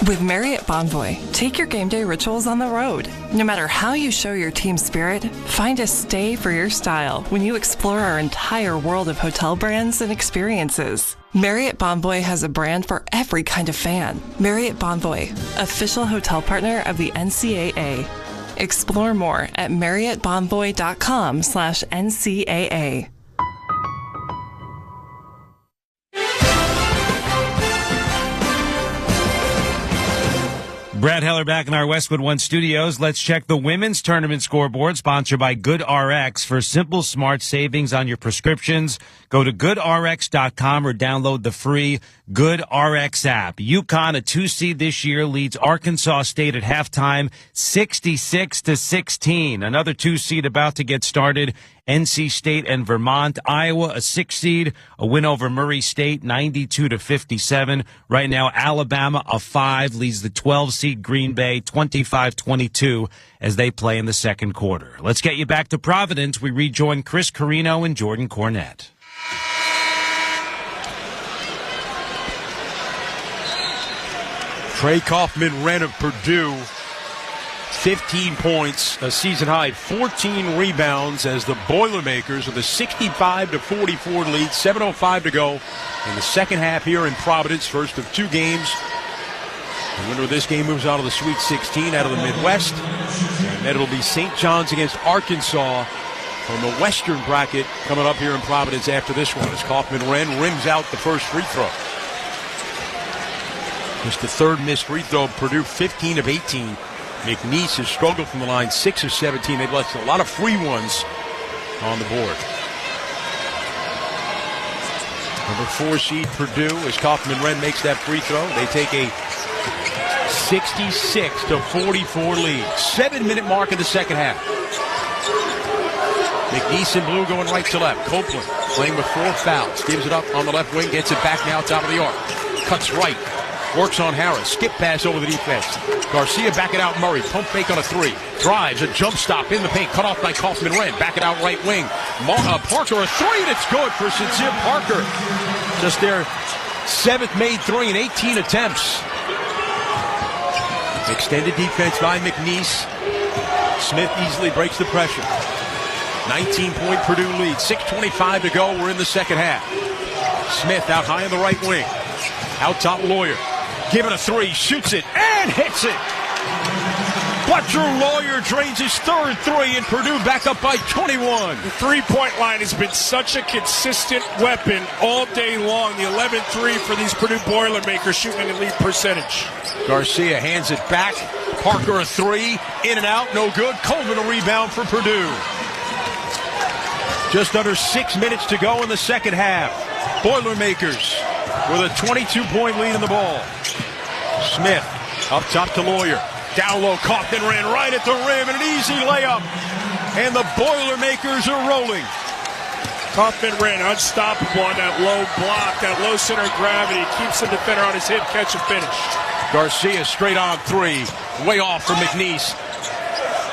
With Marriott Bonvoy, take your game day rituals on the road. No matter how you show your team spirit, find a stay for your style when you explore our entire world of hotel brands and experiences. Marriott Bonvoy has a brand for every kind of fan. Marriott Bonvoy, official hotel partner of the NCAA. Explore more at marriottbonvoy.com/NCAA. Brad Heller back in our Westwood One studios. Let's check the women's tournament scoreboard, sponsored by GoodRx. For simple, smart savings on your prescriptions, go to GoodRx.com or download the free Good RX app. UConn, a 2 seed this year, leads Arkansas State at halftime 66-16. Another 2 seed about to get started. NC State and Vermont. Iowa, a 6 seed, a win over Murray State 92-57. Right now, Alabama, a 5, leads the 12 seed Green Bay 25-22 as they play in the second quarter. Let's get you back to Providence. We rejoin Chris Carino and Jordan Cornette. Trey Kaufman-Renn of Purdue, 15 points, a season high, 14 rebounds as the Boilermakers with a 65-44 lead, 7:05 to go in the second half here in Providence, first of 2 games. The winner of this game moves out of the Sweet 16 out of the Midwest, and then it'll be St. John's against Arkansas from the Western bracket coming up here in Providence after this one as Kaufman-Renn rims out the first free throw. Just the third missed free throw. Purdue 15 of 18. McNeese has struggled from the line, 6 of 17. They've left a lot of free ones on the board. Number 4 seed Purdue as Kaufman-Renn makes that free throw. They take a 66-44 lead. 7-minute mark in the second half. McNeese in blue going right to left. Copeland playing with 4 fouls. Gives it up on the left wing. Gets it back now top of the arc. Cuts right. Works on Harris. Skip pass over the defense. Garcia back it out. Murray. Pump fake on a 3. Drives. A jump stop in the paint. Cut off by Kaufman-Renn. Back it out right wing. Parker a 3 that's good for Sincere Parker. Just their 7th made 3 in 18 attempts. Extended defense by McNeese. Smith easily breaks the pressure. 19-point Purdue lead. 6:25 to go. We're in the second half. Smith out high on the right wing. Out top Lawyer. Giving a 3. Shoots it and hits it. Butcher Lawyer drains his third 3 and Purdue back up by 21. The three-point line has been such a consistent weapon all day long. The 11-3 for these Purdue Boilermakers shooting an elite percentage. Garcia hands it back. Parker a 3. In and out. No good. Colvin a rebound for Purdue. Just under 6 minutes to go in the second half. Boilermakers with a 22-point lead in the ball. Smith up top to Lawyer. Down low, Kaufman-Renn right at the rim, and an easy layup. And the Boilermakers are rolling. Kaufman-Renn unstoppable on that low block, that low center of gravity. Keeps the defender on his hip, catch and finish. Garcia straight on 3. Way off for McNeese.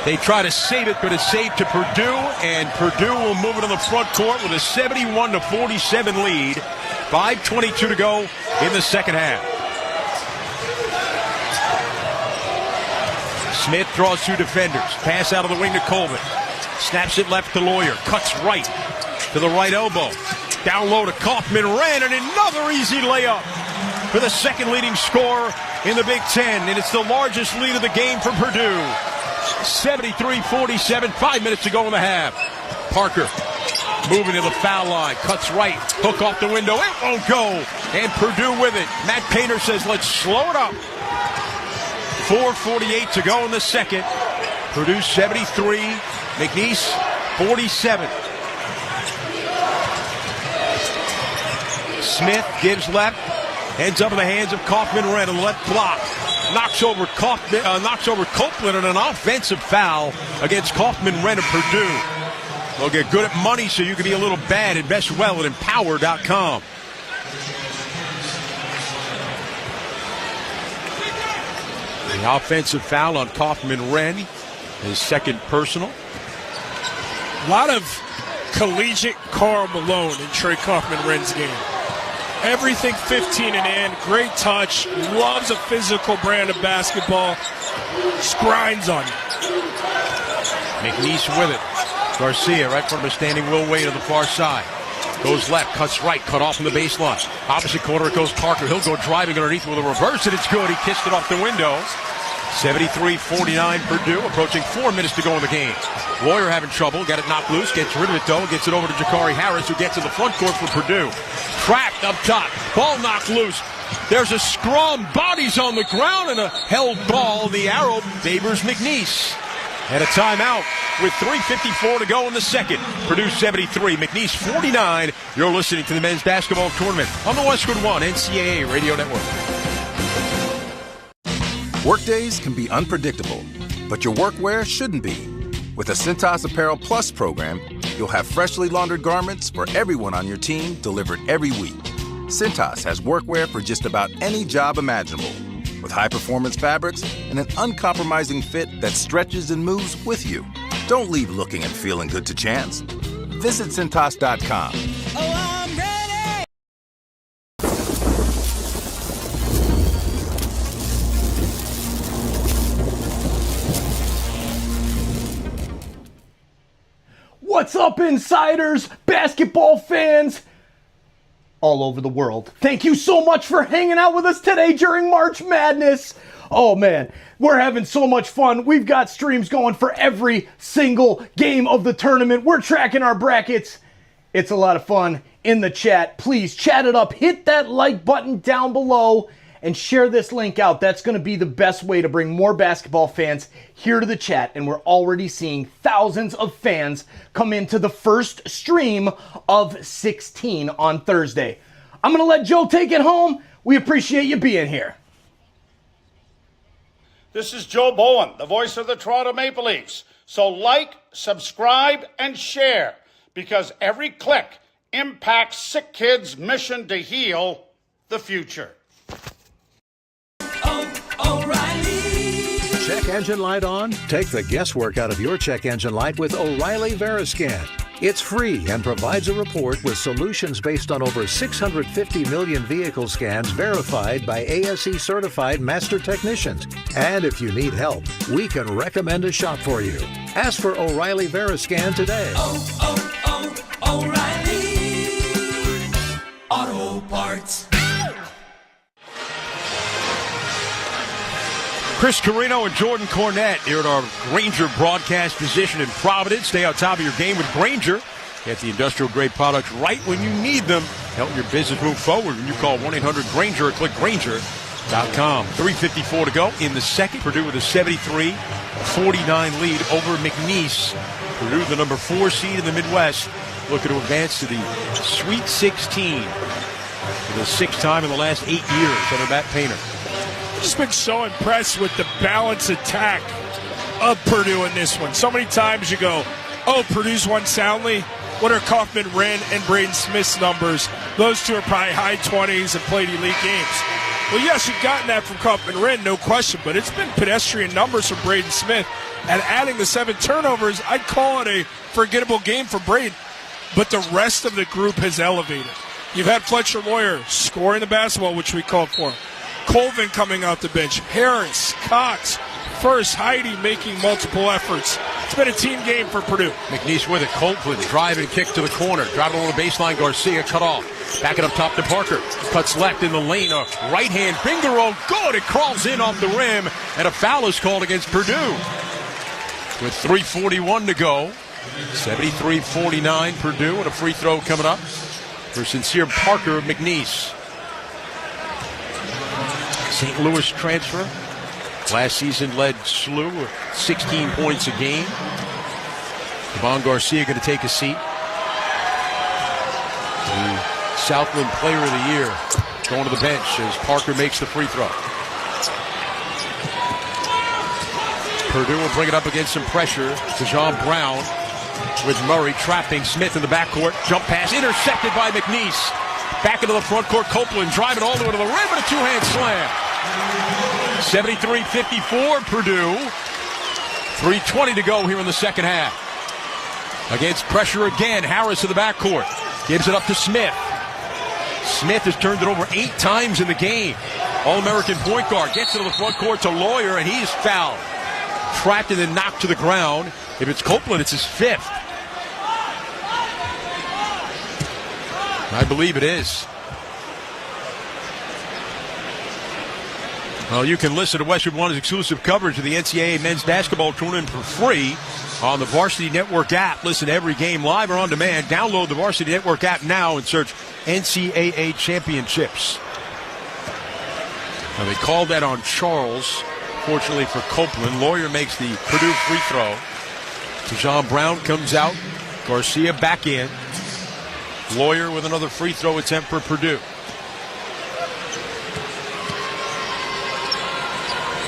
They try to save it, but it's saved to Purdue, and Purdue will move it on the front court with a 71-47 lead. 5:22 to go in the second half. Smith draws 2 defenders. Pass out of the wing to Colvin. Snaps it left to Lawyer. Cuts right to the right elbow. Down low to Kaufman-Renn, and another easy layup for the second leading scorer in the Big Ten. And it's the largest lead of the game for Purdue. 73-47, 5 minutes to go in the half. Parker moving to the foul line. Cuts right. Hook off the window. It won't go. And Purdue with it. Matt Painter says, let's slow it up. 4:48 to go in the second. Purdue 73. McNeese 47. Smith gives left. Ends up in the hands of Kaufman-Renn on the left block. Knocks over Copeland on an offensive foul against Kaufman-Renn of Purdue. They'll get good at money so you can be a little bad. Invest well at Empower.com. The offensive foul on Kaufman-Renn, his second personal. A lot of collegiate Karl Malone in Trey Kaufman-Renn's game. Everything 15 and in, great touch, loves a physical brand of basketball, just grinds on you. McNeese with it. Garcia right from the standing Will Wade on the far side. Goes left, cuts right, cut off in the baseline. Opposite corner it goes Parker. He'll go driving underneath with a reverse, and it's good. He kissed it off the window. 73-49 Purdue, approaching 4 minutes to go in the game. Lawyer having trouble, got it knocked loose, gets rid of it though, gets it over to Jakari Harris, who gets to the front court for Purdue. Trapped up top, ball knocked loose. There's a scrum, bodies on the ground, and a held ball. The arrow favors McNeese. And a timeout with 3:54 to go in the second. Purdue 73, McNeese 49. You're listening to the men's basketball tournament on the Westwood One NCAA Radio Network. Workdays can be unpredictable, but your workwear shouldn't be. With the Cintas Apparel Plus program, you'll have freshly laundered garments for everyone on your team delivered every week. Cintas has workwear for just about any job imaginable, with high-performance fabrics and an uncompromising fit that stretches and moves with you. Don't leave looking and feeling good to chance. Visit Cintas.com. Oh, I'm ready! What's up, insiders, basketball fans all over the world? Thank you so much for hanging out with us today during March Madness. Oh man, we're having so much fun. We've got streams going for every single game of the tournament. We're tracking our brackets. It's a lot of fun in the chat. Please chat it up. Hit that like button down below and share this link out. That's going to be the best way to bring more basketball fans here to the chat. And we're already seeing thousands of fans come into the first stream of 16 on Thursday. I'm going to let Joe take it home. We appreciate you being here. This is Joe Bowen, the voice of the Toronto Maple Leafs. So like, subscribe, and share, because every click impacts SickKids' mission to heal the future. Check engine light on? Take the guesswork out of your check engine light with O'Reilly Veriscan. It's free and provides a report with solutions based on over 650 million vehicle scans verified by ASE certified master technicians. And if you need help, we can recommend a shop for you. Ask for O'Reilly Veriscan today. O'Reilly Auto Parts. Chris Carino and Jordan Cornette here at our Grainger broadcast position in Providence. Stay on top of your game with Grainger. Get the industrial-grade products right when you need them. Help your business move forward when you call 1-800-GRAINGER or click Grainger.com. 3:54 to go in the second. Purdue with a 73-49 lead over McNeese. Purdue, the number 4 seed in the Midwest, looking to advance to the Sweet 16 for the 6th time in the last 8 years under Matt Painter. Just been so impressed with the balanced attack of Purdue in this one. So many times you go, oh, Purdue's won soundly. What are Kaufman-Wren and Braden Smith's numbers? Those two are probably high 20s and played elite games. Well, yes, you've gotten that from Kaufman-Wren, no question, but it's been pedestrian numbers from Braden Smith. And adding the 7 turnovers, I'd call it a forgettable game for Braden. But the rest of the group has elevated. You've had Fletcher Lawyer scoring the basketball, which we called for. Colvin coming out the bench. Harris, Cox, First, Heidi making multiple efforts. It's been a team game for Purdue. McNeese with it. Copeland drive and kick to the corner. Driving along the baseline. Garcia cut off. Back it up top to Parker. Cuts left in the lane. A right-hand finger roll. Good. It crawls in off the rim. And a foul is called against Purdue. With 3:41 to go. 73-49 Purdue. And a free throw coming up for Sincere Parker of McNeese. St. Louis transfer. Last season led SLU with 16 points a game. Devon Garcia going to take a seat. The Southland Player of the Year going to the bench as Parker makes the free throw. Purdue will bring it up against some pressure. Dejon Brown with Murray trapping Smith in the backcourt. Jump pass intercepted by McNeese. Back into the front court. Copeland driving all the way to the rim and a two-hand slam. 73-54 Purdue. 3:20 to go here in the second half. Against pressure again. Harris in the backcourt. Gives it up to Smith. Smith has turned it over 8 times in the game. All-American point guard. Gets into the front court to Lawyer, and he's fouled. Trapped and then knocked to the ground. If it's Copeland, it's his 5th. I believe it is. Well, you can listen to Westwood One's exclusive coverage of the NCAA men's basketball tournament for free on the Varsity Network app. Listen to every game live or on demand. Download the Varsity Network app now and search NCAA Championships. Now, they called that on Charles unfortunately for Copeland. Lawyer makes the Purdue free throw. John Brown comes out. Garcia back in. Lawyer with another free throw attempt for Purdue.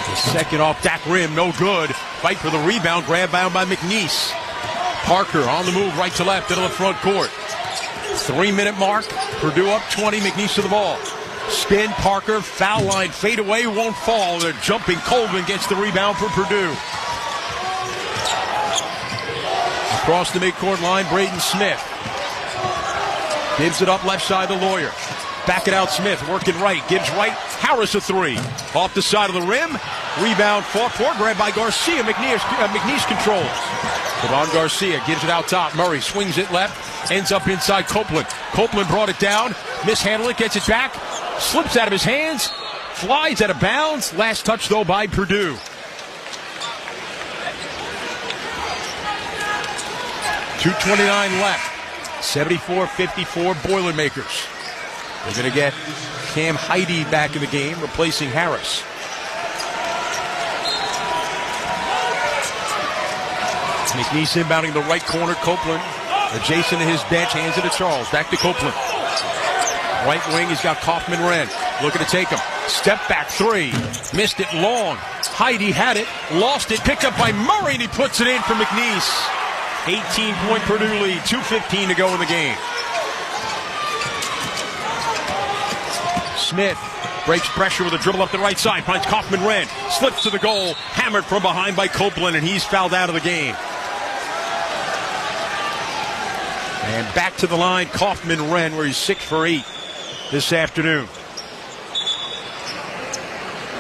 The second off back rim, no good. Fight for the rebound, grab bound by McNeese. Parker on the move, right to left, into the front court. 3-minute mark, Purdue up 20, McNeese to the ball. Spin, Parker, foul line, fade away, won't fall. They're jumping. Coleman gets the rebound for Purdue. Across the midcourt line, Braden Smith. Gives it up left side to Lawyer. Back it out, Smith, working right, gives right, Harris a three. Off the side of the rim, rebound fought for, grabbed by Garcia, McNeese controls. Devon Garcia gives it out top, Murray swings it left, ends up inside Copeland. Copeland brought it down, mishandled it, gets it back, slips out of his hands, flies out of bounds. Last touch though by Purdue. .229 left. 74-54 Boilermakers. They're going to get Cam Heide back in the game, replacing Harris. McNeese inbounding the right corner. Copeland adjacent to his bench, hands it to Charles. Back to Copeland. Right wing, he's got Kaufman-Wren looking to take him. Step back three. Missed it long. Heide had it, lost it, picked up by Murray, and he puts it in for McNeese. 18-point Purdue lead, 2:15 to go in the game. Smith breaks pressure with a dribble up the right side, finds Kaufman-Wren, slips to the goal, hammered from behind by Copeland, and he's fouled out of the game. And back to the line, Kaufman-Wren, where he's 6 for 8 this afternoon.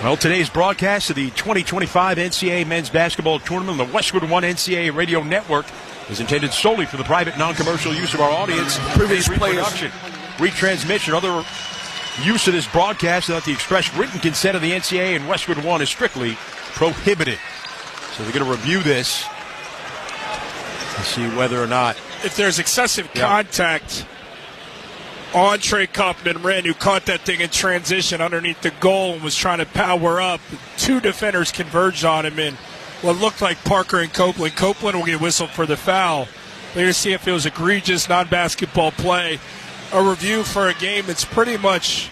Well, today's broadcast of the 2025 NCAA Men's Basketball Tournament on the Westwood One NCAA Radio Network is intended solely for the private, non-commercial use of our audience. Previous reproduction, retransmission, other use of this broadcast without the express written consent of the NCAA and Westwood One is strictly prohibited. So we're going to review this and see whether or not, if there's excessive contact on Trey Kaufman-Wren, who caught that thing in transition underneath the goal and was trying to power up. Two defenders converged on him in what looked like Parker and Copeland. Copeland will get whistled for the foul. We're going to see if it was egregious non-basketball play. A review for a game that's pretty much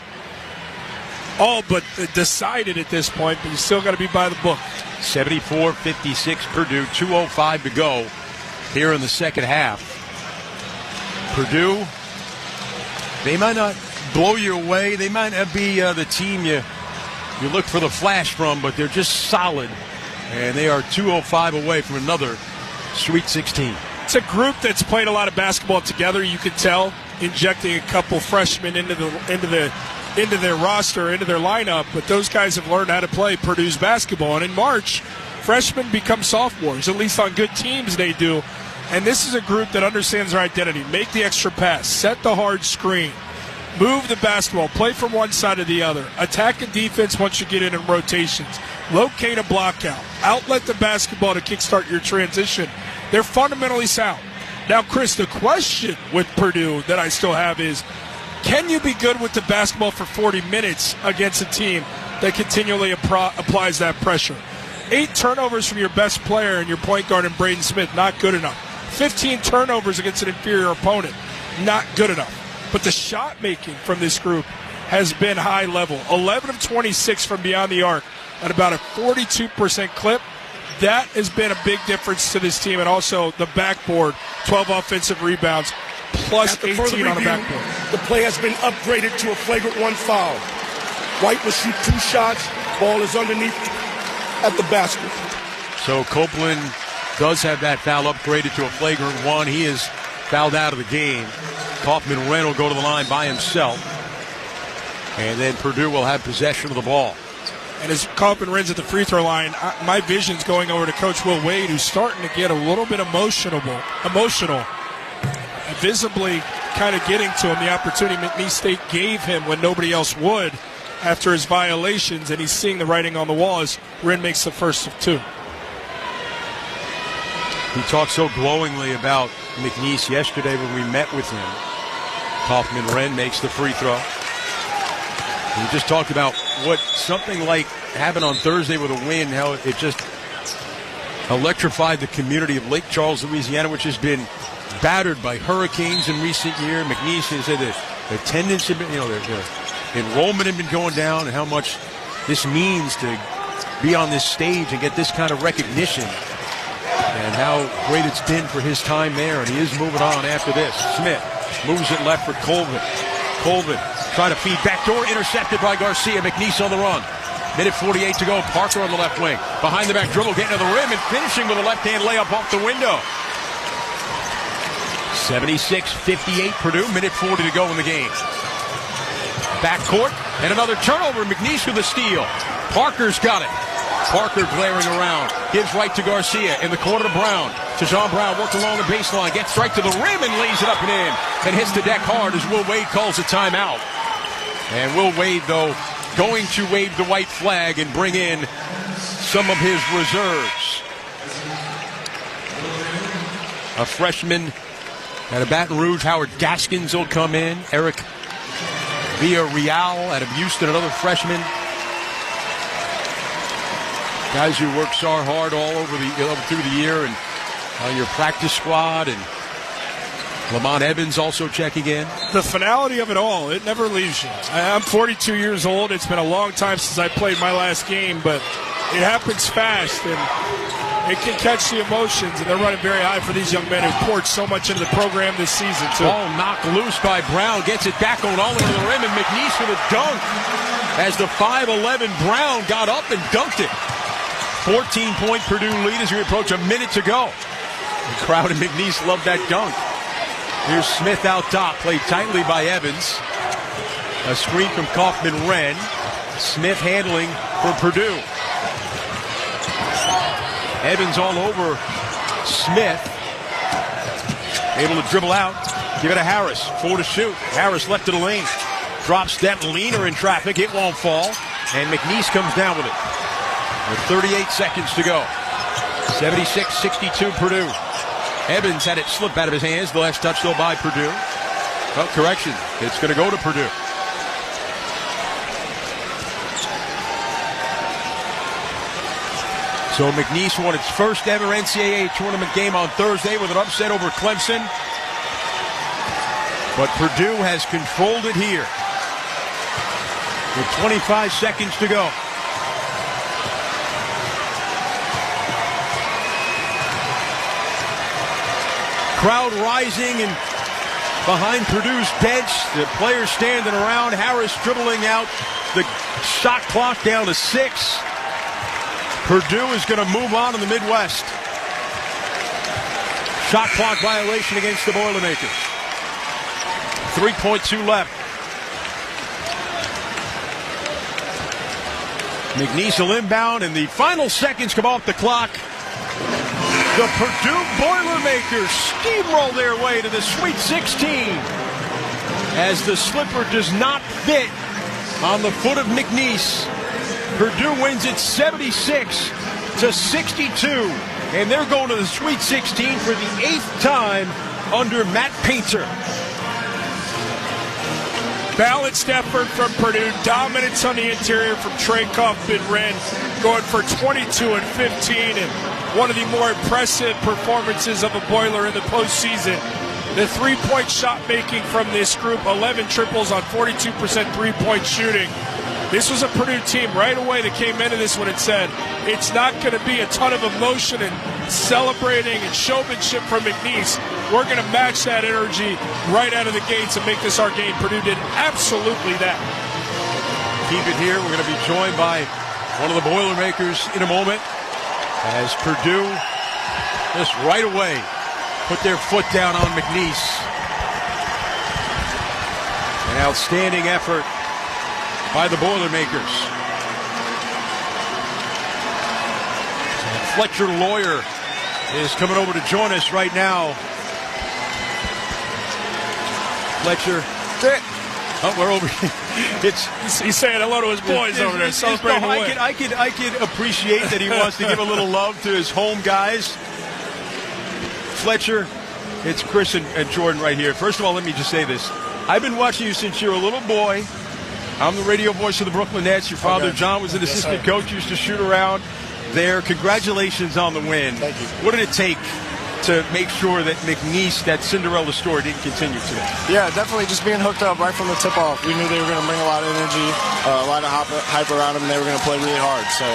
all but decided at this point, but you still got to be by the book. 74-56 Purdue, 2:05 to go here in the second half. Purdue, they might not blow you away. They might not be the team you look for the flash from, but they're just solid. And they are 2:05 away from another Sweet 16. It's a group that's played a lot of basketball together. You could tell, injecting a couple freshmen into their roster, into their lineup. But those guys have learned how to play Purdue's basketball. And in March, freshmen become sophomores. At least on good teams they do. And this is a group that understands their identity. Make the extra pass. Set the hard screen. Move the basketball. Play from one side to the other. Attack a defense once you get in rotations. Locate a block out. Outlet the basketball to kickstart your transition. They're fundamentally sound. Now, Chris, the question with Purdue that I still have is, can you be good with the basketball for 40 minutes against a team that continually applies that pressure? 8 turnovers from your best player and your point guard in Braden Smith, not good enough. 15 turnovers against an inferior opponent, not good enough. But the shot making from this group has been high level. 11 of 26 from beyond the arc at about a 42% clip. That has been a big difference to this team. And also the backboard, 12 offensive rebounds, plus 18 on the backboard. The play has been upgraded to a flagrant 1 foul. White will shoot 2 shots. Ball is underneath at the basket. So Copeland does have that foul upgraded to a flagrant 1. He is fouled out of the game. Kaufman-Wren will go to the line by himself. And then Purdue will have possession of the ball. And as Kaufman-Wren's at the free throw line, my vision's going over to Coach Will Wade, who's starting to get a little bit emotional, visibly kind of getting to him the opportunity McNeese State gave him when nobody else would after his violations, and he's seeing the writing on the wall as Wren makes the first of 2. He talked so glowingly about McNeese yesterday when we met with him. Kaufman-Wren makes the free throw. He just talked about what something like happened on Thursday with a win, how it just electrified the community of Lake Charles, Louisiana, which has been battered by hurricanes in recent years. McNeese has said that the attendance had been, their enrollment had been going down, and how much this means to be on this stage and get this kind of recognition, and how great it's been for his time there. And he is moving on after this. Smith moves it left for Colvin. Colvin trying to feed backdoor, intercepted by Garcia. McNeese on the run. Minute 48 to go. Parker on the left wing. Behind the back dribble, getting to the rim and finishing with a left-hand layup off the window. 76-58 Purdue. Minute 40 to go in the game. Backcourt and another turnover. McNeese with a steal. Parker's got it. Parker glaring around. Gives right to Garcia in the corner to Brown. To Jean Brown, worked along the baseline. Gets right to the rim and lays it up and in. And hits the deck hard as Will Wade calls a timeout. And Will Wade, though, going to wave the white flag and bring in some of his reserves. A freshman out of Baton Rouge, Howard Gaskins, will come in. Eric Villarreal out of Houston, another freshman. Guys who work so hard all over through the year and on your practice squad. And Lamont Evans also checking in. The finality of it all, it never leaves you. I'm 42 years old. It's been a long time since I played my last game, but it happens fast, and it can catch the emotions, and they're running very high for these young men who poured so much into the program this season, too. Ball knocked loose by Brown, gets it back on all over the rim, and McNeese with a dunk as the 5'11 Brown got up and dunked it. 14-point Purdue lead as we approach a minute to go. The crowd in McNeese loved that dunk. Here's Smith out top, played tightly by Evans. A screen from Kaufman-Wren. Smith handling for Purdue. Evans all over Smith. Able to dribble out. Give it to Harris. 4 to shoot. Harris left to the lane. Drop step, leaner in traffic. It won't fall. And McNeese comes down with it. With 38 seconds to go. 76-62 Purdue. Evans had it slip out of his hands. The last touch, though, by Purdue. Oh, correction. It's going to go to Purdue. So McNeese won its first ever NCAA tournament game on Thursday with an upset over Clemson. But Purdue has controlled it here with 25 seconds to go. Crowd rising and behind Purdue's bench. The players standing around. Harris dribbling out. The shot clock down to 6. Purdue is going to move on in the Midwest. Shot clock violation against the Boilermakers. 3.2 left. McNeese will inbound, and the final seconds come off the clock. The Purdue Boilermakers steamroll their way to the Sweet 16 as the slipper does not fit on the foot of McNeese. Purdue wins it 76-62, and they're going to the Sweet 16 for the 8th time under Matt Painter. Balanced effort from Purdue, dominance on the interior from Trey Kaufman-Wren, going for 22 and 15, and one of the more impressive performances of a Boiler in the postseason. The three-point shot making from this group, 11 triples on 42% three-point shooting. This was a Purdue team right away that came into this one and said, it's not going to be a ton of emotion and celebrating and showmanship from McNeese. We're going to match that energy right out of the gates and make this our game. Purdue did absolutely that. Keep it here. We're going to be joined by one of the Boilermakers in a moment as Purdue just right away put their foot down on McNeese. An outstanding effort by the Boilermakers. Fletcher Lawyer is coming over to join us right now. Fletcher. Oh, we're over. He's saying hello to his boys over there. Celebrating the win. I could appreciate that he wants to give a little love to his home guys. Fletcher, it's Chris and Jordan right here. First of all, let me just say this. I've been watching you since you were a little boy. I'm the radio voice of the Brooklyn Nets. Your father, John, was an assistant coach, used to shoot around there. Congratulations on the win. Thank you. What did it take to make sure that McNeese, that Cinderella story, didn't continue today? Yeah, definitely just being hooked up right from the tip-off. We knew they were going to bring a lot of energy, a lot of hype around them, and they were going to play really hard. So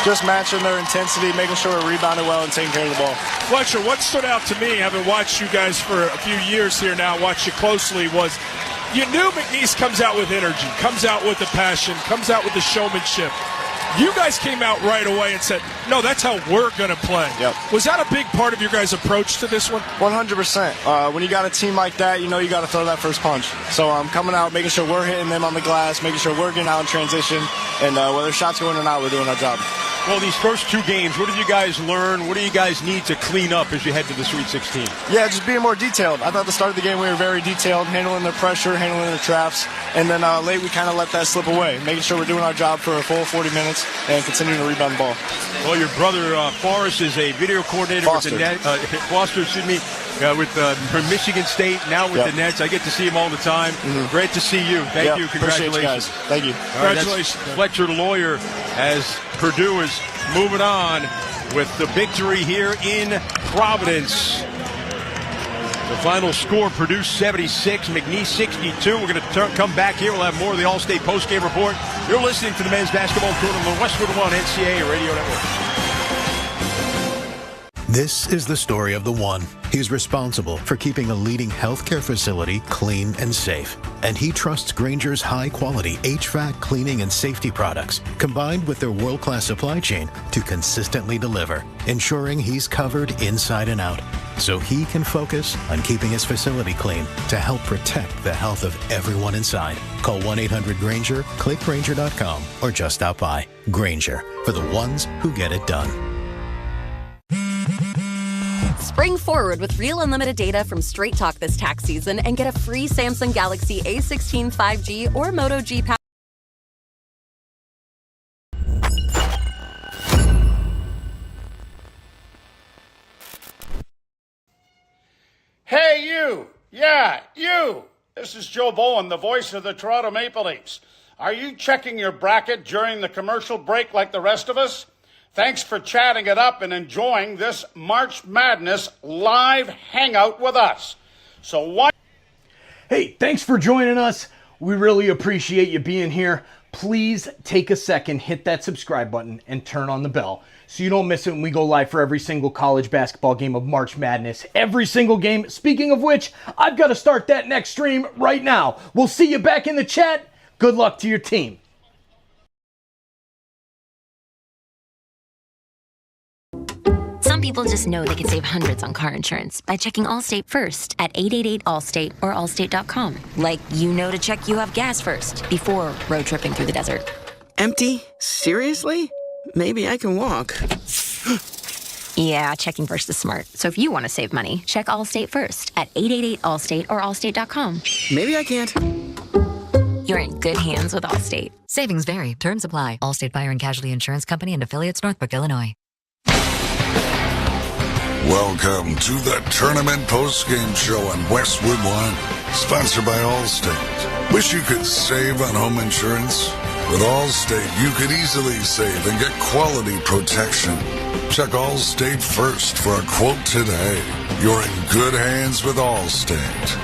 just matching their intensity, making sure we're rebounding well and taking care of the ball. Fletcher, what stood out to me, having watched you guys for a few years here now, watched you closely, was you knew McNeese comes out with energy, comes out with the passion, comes out with the showmanship. You guys came out right away and said, no, that's how we're going to play. Yep. Was that a big part of your guys' approach to this one? 100%. When you got a team like that, you know you got to throw that first punch. So coming out, making sure we're hitting them on the glass, making sure we're getting out in transition, and whether shots go in or not, we're doing our job. Well, these first two games, what did you guys learn? What do you guys need to clean up as you head to the Sweet 16? Yeah, just being more detailed. I thought at the start of the game we were very detailed, handling their pressure, handling their traps, and then late we kind of let that slip away, making sure we're doing our job for a full 40 minutes and continuing to rebound the ball. Well, your brother Forrest is a video coordinator with the Nets. Foster, from Michigan State, now with the Nets. I get to see him all the time. Mm-hmm. Great to see you. Thank you. Congratulations. You guys. Thank you. Congratulations. Fletcher Lawyer, as Purdue is moving on with the victory here in Providence. The final score, Purdue 76, McNeese 62. We're going to come back here. We'll have more of the All-State postgame report. You're listening to the men's basketball tournament on the Westwood One NCAA Radio Network. This is the story of the one. He's responsible for keeping a leading healthcare facility clean and safe. And he trusts Grainger's high-quality HVAC cleaning and safety products, combined with their world-class supply chain, to consistently deliver, ensuring he's covered inside and out, so he can focus on keeping his facility clean to help protect the health of everyone inside. Call 1-800-GRAINGER, click Grainger.com, or just stop by. Grainger, for the ones who get it done. Spring forward with real unlimited data from Straight Talk this tax season and get a free Samsung Galaxy A16 5G or Moto G Power. Hey, you! Yeah, you! This is Joe Bowen, the voice of the Toronto Maple Leafs. Are you checking your bracket during the commercial break like the rest of us? Thanks for chatting it up and enjoying this March Madness live hangout with us. So why... Hey, thanks for joining us. We really appreciate you being here. Please take a second, hit that subscribe button, and turn on the bell so you don't miss it when we go live for every single college basketball game of March Madness. Every single game. Speaking of which, I've got to start that next stream right now. We'll see you back in the chat. Good luck to your team. Some people just know they can save hundreds on car insurance by checking Allstate first at 888-ALLSTATE or allstate.com. Like you know to check you have gas first before road tripping through the desert. Empty? Seriously? Maybe I can walk. Yeah, checking first is smart. So if you want to save money, check Allstate first at 888-ALLSTATE or allstate.com. Maybe I can't. You're in good hands with Allstate. Savings vary. Terms apply. Allstate Fire and Casualty Insurance Company and affiliates, Northbrook, Illinois. Welcome to the Tournament Postgame Show on Westwood One, sponsored by Allstate. Wish you could save on home insurance? With Allstate, you could easily save and get quality protection. Check Allstate first for a quote today. You're in good hands with Allstate.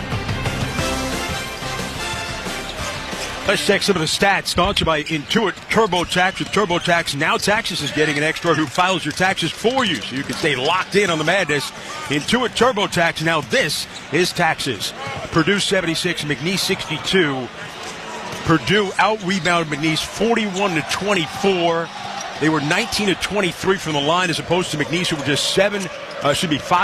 Let's check some of the stats. Sponsored by Intuit TurboTax. With TurboTax, now Taxes is getting an expert who files your taxes for you, so you can stay locked in on the madness. Intuit TurboTax, now this is Taxes. Purdue 76, McNeese 62. Purdue out-rebounded McNeese 41-24. They were 19-23 from the line, as opposed to McNeese, who were just 5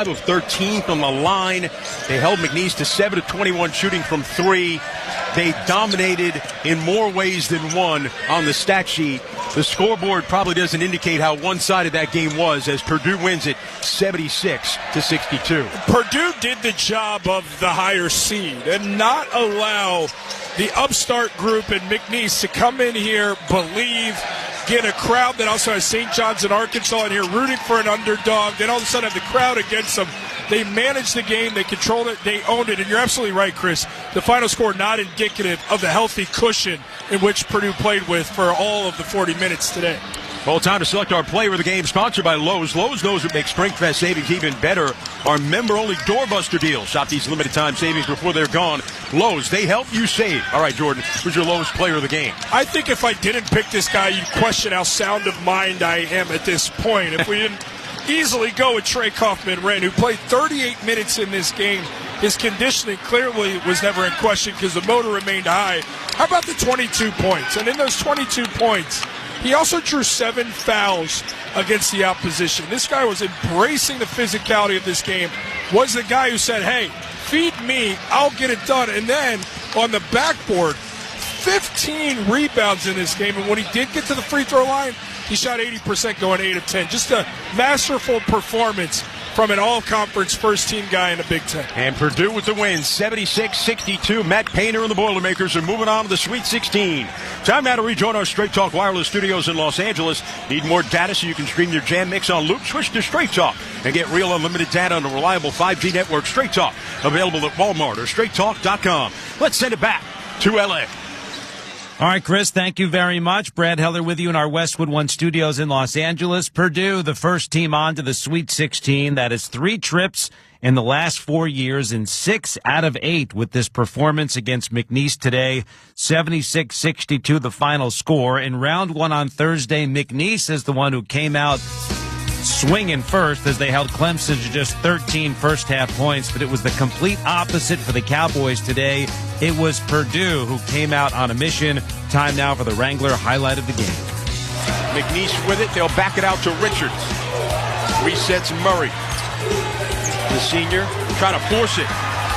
of 13 from the line. They held McNeese to 7-21 shooting from three. They dominated in more ways than one on the stat sheet. The scoreboard probably doesn't indicate how one-sided that game was, as Purdue wins it 76-62. Purdue did the job of the higher seed and not allow the upstart group in McNeese to come in here, believe, get a crowd that also has St. John's and Arkansas in here rooting for an underdog, then all of a sudden have the crowd against them. They managed the game. They controlled it. They owned it. And you're absolutely right, Chris. The final score not indicative of the healthy cushion in which Purdue played with for all of the 40 minutes today. Well, time to select our player of the game, sponsored by Lowe's. Lowe's knows what makes SpringFest savings even better. Our member-only doorbuster deals. Shop these limited-time savings before they're gone. Lowe's, they help you save. All right, Jordan, who's your Lowe's player of the game? I think if I didn't pick this guy, you'd question how sound of mind I am at this point. If we didn't easily go with Trey Kaufman-Renn, who played 38 minutes in this game. His conditioning clearly was never in question because the motor remained high. How about the 22 points? And in those 22 points, he also drew 7 fouls against the opposition. This guy was embracing the physicality of this game, was the guy who said, hey, feed me, I'll get it done. And then on the backboard, 15 rebounds in this game. And when he did get to the free throw line, he shot 80% going 8 of 10. Just a masterful performance from an all-conference first-team guy in the Big Ten. And Purdue with the win, 76-62. Matt Painter and the Boilermakers are moving on to the Sweet 16. Time now to rejoin our Straight Talk Wireless studios in Los Angeles. Need more data so you can stream your Jam Mix on loop? Switch to Straight Talk and get real unlimited data on a reliable 5G network. Straight Talk, available at Walmart or straighttalk.com. Let's send it back to L.A. All right, Chris, thank you very much. Brad Heller with you in our Westwood One studios in Los Angeles. Purdue, the first team on to the Sweet 16. That is 3 trips in the last 4 years and 6 out of 8 with this performance against McNeese today. 76-62 the final score. In round 1 on Thursday, McNeese is the one who came out swinging first as they held Clemson to just 13 first-half points, but it was the complete opposite for the Cowboys today. It was Purdue who came out on a mission. Time now for the Wrangler highlight of the game. McNeese with it. They'll back it out to Richards. Resets Murray. The senior trying to force it.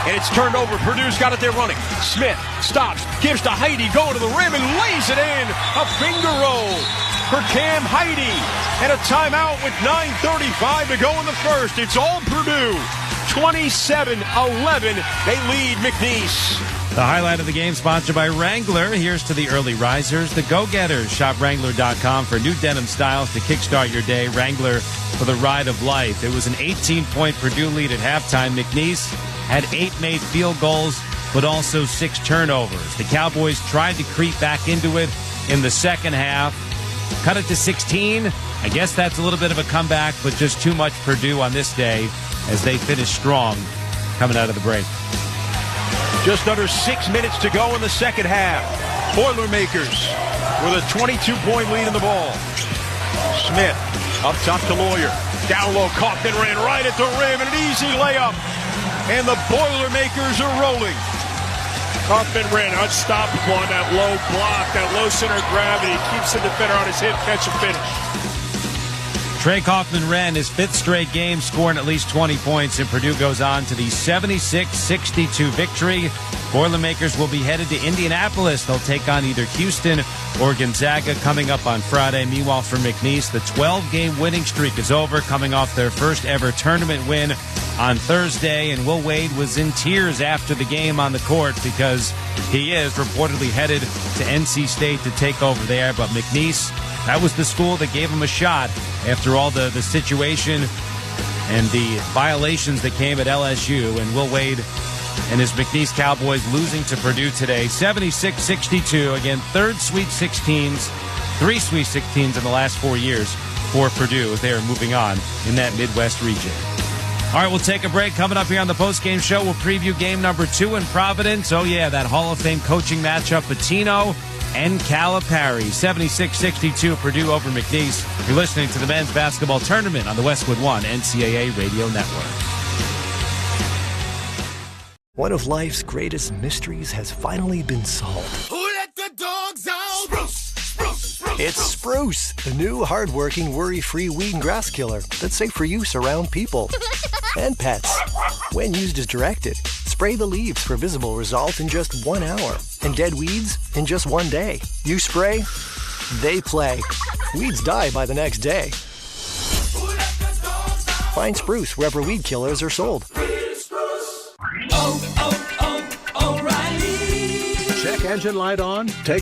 And it's turned over. Purdue's got it there running. Smith stops, gives to Heidi, going to the rim and lays it in. A finger roll for Cam Heidi. And a timeout with 9:35 to go in the first. It's all Purdue. 27-11. They lead McNeese. The highlight of the game sponsored by Wrangler. Here's to the early risers, the go-getters. Shop Wrangler.com for new denim styles to kickstart your day. Wrangler for the ride of life. It was an 18-point Purdue lead at halftime. McNeese had 8 made field goals, but also 6 turnovers. The Cowboys tried to creep back into it in the second half. Cut it to 16. I guess that's a little bit of a comeback, but just too much Purdue on this day as they finish strong coming out of the break. Just under 6 minutes to go in the second half. Boilermakers with a 22-point lead in the ball. Smith up top to Lawyer. Down low, Kaufman-Renn right at the rim, and an easy layup. And the Boilermakers are rolling. Kaufman-Renn unstoppable on that low block, that low center of gravity. Keeps the defender on his hip, catch and finish. Trey Kaufman-Renn, his 5th straight game, scoring at least 20 points, and Purdue goes on to the 76-62 victory. Boilermakers will be headed to Indianapolis. They'll take on either Houston or Gonzaga coming up on Friday. Meanwhile, for McNeese, the 12-game winning streak is over, coming off their first ever tournament win on Thursday. And Will Wade was in tears after the game on the court because he is reportedly headed to NC State to take over there. But McNeese, that was the school that gave him a shot after all the situation and the violations that came at LSU. And Will Wade and his McNeese Cowboys losing to Purdue today, 76-62. Again, 3rd Sweet 16s, 3 Sweet 16s in the last 4 years for Purdue as they are moving on in that Midwest region. All right, we'll take a break. Coming up here on the postgame show, we'll preview game number 2 in Providence. Oh, yeah, that Hall of Fame coaching matchup, Pitino and Calipari. 76-62, Purdue over McNeese. You're listening to the men's basketball tournament on the Westwood One NCAA Radio Network. One of life's greatest mysteries has finally been solved. Who let the dogs out? Spruce, spruce, spruce. It's Spruce, the new hard-working, worry-free weed and grass killer that's safe for use around people and pets. When used as directed, spray the leaves for visible results in just 1 hour and dead weeds in just 1 day. You spray, they play. Weeds die by the next day. Find Spruce wherever weed killers are sold. O'Reilly. Check engine light on. Take